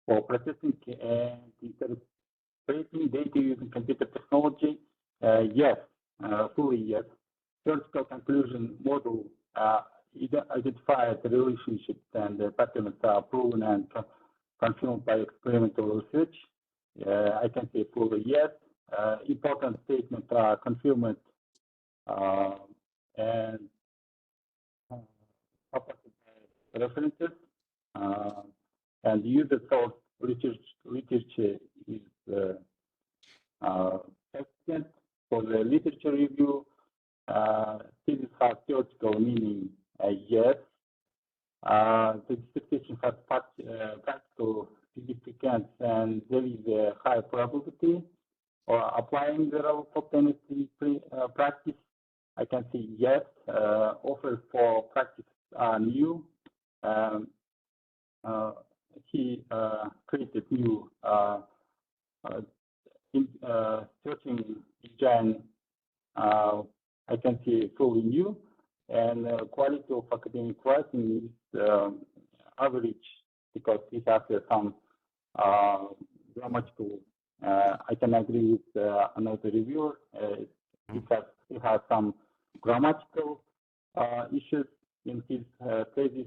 Speaker 9: for processing and interpreting data using computer technology. Yes, fully yes. Theoretical conclusion model identified the relationships and the patterns are proven and confirmed by experimental research. I can say fully yes. Important statements are confirmed and references and user source literature is excellent. For the literature review, thesis has theoretical meaning, yes. The dissertation has practical significance and there is a high probability or applying the role of tendency practice. I can say yes. Offers for practice are new. He created new searching engine. I can say fully new, and quality of academic writing is average because he has some grammatical. I can agree with another reviewer. He has some grammatical issues in his thesis,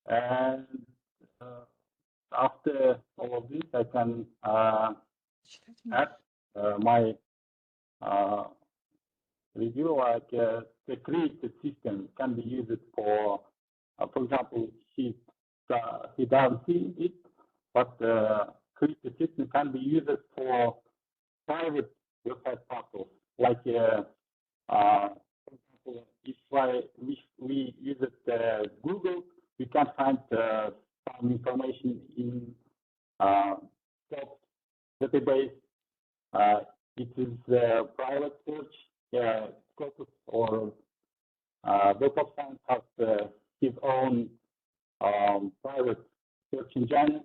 Speaker 9: and after all of this, I can add my review, like the created system can be used for example, he doesn't see it, but created system can be used for private website portals. Like, for example, if we use it Google, we can find some information in database. It is private search. Scopus or Web of Science has his own private search engine.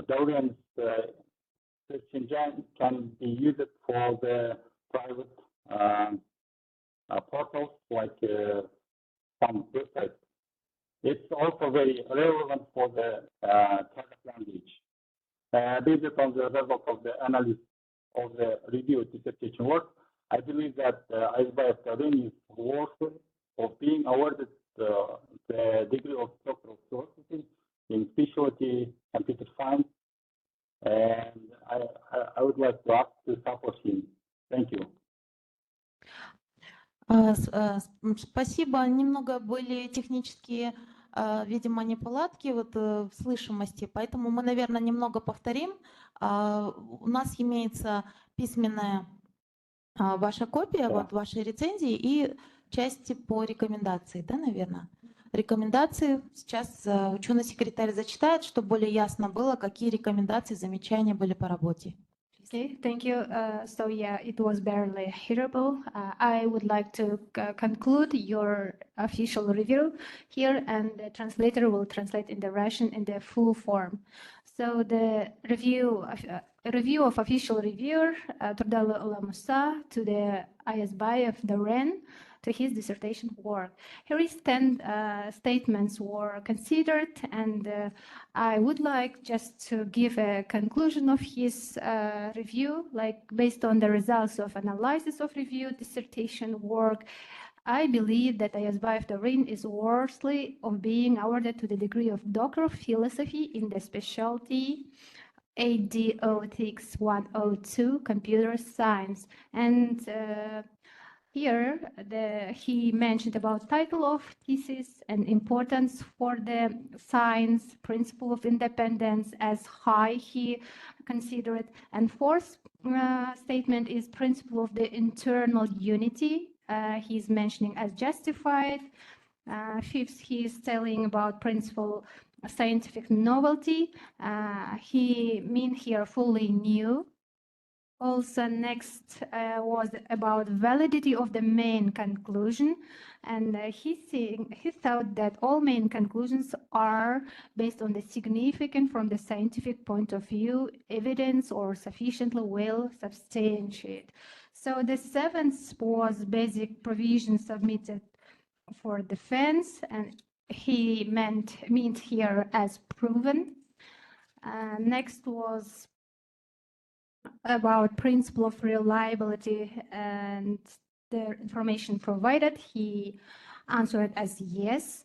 Speaker 9: Dauren's search engine can be used for the private portals like some websites. It's also very relevant for the target language. Based on the result of the analysis of the review dissertation work, I believe that Ayazbayev Dauren is worthy of being awarded the degree of Doctor of Philosophy in specialty computer science, and I would like to ask to support him. Thank you.
Speaker 1: Спасибо. Немного были технические, видимо, неполадки в слышимости, поэтому мы, наверное, немного повторим. У нас имеется письменная ваша копия, вашей рецензии и части по рекомендации, да, наверное? Рекомендации сейчас ученый-секретарь зачитает, чтобы более ясно было, какие рекомендации, замечания были по работе.
Speaker 2: Okay, thank you. So yeah, it was barely hearable. I would like to conclude your official review here, and the translator will translate in the Russian in the full form. So the review of official reviewer Turdalı Musa to the Ayazbayev Dauren to his dissertation work. Here his 10 statements were considered, and I would like just to give a conclusion of his review, like based on the results of analysis of review dissertation work. I believe that Ayazbayev Dauren is worthy of being awarded to the degree of Doctor of Philosophy in the specialty ADOTX 102 Computer Science. And here, he mentioned about title of thesis and importance for the science, principle of independence as high he considered. And fourth statement is principle of the internal unity. He's mentioning as justified. Fifth, he is telling about principle of scientific novelty. He mean here fully new. Also, next was about validity of the main conclusion, and he thought that all main conclusions are based on the significant from the scientific point of view, evidence or sufficiently well substantiated. So the seventh was basic provision submitted for defense, and he meant here as proven. Next was about principle of reliability and the information provided. He answered as yes.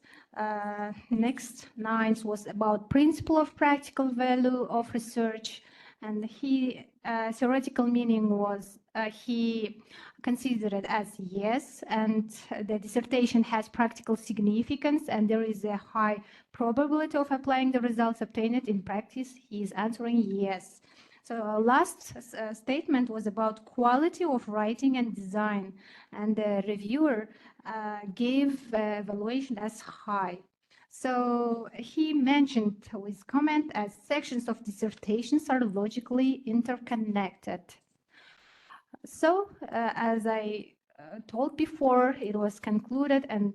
Speaker 2: Next, ninth was about principle of practical value of research, and he theoretical meaning was he considered it as yes, and the dissertation has practical significance and there is a high probability of applying the results obtained in practice. He is answering yes. So last statement was about quality of writing and design, and the reviewer gave evaluation as high. So he mentioned with comment as sections of dissertations are logically interconnected. So as I told before, it was concluded and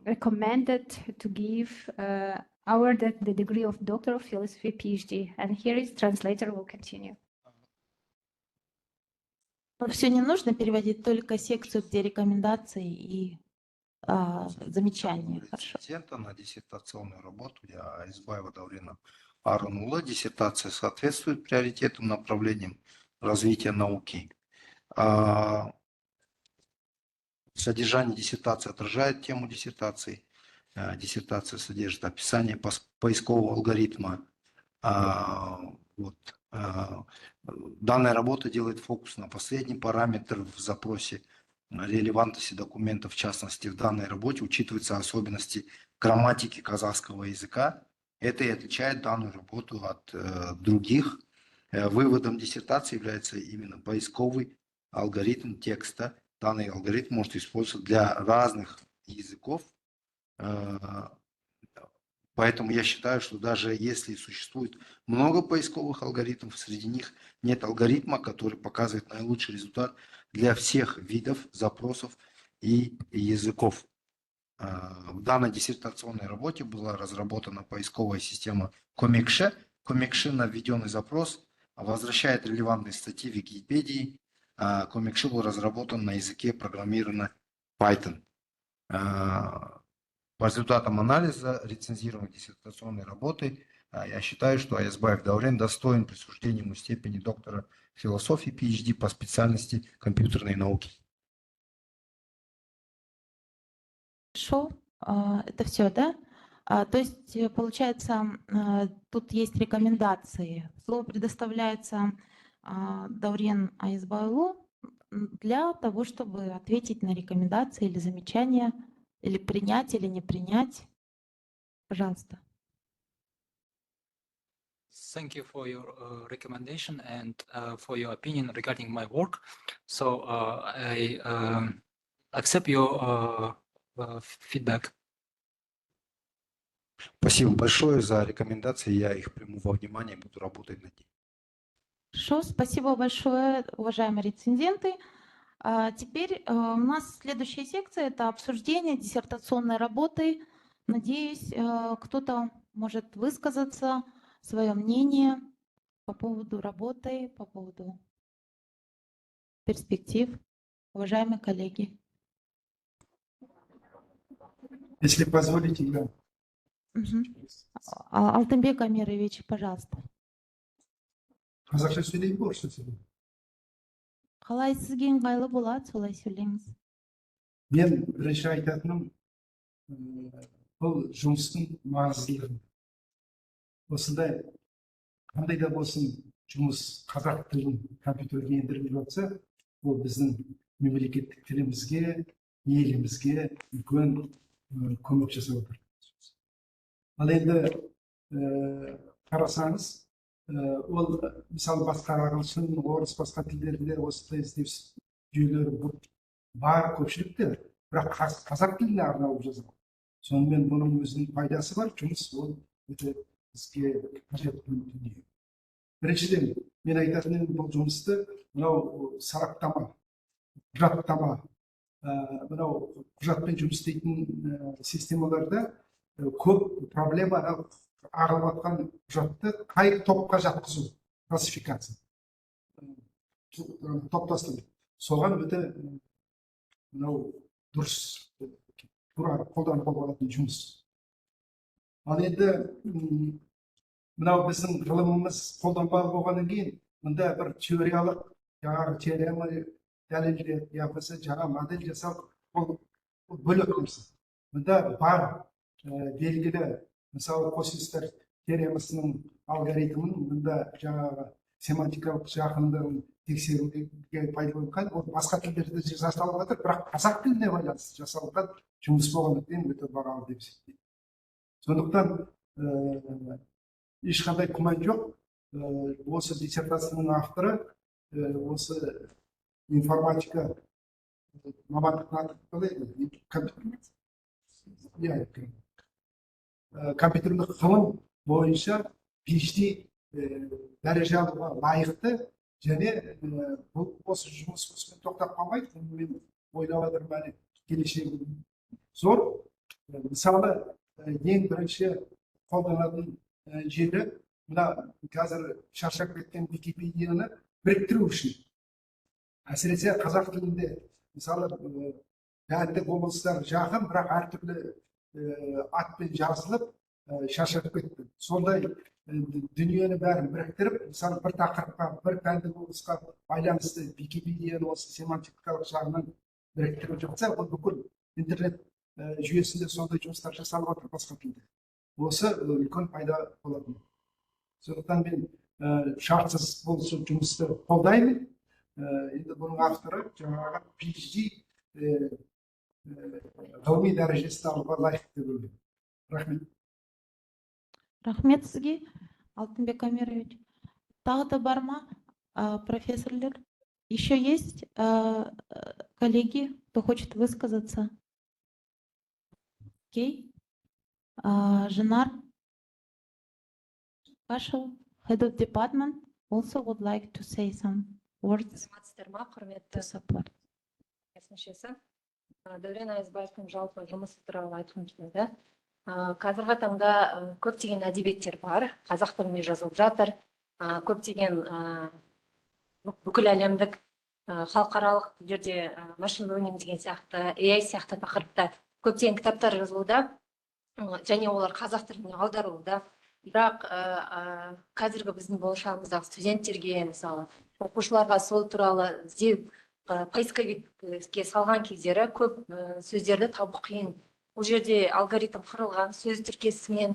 Speaker 2: recommended to give awarded the degree of Doctor of Philosophy, PhD. And here is translator will continue.
Speaker 1: Все не нужно переводить, только секцию, где рекомендации и замечания.
Speaker 10: Рецензента на диссертационную работу Ayazbayev Daurena Arunulla. Диссертация соответствует приоритетным направлениям развития науки. Содержание диссертации отражает тему диссертации. Диссертация содержит описание поискового алгоритма. Данная работа делает фокус на последний параметр в запросе релевантности документов. В частности, в данной работе учитываются особенности грамматики казахского языка. Это и отличает данную работу от других. Выводом диссертации является именно поисковый алгоритм текста. Данный алгоритм может использоваться для разных языков. Поэтому я считаю, что даже если существует много поисковых алгоритмов, среди них нет алгоритма, который показывает наилучший результат для всех видов запросов и языков. В данной диссертационной работе была разработана поисковая система Комекше. Комекше на введенный запрос возвращает релевантные статьи в Википедии. Комекше был разработан на языке программирования Python. По результатам анализа рецензированной диссертационной работы я считаю, что Аязбаев Даурен достоин присуждения ему степени доктора философии PhD по специальности компьютерной науки.
Speaker 1: Хорошо, это все, да? То есть, получается, тут есть рекомендации. Слово предоставляется Даурен Ayazbayev для того, чтобы ответить на рекомендации или замечания, или принять, или не принять. Пожалуйста.
Speaker 3: Thank you for your recommendation and for your opinion regarding my work. So I accept your feedback.
Speaker 10: Спасибо большое за рекомендации. Я их приму во внимание и буду работать над ними.
Speaker 1: Хорошо, спасибо большое, уважаемые рецензенты. Теперь у нас следующая секция – это обсуждение диссертационной работы. Надеюсь, кто-то может высказаться, свое мнение по поводу работы, по поводу перспектив. Уважаемые коллеги.
Speaker 6: Если позволите, я.
Speaker 1: Алтынбек Амирович, пожалуйста.
Speaker 6: Қазақша сөйлейін бе, орысша сөйлейін?
Speaker 1: Қалай сізге ыңғайлы болады, солай сөйлеңіз.
Speaker 6: Мен бірінші айтатыным, бұл жұмыстың маңыздылығы. Осындай қандай да болсын жұмыс қазақ тілін компьютерге ендіріліп жатса, ол біздің мемлекеттік тілімізге, елімізге үлкен көмек жасап отыр. Ал енді қарасаңыз, ол мысалы басқа ағылшын, орыс, басқа тілдерде осындай іздеу жүйелері бар көпшілікте, бірақ қазақ тіліне арналып жазылған. Сонымен бұның өзінің пайдасы бар, жұмыс ол өте бізге қажетті дүние. Біріншіден, мен айтатын едім, бұл жұмысты мынау сараптама, құжаттама, мынау құжатпен жұмыс істейтін системаларда көп проблема ағылып жатқан құжатты қай топқа жатқызу, классификация, топтастыру. Соған өте мынау дұрыс қолданып алатын жұмыс. Ал енді мынау біздің ғылымымыз қолданбалы болғаннан кейін, мында бір теориялық, жаңағы теорема дәлелдер, яғни жаңа модель жасау ол бөлек нәрсе. Мында бар белгілі, мысалы косинустар теоремасының алгоритмін, мында жаңағы семантикалық жақындығын тексеруге пайдаланған, ол басқа тілдерде жасалып жатыр, бірақ қазақ тіліне байланысты жасалған жұмыс болғандықтан өте бағалы деп есептеймін. Сондықтан ешқандай күмән жоқ, осы диссертацияның авторы осы информатика мамандығын компьютерлік ғылым бойынша PhD дәреже алуға лайықты, және осы жұмыс осымен тоқтап қалмайды. Мен ойлап отырмын, әлі келешегі зор. Мысалы, ең бірінші қолданатын жері, мына қазір шаршап кеткен Википедияны біріктіру үшін. Әсіресе қазақ тілінде, мысалы, бәрі облыстар жақын, бірақ әртүрлі атпен жазылып, шаршап кетті. Сондай дүниені бәрін біріктіріп, мысалы, бір тақырыпқа, бір пәнді облысқа байланысты Википедияны осы семантикалық жағынан біріктіріп жатса, ол бүкіл интернет жүйесінде сондай жұмыстар жасалып жатыр басқа тілде. Осы үлкен пайда болады. Сондықтан мен шартсыз бұл жұмысты қолдаймын. Енді бұның авторы жаңағы PhD ғылыми дәрежесін алуға лайықты деп ойлаймын. Рахмет.
Speaker 1: Рахмет сізге, Алтынбек Амирович. Тағы да бар ма, профессорлер? Еще есть коллеги, кто хочет высказаться? Окей. Жанар Кашев, Head of Department, also would like to say some words to support.
Speaker 12: Dauren Ayazbaevтің жалпы жұмысы туралы айтқым келеді. Қазіргі таңда көптеген әдебиеттер бар, қазақ тілінде жазылып жатыр. Көптеген бүкіл әлемдік халықаралық жерде машин learning деген сияқты, AI сияқты тақырыпта көптеген кітаптар жазылуда, және олар қазақ тіліне аударылуда. Бірақ қазіргі біздің болашағымыздағы студенттерге, мысалы, оқушыларға сол туралы іздеу поисковикке салған кездері көп сөздерді табу қиын. Бұл жерде алгоритм құрылған, сөз тіркесімен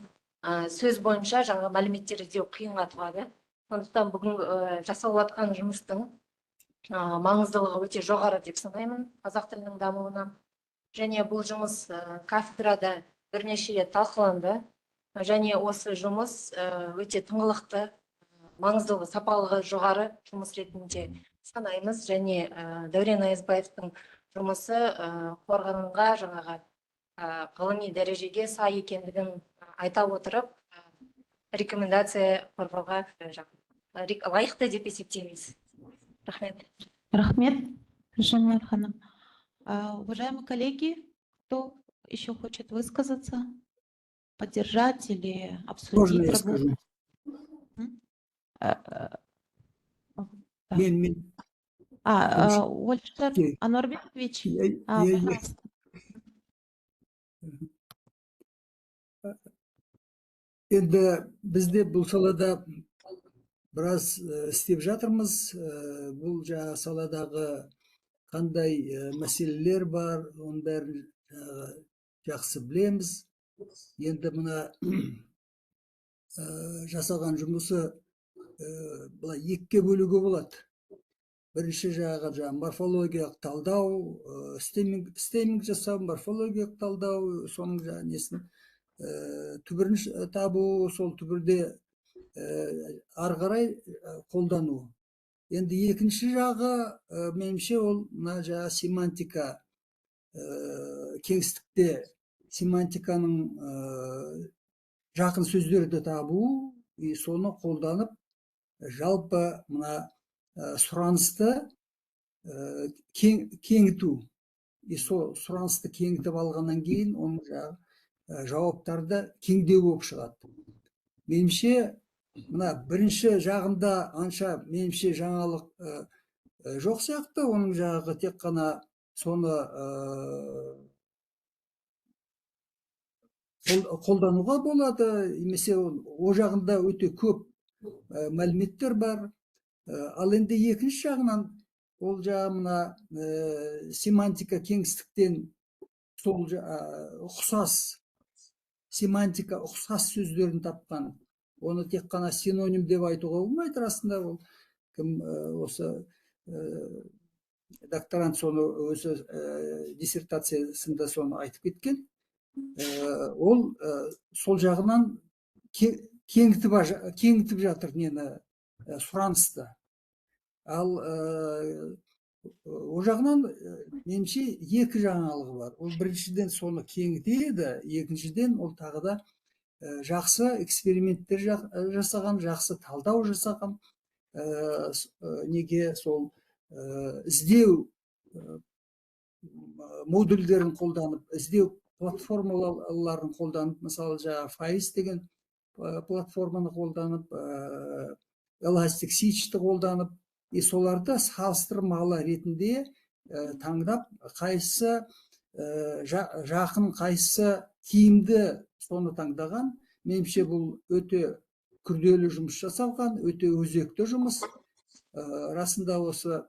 Speaker 12: сөз бойынша жаңа мәліметтер іздеу қиынға туады. Сондықтан бүгін жасалып жатқан жұмыстың маңыздылығы өте жоғары деп санаймын қазақ тілінің дамуына. Және бұл жұмыс кафедрада бірнеше рет талқыланды. Және осы жұмыс өте тыңғылықты, маңыздылығы, сапалығы жоғары жұмыс ретінде санаймыз. Және Dauren Ayazbaevтің жұмысы қорғанымға жаңағы ғылыми дәрежеге сай екендігін айта отырып, рекомендация қорғауға лайықты деп есептейміз. Рахмет.
Speaker 1: Рахмет, Жанар ханым. Уважаемые коллеги, кто еще хочет высказаться, поддержать или обсудить?
Speaker 7: Можно я скажу? Мен.
Speaker 1: Ольшер Ануарбекович, пожалуйста.
Speaker 7: Енді бізде бұл салада біраз істеп жатырмыз. Бұл жаңа саладағы қандай мәселелер бар, оның бәрін жақсы білеміз. Енді мына жасалған жұмысы былай екіге бөлуге болады. Бірінші жағы морфологиялық талдау, стейминг жасау, морфологиялық талдау, соның несін түбірін табу, сол түбірде ары қарай қолдану. Енді екінші жағы, меніңше, ол мына жаңа семантика, кеңістікте семантиканың жақын сөздерді табу, соны қолданып, жалпы мына сұранысты кеңіту. Сұранысты кеңітіп алғаннан кейін, оның жауаптарды кеңдеу болып шығады. Меніңше, мына бірінші жағында анша меніңше жаңалық жоқ сияқты, оның жағы тек қана соны қолдануға болады, немесе о жағында өте көп мәліметтер бар. Ал енді екінші жағынан, ол жағы мына семантика кеңістіктен сол ұқсас, семантика ұқсас сөздерін тапқан. Оны тек қана синоним деп айтуға болмайды, расында ол кім осы докторант соны өзі диссертациясында соны айтып кеткен. Ол сол жағынан кеңітіп жатыр нені, сұранысты. Ал о жағынан меніңше екі жаңалығы бар. Ол біріншіден соны кеңітеді, екіншіден ол тағы да жақсы эксперименттер жасаған, жақсы талдау жасаған, неге сол іздеу модульдерін қолданып, іздеу платформаларын қолданып, мысалы жаңа Файс деген платформаны қолданып, Elasticsearch'ті қолданып, соларды салыстырмалы ретінде таңдап, қайсысы жақын, қайсысы тиімді, соны таңдаған. Меніңше бұл өте күрделі жұмыс жасалған, өте өзекті жұмыс. Расында осы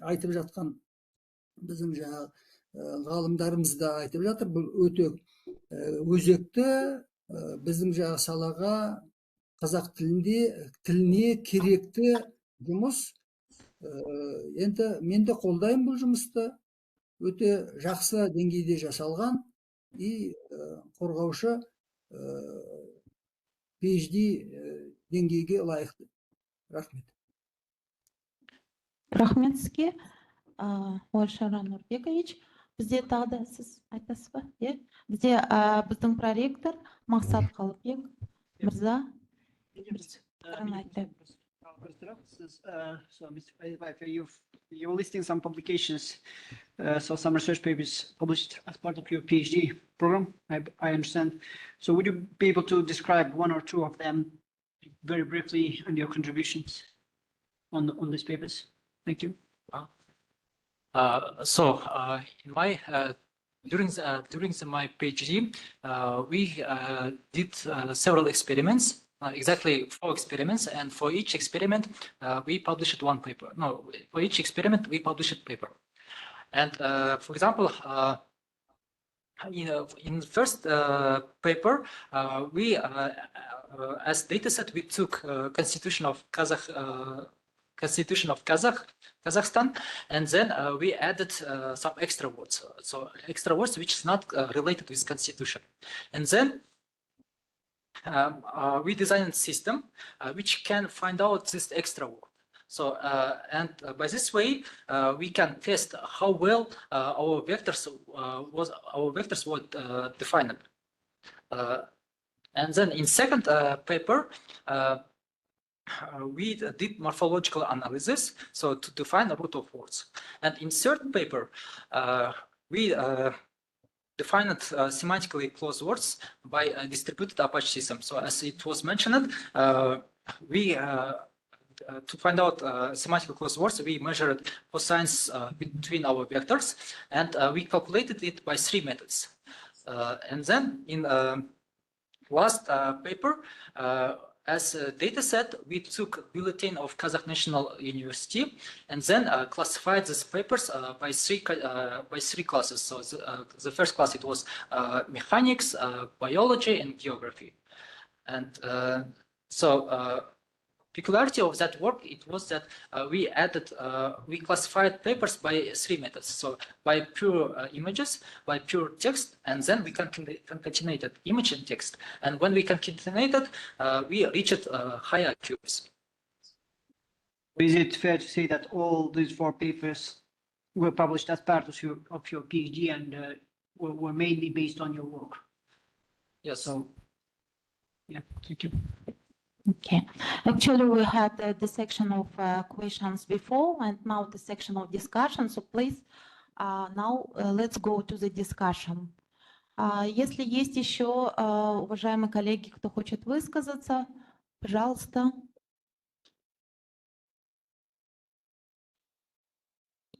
Speaker 7: айтып жатқан біздің ғалымдарымыз да айтып жатыр, бұл өте өзекті, біздің салаға, қазақ тіліне керекті жұмыс. Енді мен де қолдаймын бұл жұмысты, өте жақсы деңгейде жасалған, қорғаушы PhD деңгейге лайықты. Рахмет.
Speaker 1: Рахмет сізге, Ольшер Ануарбекович. Бізде тағы да сіз айтасыз ба? Бізде біздің проректор Мақсат Қалыбек мырза.
Speaker 15: So, Mr. Ayazbayev, you're listing some publications saw some research papers published as part of your PhD program, I understand. So would you be able to describe one or two of them very briefly and your contributions on these papers? Thank you.
Speaker 3: In my during my PhD, we did several experiments, exactly 4 experiments, and for each experiment we published one paper. No, for each experiment we published a paper. And for example, in the first paper, we as dataset we took Constitution of Kazakhstan, and then we added some extra words. So extra words which is not related with Constitution, and then we designed a system which can find out this extra word. So and by this way we can test how well our vectors were defined. And then in second paper, we did morphological analysis, so to define a root of words. And in third paper, we defined semantically closed words by a distributed Apache system. So as it was mentioned, we to find out semantically closed words, we measured cosines between our vectors, and we calculated it by 3 methods. And then in last paper, as a data set, we took bulletin of Kazakh National University and then classified these papers by three classes. So the first class, it was mechanics, biology, and geography. And peculiarity of that work, it was that we classified papers by 3 methods. So by pure images, by pure text, and then we concatenated image and text. And when we concatenated, we reached higher accuracy.
Speaker 15: Is it fair to say that all these 4 papers were published as part of your PhD and were mainly based on your work?
Speaker 3: Yes.
Speaker 15: So, yeah, thank you.
Speaker 1: Okay. Actually, we had the section of questions before, and now the section of discussion. So please, now let's go to the discussion. Если есть еще, уважаемые коллеги, кто хочет высказаться, пожалуйста.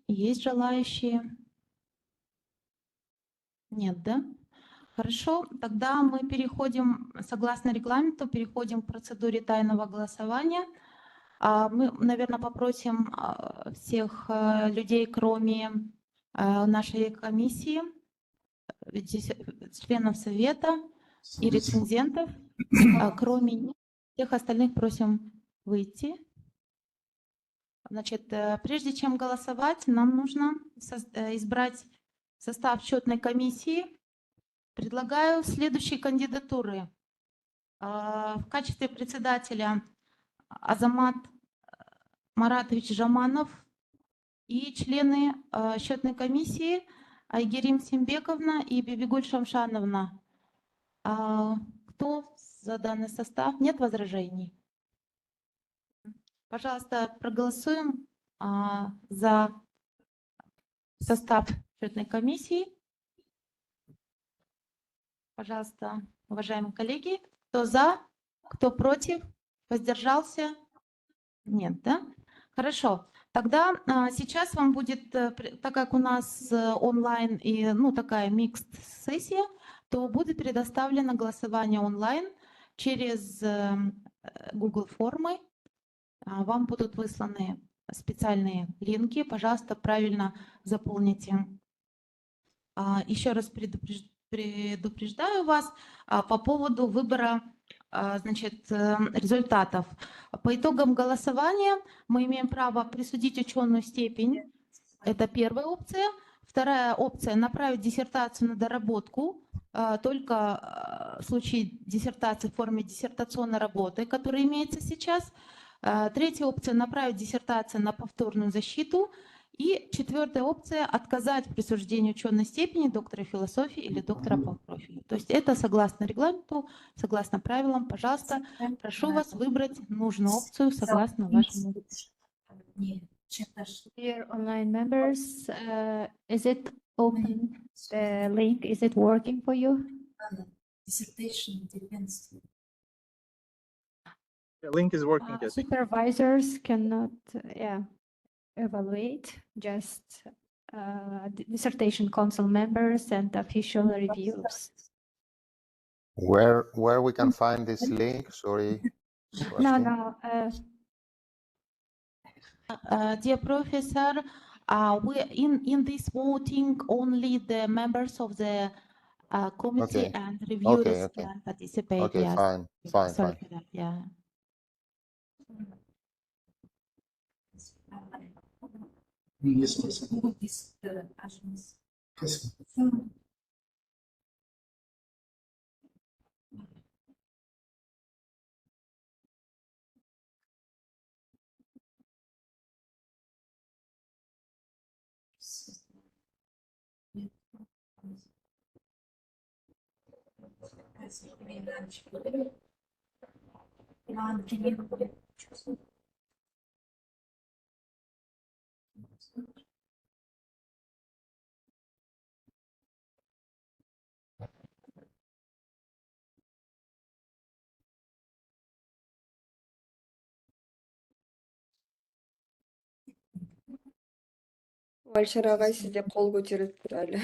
Speaker 1: Есть желающие? Нет, да? Хорошо, тогда мы переходим, согласно регламенту, переходим к процедуре тайного голосования. Мы, наверное, попросим всех людей, кроме нашей комиссии, членов совета и рецензентов, кроме всех остальных, просим выйти. Значит, прежде чем голосовать, нам нужно избрать состав счетной комиссии. Предлагаю следующие кандидатуры. В качестве председателя Азамат Маратович Жаманов и члены счетной комиссии Айгерим Симбековна и Бибигуль Шамшановна. Кто за данный состав? Нет возражений? Пожалуйста, проголосуем за состав счетной комиссии. Пожалуйста, уважаемые коллеги, кто за, кто против, воздержался? Нет, да? Хорошо. Тогда сейчас вам будет, так как у нас онлайн и такая микс-сессия, то будет предоставлено голосование онлайн через Google формы. Вам будут высланы специальные линки. Пожалуйста, правильно заполните. Еще раз предупреждаю вас по поводу выбора результатов. По итогам голосования мы имеем право присудить ученую степень. Это первая опция. Вторая опция – направить диссертацию на доработку только в случае диссертации в форме диссертационной работы, которая имеется сейчас. Третья опция – направить диссертацию на повторную защиту. И четвертая опция – отказать в присуждении ученой степени доктора философии или доктора по профилю. То есть это согласно регламенту, согласно правилам. Пожалуйста, прошу вас выбрать нужную опцию согласно вашему
Speaker 2: Dear online members, is it open? The link, is it working for you?
Speaker 5: The link is working, yes.
Speaker 2: Supervisors cannot, evaluate, just dissertation council members and official reviews.
Speaker 4: Where we can find this link? Sorry.
Speaker 2: No.
Speaker 1: Dear professor, we in this voting only the members of the committee
Speaker 4: Okay.
Speaker 1: and reviewers
Speaker 4: Okay.
Speaker 1: can participate.
Speaker 4: Okay.
Speaker 1: Yes.
Speaker 4: Fine.
Speaker 1: Sorry for that. Yeah.
Speaker 11: Альшер ағай сізде қол көтеріліп тұр әлі.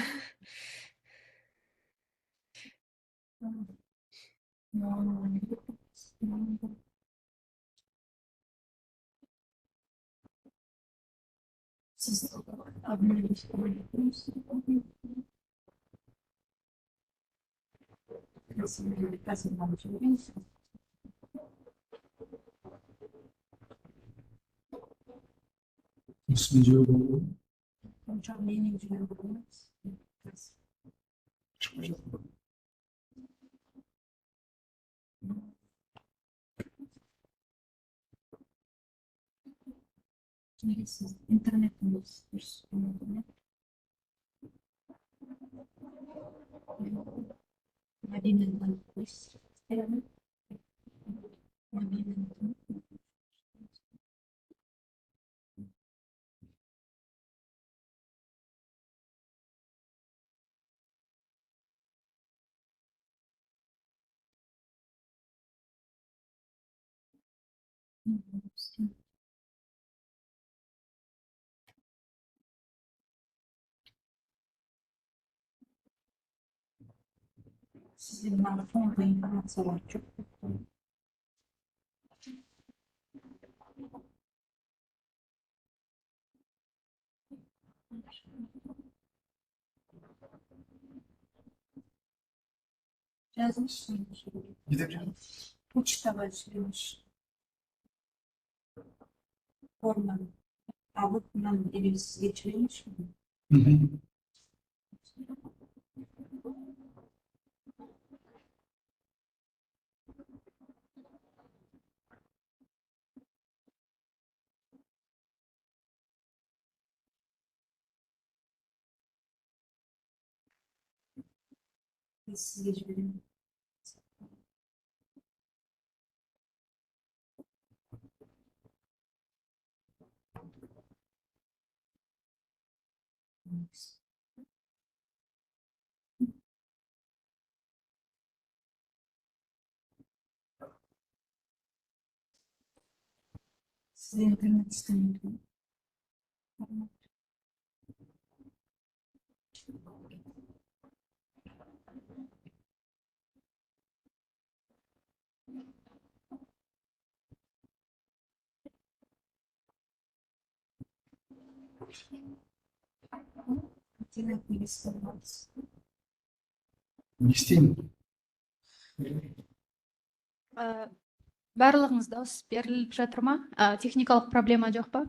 Speaker 2: Барлығыңыз дауыс беріліп жатыр ма? Техникалық проблема жоқ па?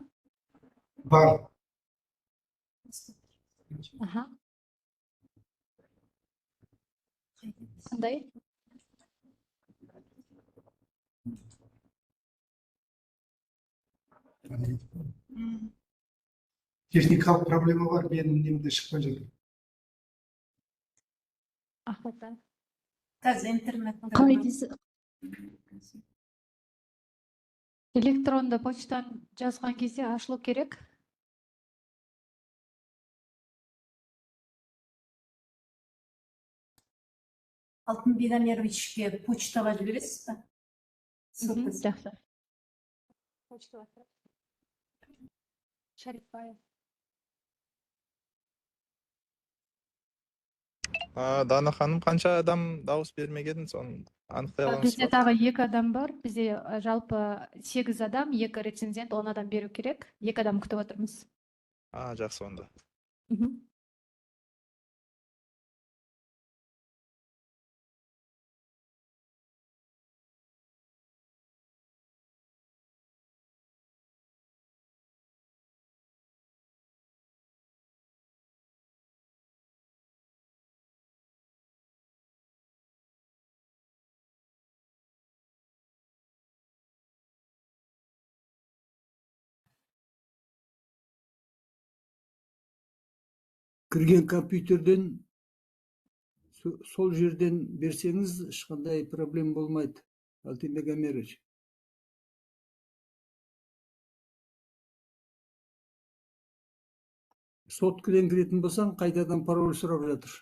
Speaker 6: Бар.
Speaker 2: Қандай?
Speaker 6: Техникалық проблема бар, менің немде шықпай жатыр.
Speaker 2: Ақбота.
Speaker 16: Қазір интернет.
Speaker 2: Электронды почтаны жазған кезде ашылу керек.
Speaker 16: Алтын Бегамеровичке почтаға жібересіз ба?
Speaker 2: Жақсы. Почтаға. Шарипбаев.
Speaker 5: Дана ханым, қанша адам дауыс бермеген, соны анықтай аламыз
Speaker 2: Бізде
Speaker 5: ба?
Speaker 2: тағы 2 адам бар. Бізде жалпы 8 адам, 2 рецензент, 10 адам беру керек. 2 адам күтіп отырмыз.
Speaker 5: Жақсы онда.
Speaker 7: Кірген компьютерден сол жерден берсеңіз ешқандай проблема болмайды. Алтын Бегамерович. Соткіден кіретін болсаң, қайтадан пароль сұрап жатыр.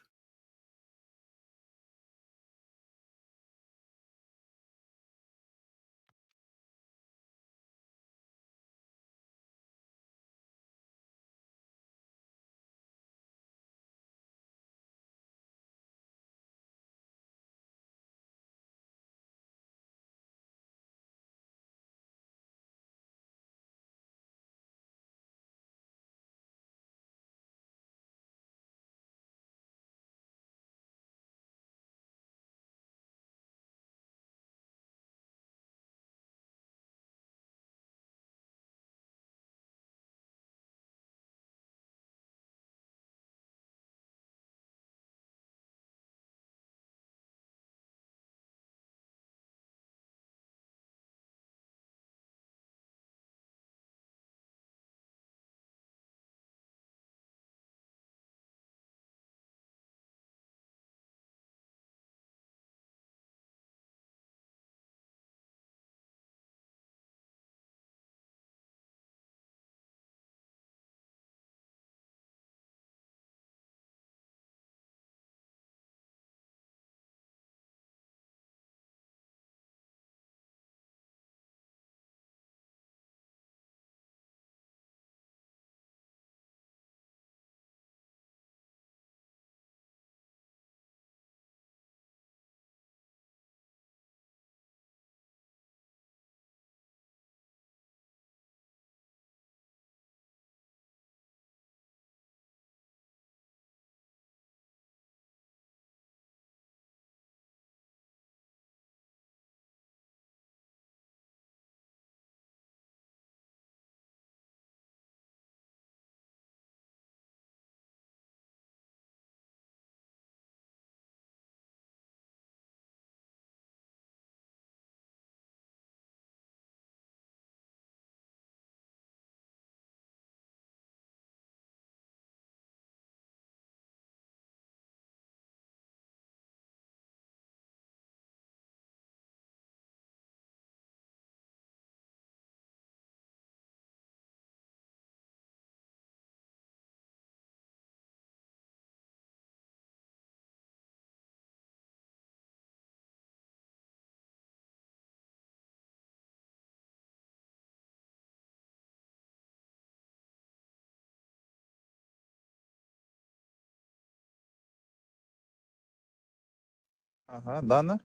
Speaker 5: Дана,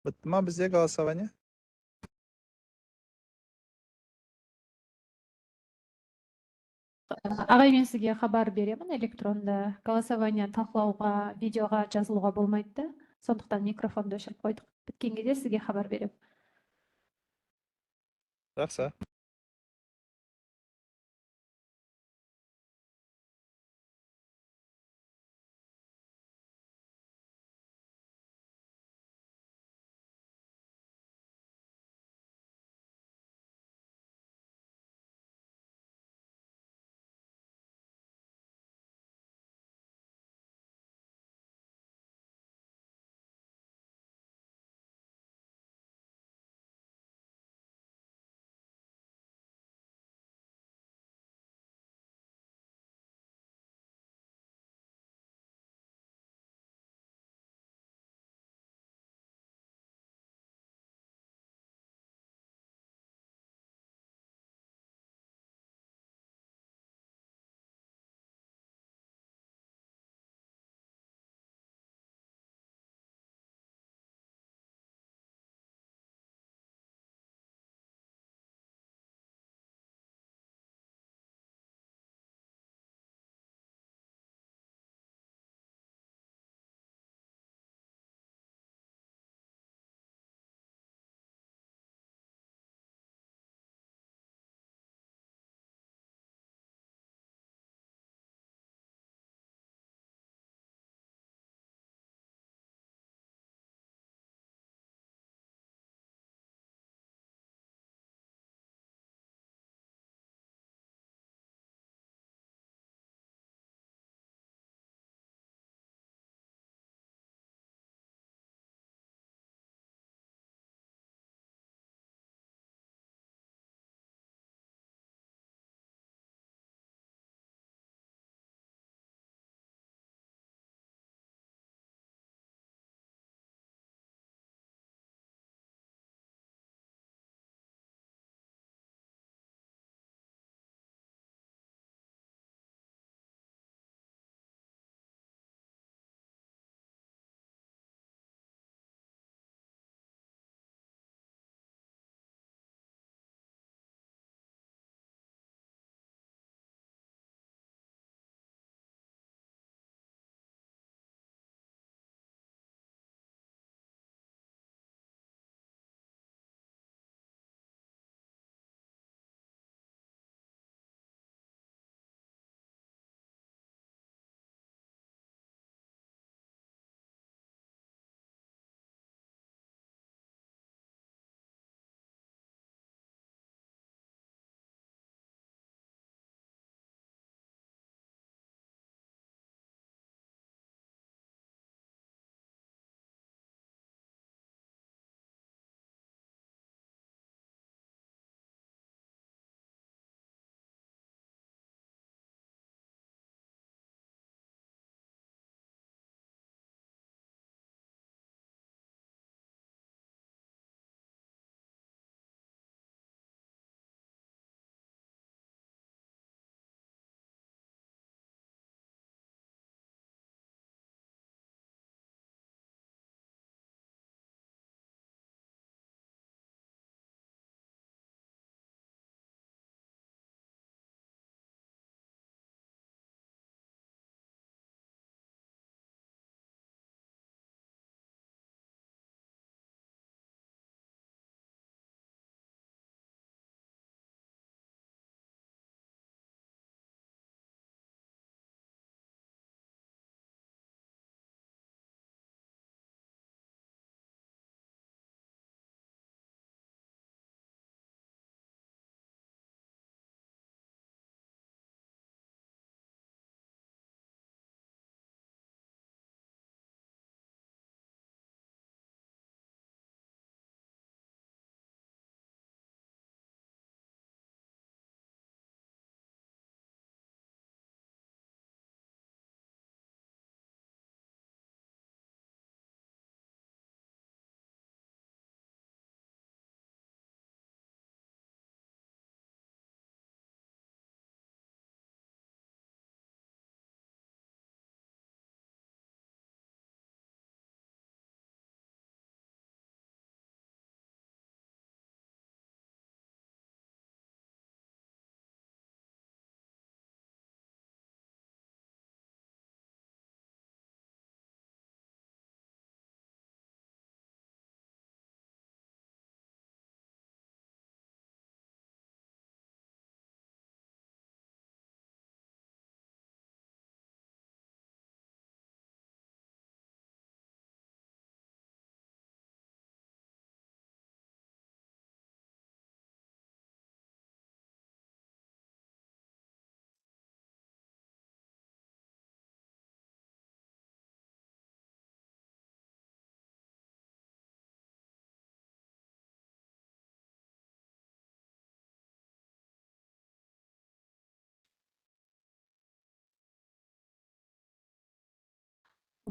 Speaker 5: бітті ма бізде голосование?
Speaker 2: Ағай, мен сізге хабар беремін электронды. Голосование талқылауға, видеоға жазылуға болмайды. Сондықтан микрофонды өшіріп қойдық. Біткенге де сізге хабар беремін.
Speaker 5: Жақсы.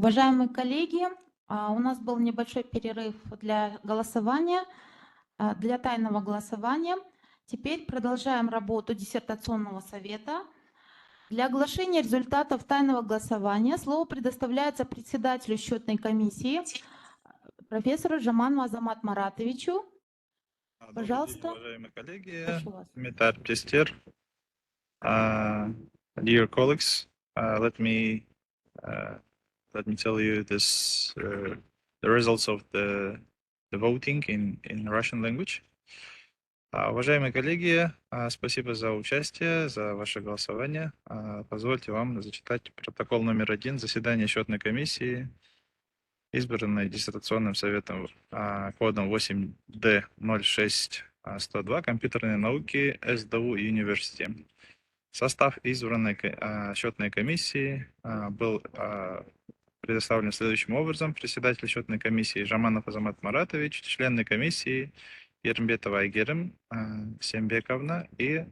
Speaker 1: Уважаемые коллеги, у нас был небольшой перерыв для голосования, для тайного голосования. Теперь продолжаем работу диссертационного совета. Для оглашения результатов тайного голосования слово предоставляется председателю счетной комиссии, профессору Жаману Азамат Маратовичу. Пожалуйста.
Speaker 5: Уважаемые коллеги,
Speaker 1: Прошу вас.
Speaker 5: Dear colleagues, let me tell you this the results of the voting in Russian language. Уважаемые коллеги, спасибо за участие, за ваше голосование. Позвольте вам зачитать протокол номер 1 заседания счетной комиссии, избранной диссертационным советом кодом 8D06102 компьютерной науки СДУ University. Состав избранной счетной комиссии был предоставлен следующим образом. Председатель счетной комиссии Жаманов Азамат Маратович, члены комиссии Ермбетова Айгерим Сембековна и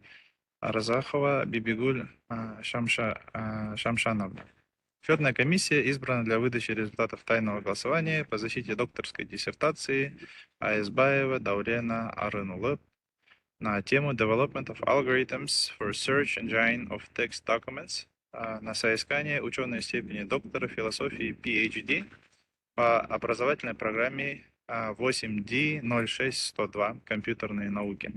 Speaker 5: Разахова Бибигуль Шамшановна. Счетная комиссия избрана для выдачи результатов тайного голосования по защите докторской диссертации Ayazbayev Daurena Arın на тему Development of Algorithms for Search Engine of Text Documents на соискание ученой степени доктора философии PhD по образовательной программе 8D06102 компьютерные науки.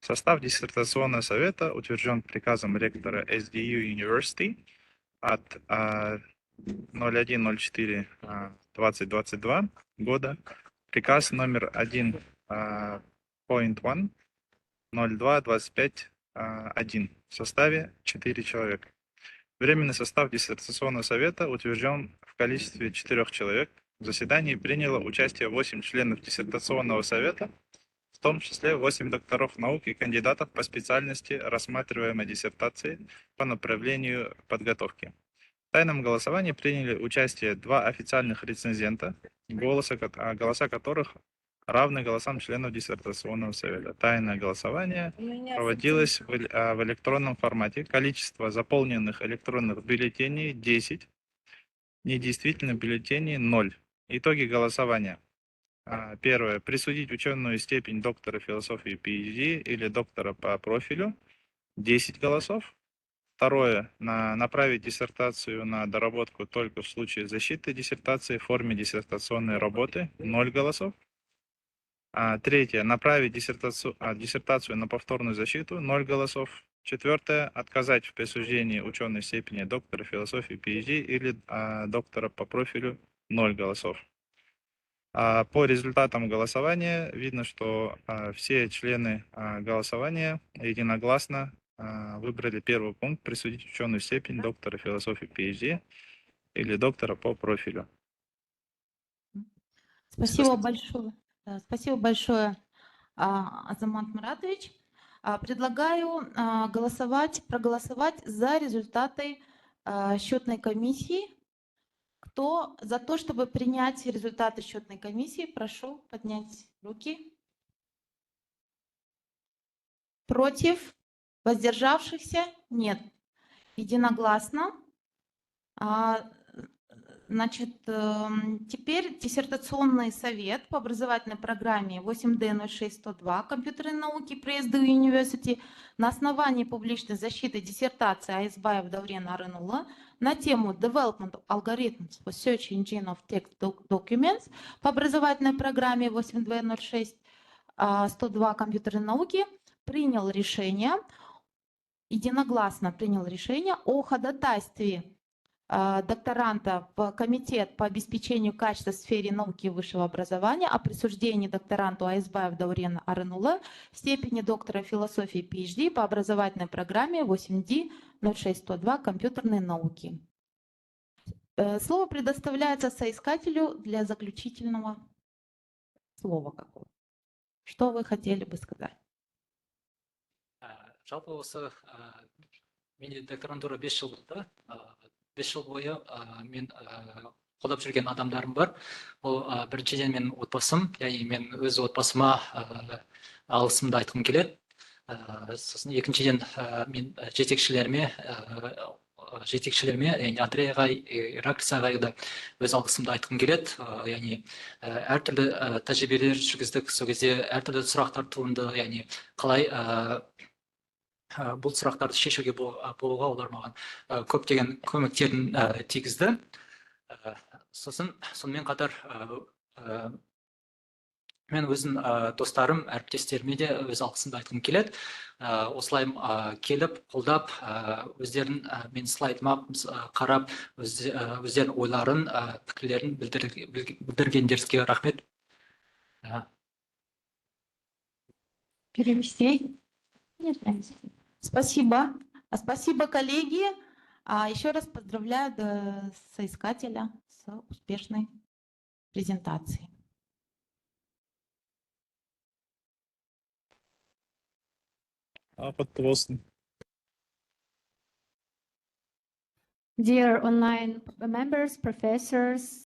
Speaker 5: Состав диссертационного совета утвержден приказом ректора SDU University от 01.04.2022 года, приказ номер 1.1 02.25.1 в составе 4 человека. Временный состав диссертационного совета утвержден в количестве 4 человек. В заседании приняло участие 8 членов диссертационного совета, в том числе 8 докторов наук и кандидатов по специальности рассматриваемой диссертации по направлению подготовки. В тайном голосовании приняли участие 2 официальных рецензента, голоса которых равны голосам членов диссертационного совета. Тайное голосование проводилось в электронном формате. Количество заполненных электронных бюллетеней 10, недействительных бюллетеней 0. Итоги голосования. Первое. Присудить ученую степень доктора философии PhD или доктора по профилю 10 голосов. Второе. Направить диссертацию на доработку только в случае защиты диссертации в форме диссертационной работы 0 голосов. Третье. Направить диссертацию на повторную защиту 0 голосов. Четвертое. Отказать в присуждении ученой степени доктора философии PhD или доктора по профилю 0 голосов. По результатам голосования видно, что все члены голосования единогласно выбрали первый пункт: присудить ученую степень доктора философии PhD или доктора по профилю.
Speaker 1: Спасибо большое. Спасибо большое, Азамат Маратович. Предлагаю проголосовать за результаты счетной комиссии. Кто за то, чтобы принять результаты счетной комиссии, прошу поднять руки. Против? Воздержавшихся? Нет. Единогласно. Значит, теперь диссертационный совет по образовательной программе 8D06102 компьютерные науки при SDU University на основании публичной защиты диссертации Ayazbayev Dauren Ayazbayev на тему Development of Algorithms for Search Engine of Text Documents по образовательной программе 8D06102 компьютерные науки единогласно принял решение о ходатайстве докторанта в Комитет по обеспечению качества в сфере науки и высшего образования о присуждении докторанту Ayazbayev Dauren Ayazbayev степени доктора философии PhD по образовательной программе 8D06102 компьютерные науки. Слово предоставляется соискателю для заключительного слова какого. Что вы хотели бы сказать?
Speaker 3: Жалпы осы менде докторантура 5 жыл болды. 5 жыл бойы мен қолдап жүрген адамдарым бар. Ол біріншіден мен отбасым, яғни мен өз отбасыма алғысымды айтқым келеді. Сосын екіншіден мен жетекшілеріме жетекшілеріме, яғни Андрей ағай, Ираклис ағайға да өз алғысымды айтқым келеді. Яғни әртүрлі тәжірибелер жүргіздік, сол кезде әртүрлі сұрақтар туынды, яғни қалай бұл сұрақтарды шешуге болуға олар маған көптеген көмектерін тигізді. Сосын сонымен қатар мен өзім достарым, әріптестеріме де өз алғысымды айтқым келеді. Осылай келіп, қолдап, өздерін мен слайдыма қарап, өздерін ойларын, пікірлерін білдіргендеріңізге рахмет.
Speaker 2: Перевести? Нет,
Speaker 1: Спасибо. Спасибо, коллеги. Еще раз поздравляю соискателя с успешной презентацией.
Speaker 2: Dear online members, professors,